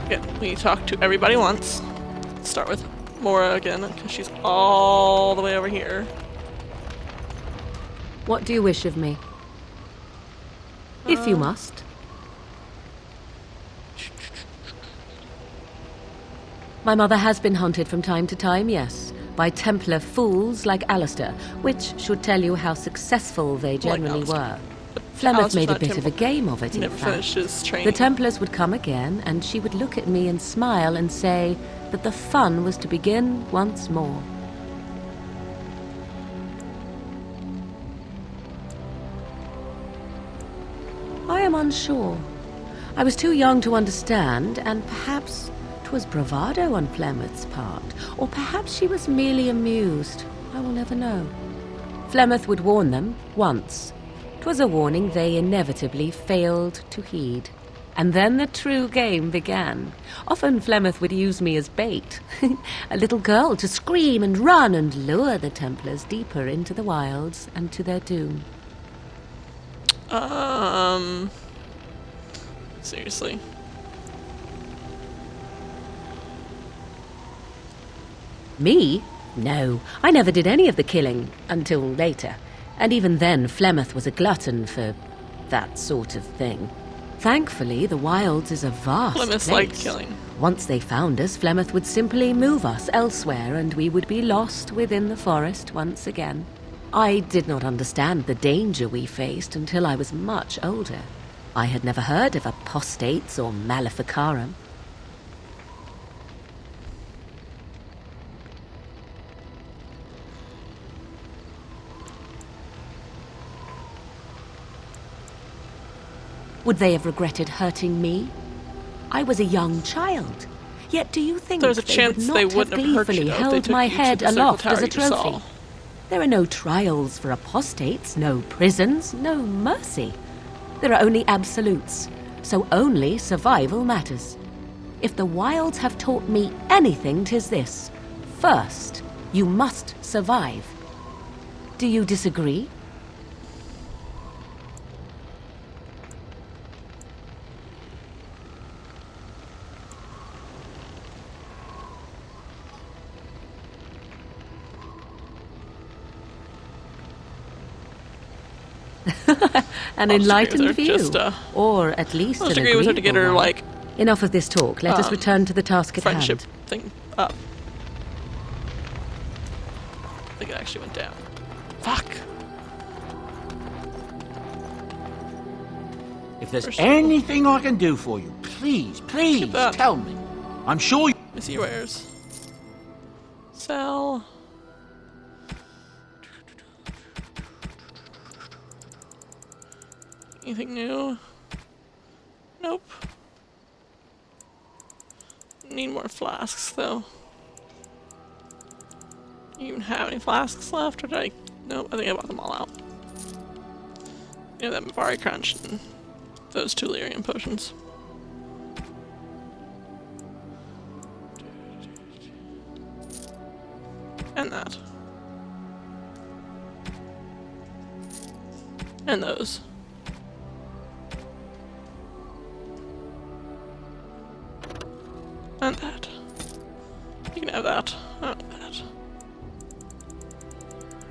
Again, we talk to everybody once. Let's start with Mora again, because she's all the way over here. What do you wish of me? If you must. My mother has been hunted from time to time, yes, by Templar fools like Alistair, which should tell you how successful they generally were. Flemeth made a bit of a game of it, in fact. The Templars would come again, and she would look at me and smile and say that the fun was to begin once more. I am unsure. I was too young to understand, and perhaps 'twas bravado on Flemeth's part, or perhaps she was merely amused. I will never know. Flemeth would warn them once. 'Twas a warning they inevitably failed to heed. And then the true game began. Often Flemeth would use me as bait. A little girl to scream and run and lure the Templars deeper into the wilds and to their doom. Seriously. Me? No, I never did any of the killing, until later. And even then, Flemeth was a glutton for that sort of thing. Thankfully, the wilds is a vast place. Liked killing. Once they found us, Flemeth would simply move us elsewhere, and we would be lost within the forest once again. I did not understand the danger we faced until I was much older. I had never heard of apostates or maleficarum. Would they have regretted hurting me? I was a young child. Yet do you think there's a chance they would not have gleefully held my head aloft as a trophy? There are no trials for apostates, no prisons, no mercy. There are only absolutes, so only survival matters. If the wilds have taught me anything, 'tis this. First, you must survive. Do you disagree? An enlightened view. Or at least an agreeable to get her, like... Enough of this talk. Let us return to the task at hand. Friendship thing up. I think it actually went down. Fuck. If there's anything I can do for you, please tell me. I'm sure you... Let me see wares. Sell. Anything new? Nope. Need more flasks, though. You even have any flasks left, or did I? Nope, I think I bought them all out. You know, that Mavari Crunch and those 2 Lyrium potions. And that. And those. And that. You can have that. I don't need that.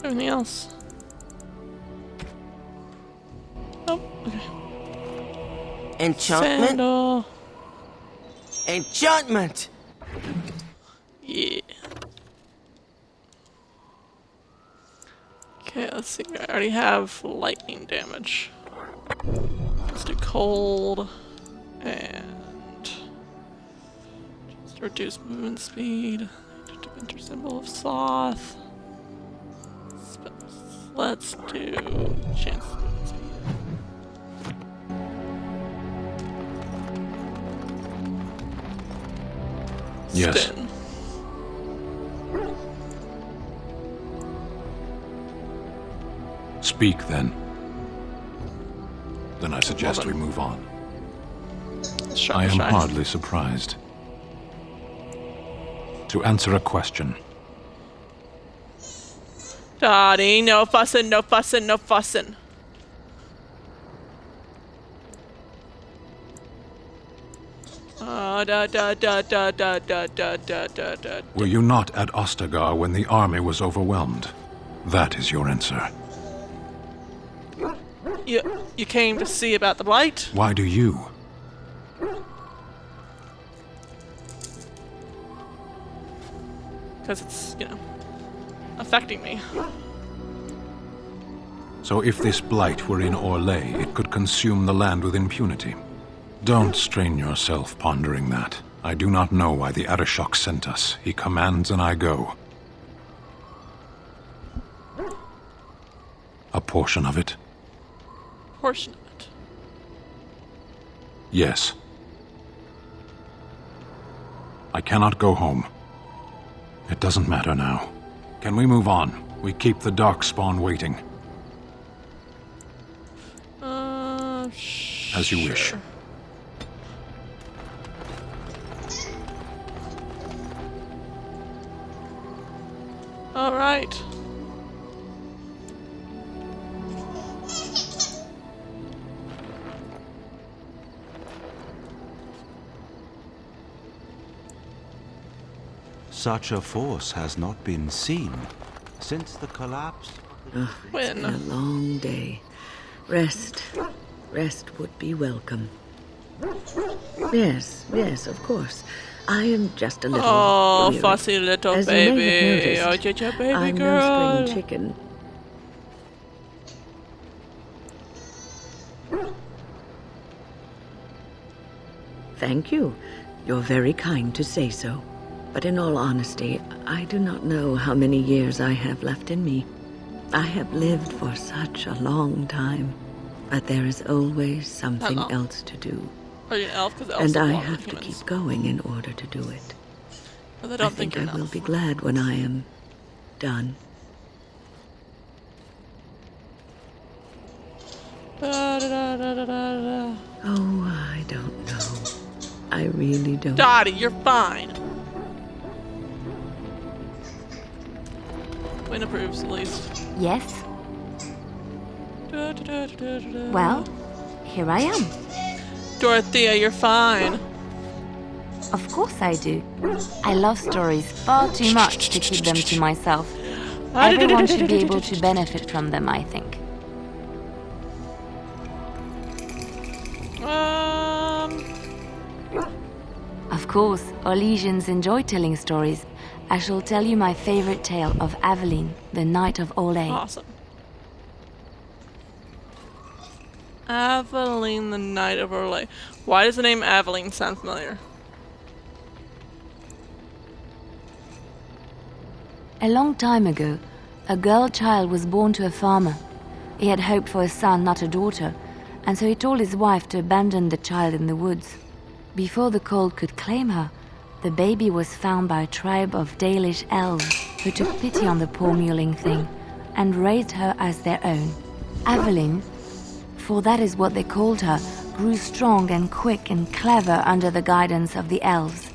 Everything else. Nope. Okay. Enchantment? Sandal. Enchantment! Yeah. Okay, let's see. I already have lightning damage. Let's do cold. And... reduce movement speed. Winter Symbol of Sloth. Let's do chance movement speed. Yes. Spin. Speak then. Then I suggest we move on. I am hardly surprised. To answer a question. Daddy, no fussing, no fussing, no fussing. Were you not at Ostagar when the army was overwhelmed? That is your answer. You came to see about the blight? Why do you? Because it's, you know, affecting me. So if this blight were in Orlais, it could consume the land with impunity. Don't strain yourself pondering that. I do not know why the Arishok sent us. He commands and I go. A portion of it? Portion of it? Yes. I cannot go home. It doesn't matter now. Can we move on? We keep the Darkspawn waiting. As you wish. All right. Such a force has not been seen since the collapse. It's been a long day. Rest would be welcome. Yes, of course. I am just a little weary. Fussy little As baby. You may have noticed, your baby I'm girl. no spring chicken. Thank you. You're very kind to say so. But in all honesty, I do not know how many years I have left in me. I have lived for such a long time, but there is always something else to do. Are you an elf? And I have to keep going in order to do it. Well, I think I will be glad when I am done. Oh, I don't know. I really don't. Dottie, you're fine. Quinn approves, at least. Yes. Well, here I am. Dorothea, you're fine. Of course I do. I love stories far too much to keep them to myself. Everyone should be able to benefit from them, I think. Of course, Orlesians enjoy telling stories. I shall tell you my favorite tale of Aveline, the Knight of Olay. Awesome. Aveline, the Knight of Olay. Why does the name Aveline sound familiar? A long time ago, a girl child was born to a farmer. He had hoped for a son, not a daughter, and so he told his wife to abandon the child in the woods. Before the cold could claim her, the baby was found by a tribe of Dalish elves who took pity on the poor mewling thing and raised her as their own. Aveline, for that is what they called her, grew strong and quick and clever under the guidance of the elves.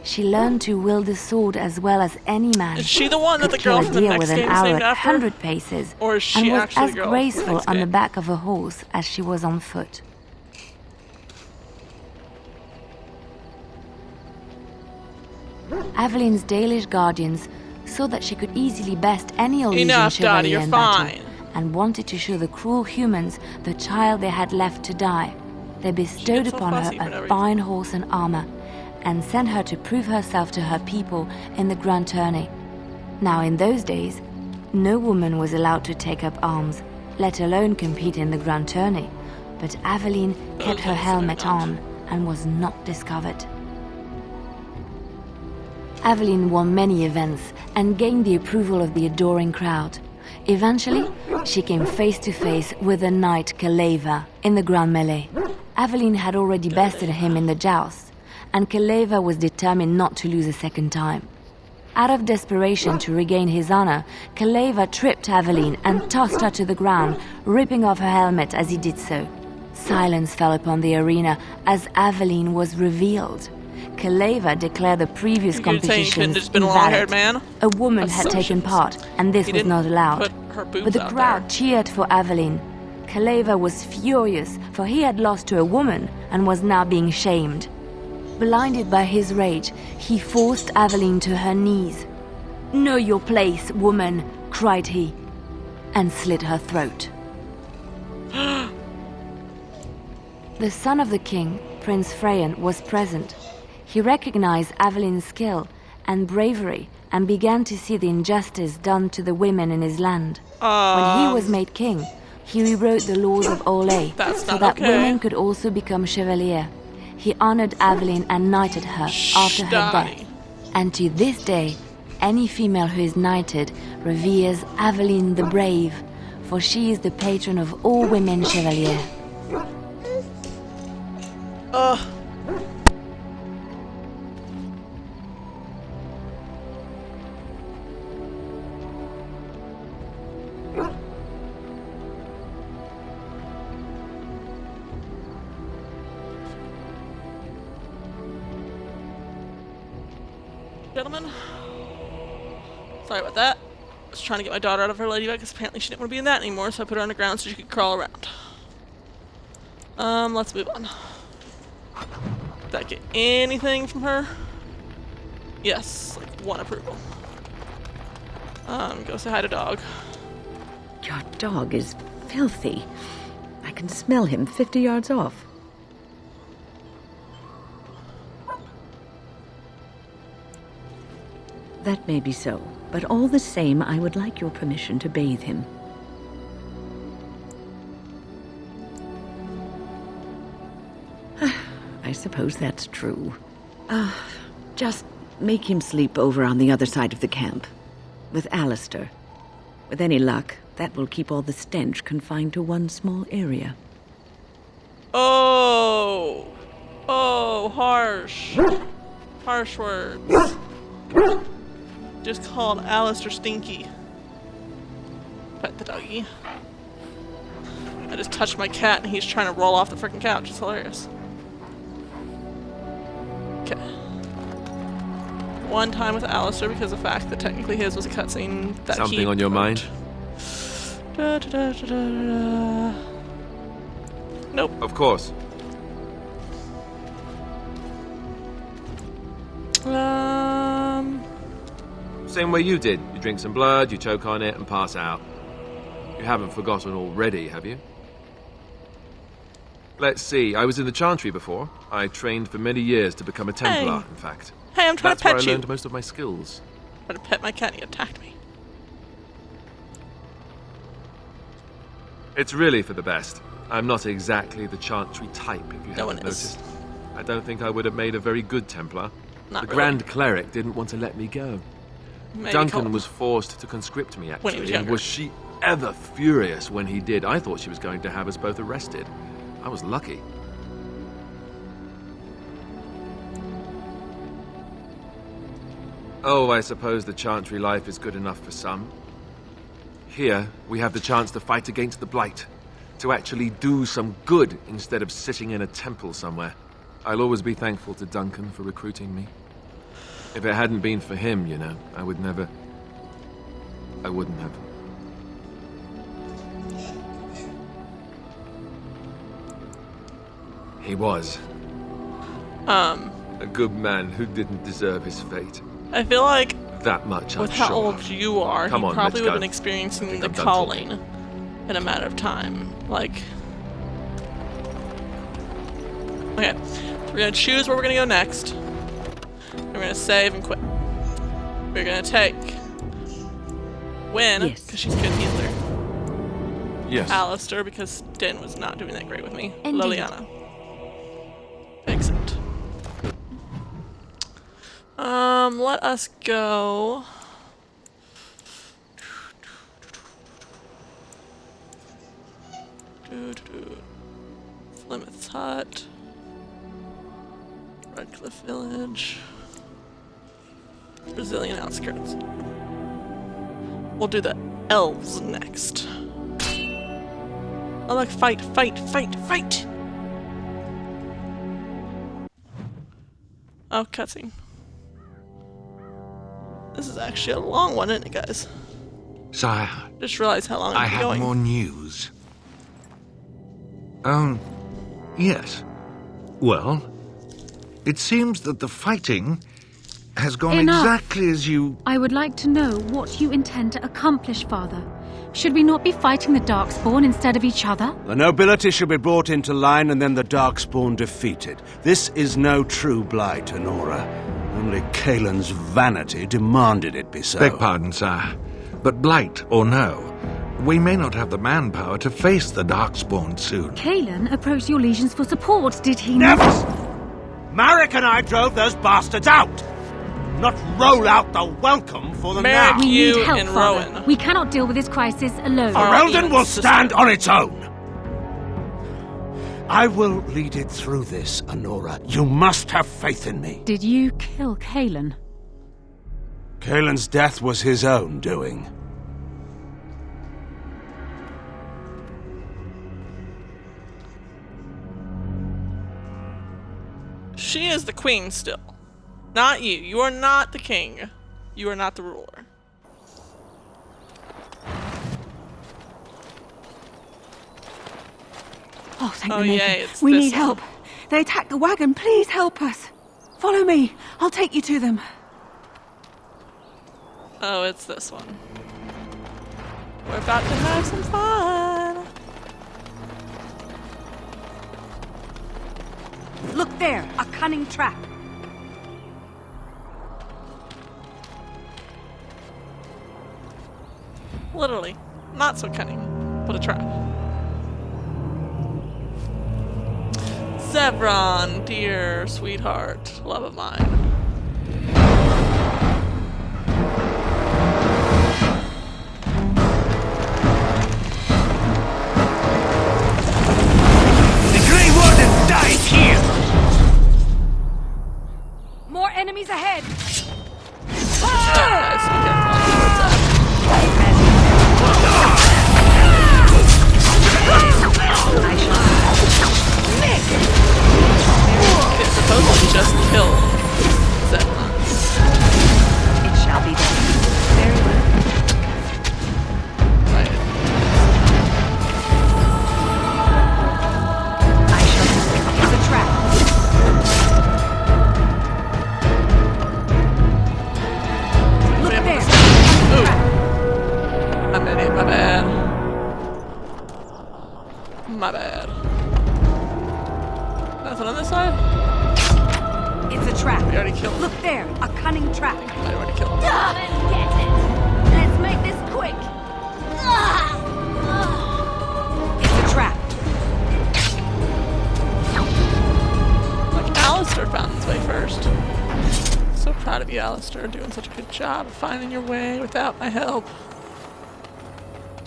She learned to wield the sword as well as any man. Is she the one that the girl from the next game is named after? 100 paces, or is she and was actually as the girl graceful on the game? back of a horse as she was on foot. Aveline's Dalish guardians saw that she could easily best any Orlesian Enough, chevalier Dottie, you're in fine. battle, and wanted to show the cruel humans the child they had left to die. They bestowed so upon her fussy for no a reason. fine horse and armor, and sent her to prove herself to her people in the Grand Tourney. Now in those days, no woman was allowed to take up arms, let alone compete in the Grand Tourney, but Aveline kept her helmet on and was not discovered. Aveline won many events and gained the approval of the adoring crowd. Eventually, she came face to face with the knight Kaleva in the Grand Melee. Aveline had already bested him in the joust, and Kaleva was determined not to lose a second time. Out of desperation to regain his honor, Kaleva tripped Aveline and tossed her to the ground, ripping off her helmet as he did so. Silence fell upon the arena as Aveline was revealed. Kaleva declared the previous competitions invalid. A woman had taken part, and this was not allowed. But the crowd cheered for Aveline. Kaleva was furious, for he had lost to a woman and was now being shamed. Blinded by his rage, he forced Aveline to her knees. "Know your place, woman," cried he, and slit her throat. The son of the king, Prince Freyan, was present. He recognized Aveline's skill and bravery and began to see the injustice done to the women in his land. When he was made king, he rewrote the laws of Olay so that women could also become chevalier. He honored Aveline and knighted her after her death. And to this day, any female who is knighted reveres Aveline the Brave, for she is the patron of all women chevalier. Gentlemen, sorry about that. I was trying to get my daughter out of her ladybug because apparently she didn't want to be in that anymore, so I put her on the ground so she could crawl around. Let's move on. Did I get anything from her? Yes, like 1 approval. Go say hi to dog. Your dog is filthy. I can smell him 50 yards off. That may be so, but all the same, I would like your permission to bathe him. I suppose that's true. Just make him sleep over on the other side of the camp, with Alistair. With any luck, that will keep all the stench confined to one small area. Oh! Oh, harsh. Harsh words. Just called Alistair Stinky. Pet the doggy. I just touched my cat and he's trying to roll off the freaking couch. It's hilarious. Okay. 1 time with Alistair because of the fact that technically his was a cutscene that Something on your mind? Da, da, da, da, da, da. Nope. Of course. Same way you did. You drink some blood, you choke on it, and pass out. You haven't forgotten already, have you? Let's see, I was in the Chantry before. I trained for many years to become a Templar, in fact. Hey, I'm trying to pet you. That's where I learned most of my skills. I'm trying to pet my cat, he attacked me. It's really for the best. I'm not exactly the Chantry type, if you haven't noticed. I don't think I would have made a very good Templar. The Grand Cleric didn't want to let me go. Duncan was forced to conscript me, actually, and was she ever furious when he did. I thought she was going to have us both arrested. I was lucky. Oh, I suppose the Chantry life is good enough for some. Here, we have the chance to fight against the Blight, to actually do some good instead of sitting in a temple somewhere. I'll always be thankful to Duncan for recruiting me. If it hadn't been for him, you know, I wouldn't have. He was. A good man who didn't deserve his fate. I feel like that much, with how old you are, he probably would have been experiencing the calling in a matter of time. Like, okay, so we're gonna choose where we're gonna go next. We're gonna save and quit. We're gonna take Wynne, because she's a good healer. Yes. Alistair, because Din was not doing that great with me. Indeed. Leliana. Exit. Let us go. Plymouth Hut. Redcliffe Village. Brazilian outskirts. We'll do the elves next. Oh look, fight, fight, fight, fight! Oh, cutscene. This is actually a long one, isn't it, guys? Sire, Just realized how long I it's have going. more news. Yes. Well, it seems that the fighting has gone exactly as you... I would like to know what you intend to accomplish, Father. Should we not be fighting the Darkspawn instead of each other? The nobility should be brought into line and then the Darkspawn defeated. This is no true blight, Honora. Only Kaelin's vanity demanded it be so. Beg pardon, sire. But blight or no, we may not have the manpower to face the Darkspawn soon. Kaelin approached your legions for support, did he not? Never! Marek and I drove those bastards out! Not roll out the welcome for them now. We need help, Father. We cannot deal with this crisis alone. Ferelden will stand on its own! I will lead it through this, Honora. You must have faith in me. Did you kill Kaelin? Kaelin's death was his own doing. She is the queen still. Not you. You are not the king. You are not the ruler. Oh, thank oh, you. Yay, We need help. They attacked the wagon. Please help us. Follow me. I'll take you to them. Oh, it's this one. We're about to have some fun. Look there, a cunning trap. Literally. Not so cunning, but a trap. Zevran, dear sweetheart, love of mine. The Grey Warden dies here! More enemies ahead! It's supposed to just kill Zevran. It shall be done. Very well. Right. I shall use a trap. Look there. I'm an idiot, my bad. My bad. Nothing on this side? It's a trap. We already killed. Look there, a cunning trap. I already killed. Let's get it. Let's make this quick. It's a trap. Like Alistair found his way first. So proud of you, Alistair, doing such a good job of finding your way without my help.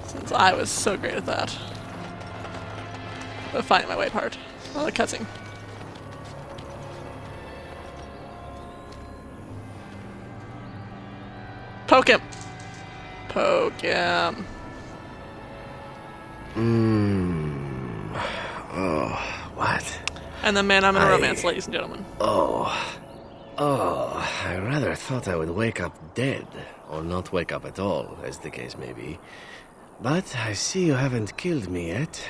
Since I was so great at that. The finding my way part. Oh, the cutscene. Poke him! Poke him. Oh, what? And the man I'm in a romance, ladies and gentlemen. I rather thought I would wake up dead, or not wake up at all, as the case may be. But I see you haven't killed me yet.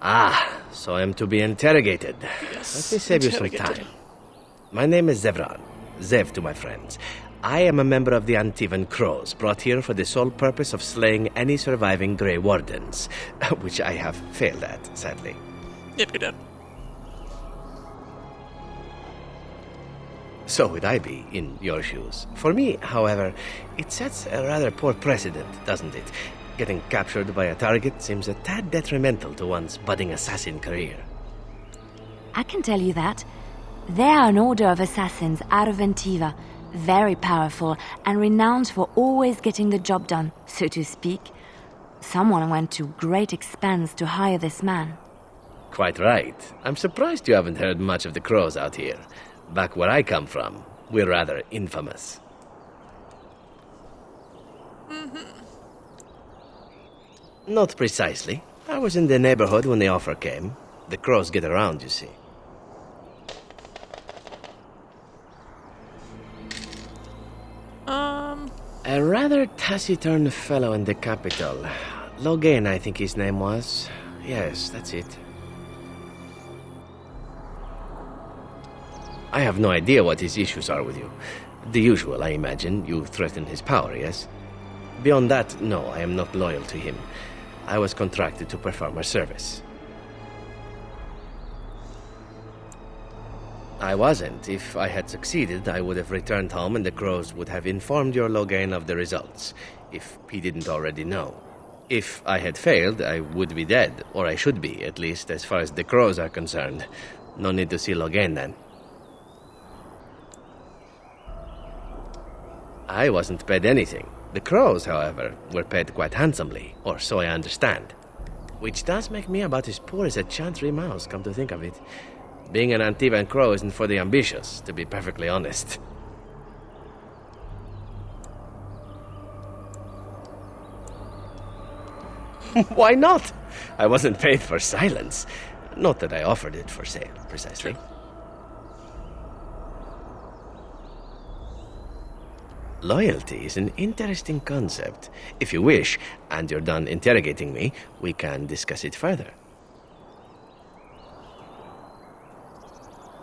Ah, so I am to be interrogated. Yes, let me save you some time. My name is Zevran. Zev to my friends. I am a member of the Antivan Crows, brought here for the sole purpose of slaying any surviving Grey Wardens, which I have failed at, sadly. Yep, you did. So would I be in your shoes. For me, however, it sets a rather poor precedent, doesn't it? Getting captured by a target seems a tad detrimental to one's budding assassin career. I can tell you that. They are an order of assassins out of Ventiva, very powerful and renowned for always getting the job done, so to speak. Someone went to great expense to hire this man. Quite right. I'm surprised you haven't heard much of the Crows out here. Back where I come from, we're rather infamous. Not precisely. I was in the neighborhood when the offer came. The Crows get around, you see. A rather taciturn fellow in the capital. Logain, I think his name was. Yes, that's it. I have no idea what his issues are with you. The usual, I imagine. You threaten his power, yes? Beyond that, no, I am not loyal to him. I was contracted to perform a service. I wasn't. If I had succeeded, I would have returned home and the Crows would have informed your Logain of the results, if he didn't already know. If I had failed, I would be dead, or I should be, at least as far as the Crows are concerned. No need to see Logain then. I wasn't paid anything. The Crows, however, were paid quite handsomely, or so I understand. Which does make me about as poor as a Chantry mouse, come to think of it. Being an Antivan Crow isn't for the ambitious, to be perfectly honest. Why not? I wasn't paid for silence. Not that I offered it for sale, precisely. Loyalty is an interesting concept. If you wish, and you're done interrogating me, we can discuss it further.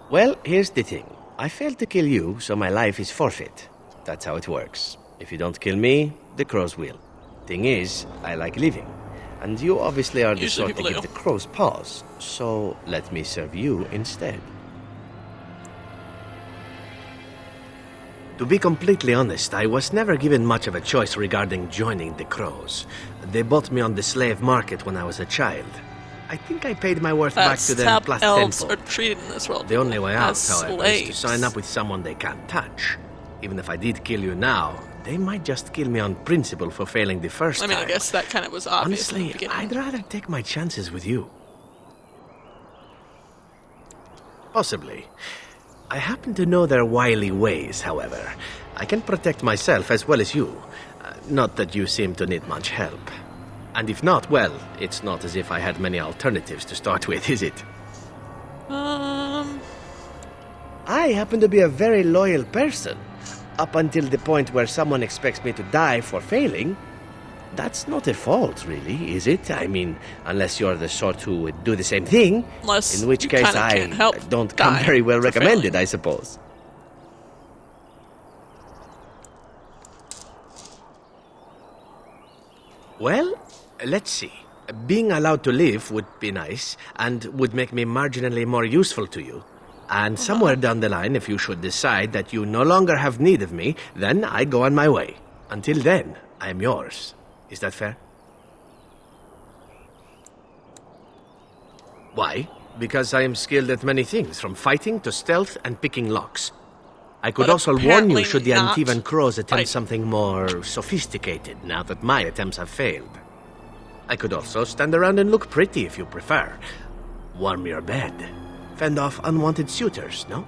Well, here's the thing. I failed to kill you, so my life is forfeit. That's how it works. If you don't kill me, the Crows will. Thing is, I like living. And you obviously are the sort to give the Crows pause. So let me serve you instead. To be completely honest, I was never given much of a choice regarding joining the Crows. They bought me on the slave market when I was a child. I think I paid my worth back to them plus elves tenfold. are treated in this world. The only way out, as however, is to slaves. sign up with someone they can't touch. Even if I did kill you now, they might just kill me on principle for failing the first time. I guess that kind of was obvious. Honestly, I'd rather take my chances with you. Possibly. I happen to know their wily ways, however. I can protect myself as well as you. Not that you seem to need much help. And if not, well, it's not as if I had many alternatives to start with, is it? I happen to be a very loyal person. Up until the point where someone expects me to die for failing. That's not a fault, really, is it? I mean, unless you're the sort who would do the same thing. Unless in which you case kinda can't help don't come die very well for recommended, failing. I suppose. Well, let's see. Being allowed to live would be nice, and would make me marginally more useful to you. And somewhere down the line, if you should decide that you no longer have need of me, then I go on my way. Until then, I am yours. Is that fair? Why? Because I am skilled at many things, from fighting to stealth and picking locks. I could also warn you should the Antivan Crows attempt something more sophisticated, now that my attempts have failed. I could also stand around and look pretty if you prefer. Warm your bed. Fend off unwanted suitors, no?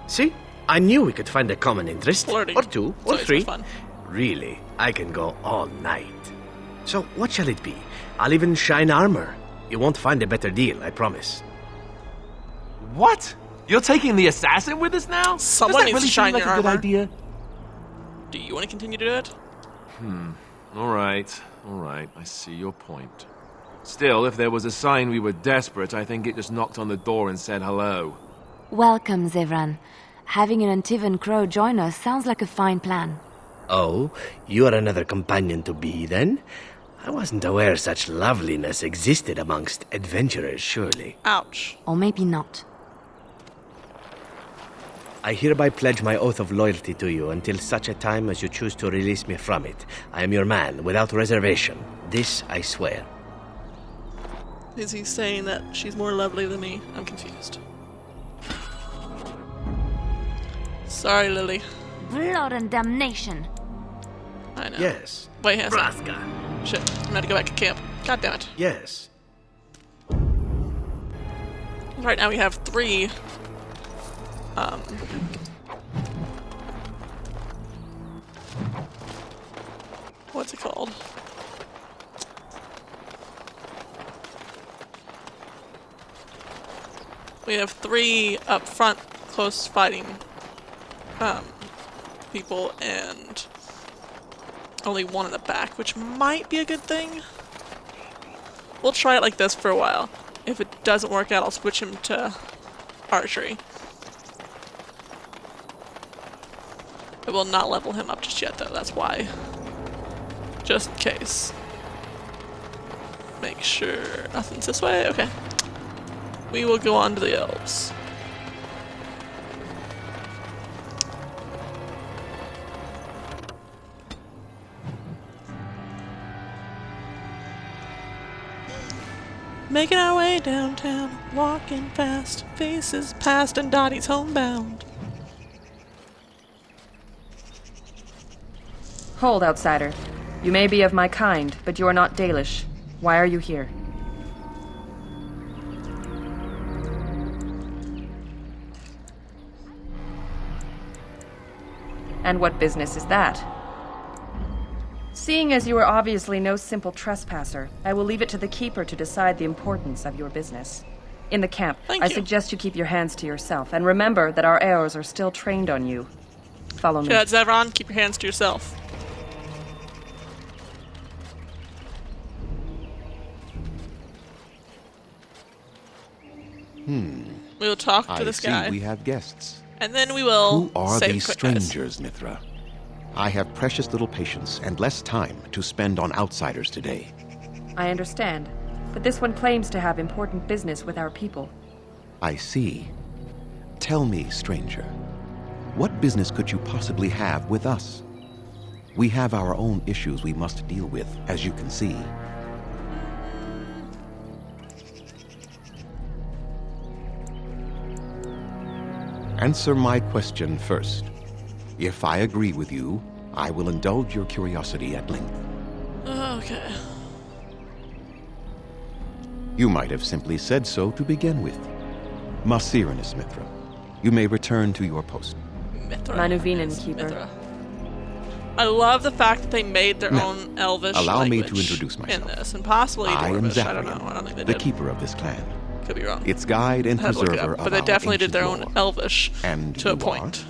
See? I knew we could find a common interest. Flirting. Or two, or It's three. fun. Really, I can go all night. So, what shall it be? I'll even shine armor. You won't find a better deal, I promise. What? You're taking the assassin with us now? Someone Does that needs really to shine seem like your a good armor. idea? Do you want to continue to do it? All right. I see your point. Still, if there was a sign we were desperate, I think it just knocked on the door and said hello. Welcome, Zevran. Having an Antivan Crow join us sounds like a fine plan. Oh, you're another companion to be, then? I wasn't aware such loveliness existed amongst adventurers, surely. Ouch. Or maybe not. I hereby pledge my oath of loyalty to you until such a time as you choose to release me from it. I am your man, without reservation. This I swear. Is he saying that she's more lovely than me? I'm confused. Sorry, Lily. Blood and damnation. I know. Yes. Wait, hang on a second. Braska. Shit, I'm gonna have to go back to camp. God damn it. Yes. Right now we have 3. What's it called? We have 3 up front, close fighting people, and only 1 in the back, which might be a good thing. We'll try it like this for a while. If it doesn't work out, I'll switch him to archery. I will not level him up just yet, though, that's why. Just in case. Make sure nothing's this way, okay. We will go on to the elves. Making our way downtown, walking fast, faces past and Dottie's homebound. Hold, outsider. You may be of my kind, but you are not Dalish. Why are you here? And what business is that? Seeing as you are obviously no simple trespasser, I will leave it to the Keeper to decide the importance of your business. In the camp, I suggest you keep your hands to yourself, and remember that our arrows are still trained on you. Follow me. Yeah, Zevran, keep your hands to yourself. We will talk to this guy. I see we have guests. And then we will Who are save these quickness. strangers, Mithra? I have precious little patience and less time to spend on outsiders today. I understand, but this one claims to have important business with our people. I see. Tell me, stranger, what business could you possibly have with us? We have our own issues we must deal with, as you can see. Answer my question first. If I agree with you, I will indulge your curiosity at length. Okay. You might have simply said so to begin with. Masirinus, Mithra. You may return to your post. Mithra. Manuvinen, Keeper. Mithra. I love the fact that they made their own Elvish allow me to language introduce myself. in this, and possibly I am Dwarvish. I don't Zafrian, know. I don't think they the did. keeper of this clan. Could be wrong. Its guide and I had to look it preserver up, of but they our definitely did ancient their own lore. Elvish And to a you point.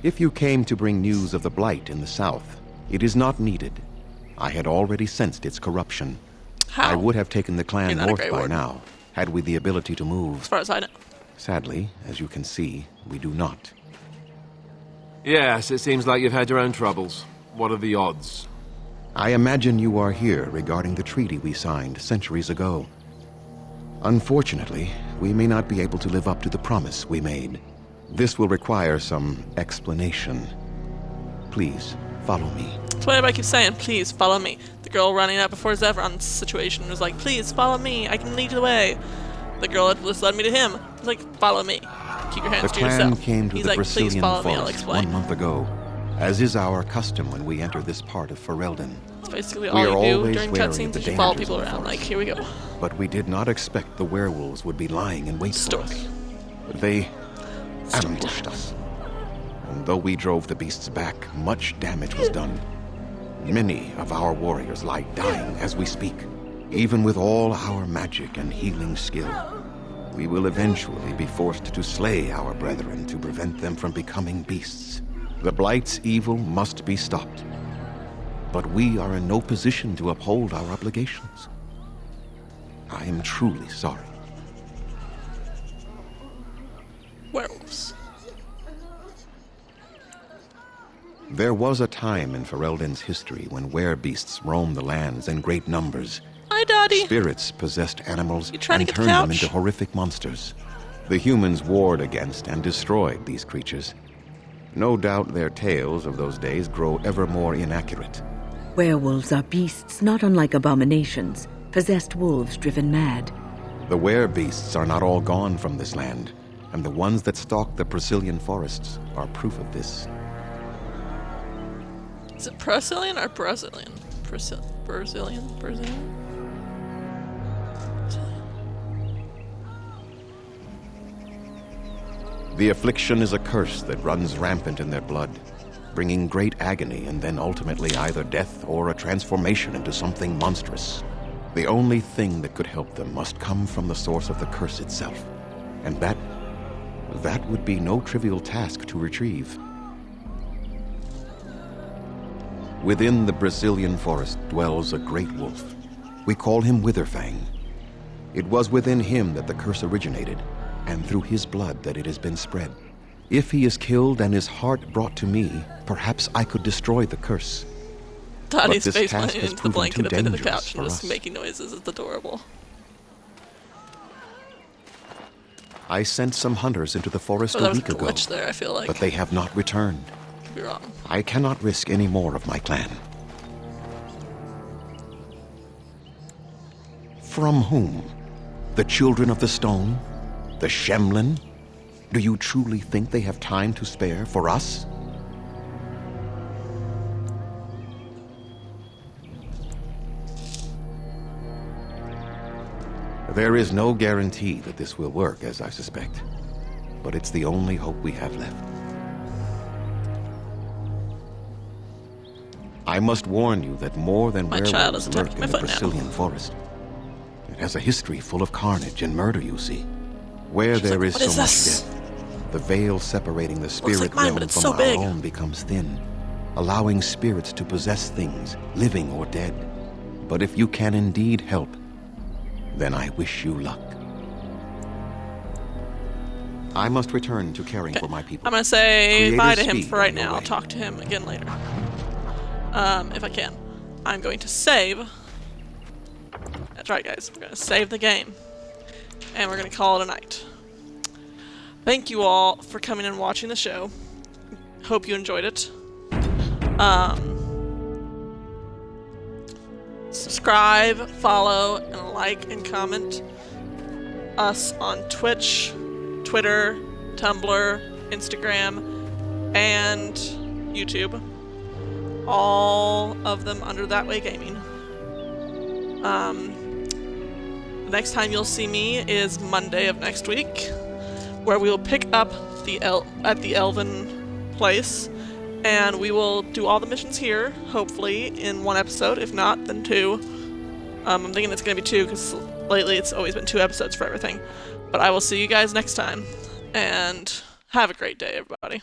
If you came to bring news of the Blight in the south, it is not needed. I had already sensed its corruption. How? I would have taken the clan You're not a north Grey by Warden. now, had we the ability to move. As far as I know. Sadly, as you can see, we do not. Yes, it seems like you've had your own troubles. What are the odds? I imagine you are here regarding the treaty we signed centuries ago. Unfortunately, we may not be able to live up to the promise we made. This will require some explanation. Please, follow me. That's why everybody keeps saying, please, follow me. The girl running out before Zevron's situation was like, please, follow me, I can lead you the way. The girl had just led me to him. He's like, follow me. Keep your hands to yourself. The clan came to He's the like, Brazilian please follow me, I'll forest explain. 1 month ago, as is our custom when we enter this part of Ferelden. That's basically all you do during cutscenes is you follow people around, like, here we go. But we did not expect the werewolves would be lying in wait for us. They ambushed us. And though we drove the beasts back, much damage was done. Many of our warriors lie dying as we speak. Even with all our magic and healing skill, we will eventually be forced to slay our brethren to prevent them from becoming beasts. The Blight's evil must be stopped. But we are in no position to uphold our obligations. I am truly sorry. Werewolves. There was a time in Ferelden's history when werebeasts roamed the lands in great numbers. Hi, Dottie. Spirits possessed animals and to turned them into horrific monsters. The humans warred against and destroyed these creatures. No doubt their tales of those days grow ever more inaccurate. Werewolves are beasts not unlike abominations, possessed wolves driven mad. The werebeasts are not all gone from this land, and the ones that stalk the Brazilian forests are proof of this. Is it Brazilian or Brazilian? Brazilian? The affliction is a curse that runs rampant in their blood, bringing great agony and then ultimately either death or a transformation into something monstrous. The only thing that could help them must come from the source of the curse itself, and that would be no trivial task to retrieve. Within the Brazilian forest dwells a great wolf. We call him Witherfang. It was within him that the curse originated, and through his blood that it has been spread. If he is killed and his heart brought to me, perhaps I could destroy the curse. Dottie's but this face task went has into the proven blanket too up into the dangerous couch for and just us. making noises. It's adorable. I sent some hunters into the forest Oh, that a was week ago, glitch there, I feel like. but they have not returned. Could be wrong. I cannot risk any more of my clan. From whom? The Children of the Stone? The Shemlin? Do you truly think they have time to spare for us? There is no guarantee that this will work, as I suspect. But it's the only hope we have left. I must warn you that more than My child werewolves is lurk attacking in my the foot now. Brazilian forest. It has a history full of carnage and murder, you see. Where there like, is "What so is much this?" death, the veil separating the spirit like mine, but realm it's from so our big. own becomes thin, allowing spirits to possess things, living or dead. But if you can indeed help, then I wish you luck. I must return to caring for my people. I'm gonna say Creator bye to him speed for right on your now. I'll way. talk to him again later. If I can. I'm going to save. That's right, guys. We're gonna save the game. And we're gonna call it a night. Thank you all for coming and watching the show. Hope you enjoyed it. Subscribe, follow, and like and comment us on Twitch, Twitter, Tumblr, Instagram, and YouTube. All of them under That Way Gaming. The next time you'll see me is Monday of next week, where we will pick up at the Elven place, and we will do all the missions here, hopefully, in one episode. If not, then two. I'm thinking it's going to be two, because lately it's always been 2 episodes for everything. But I will see you guys next time, and have a great day, everybody.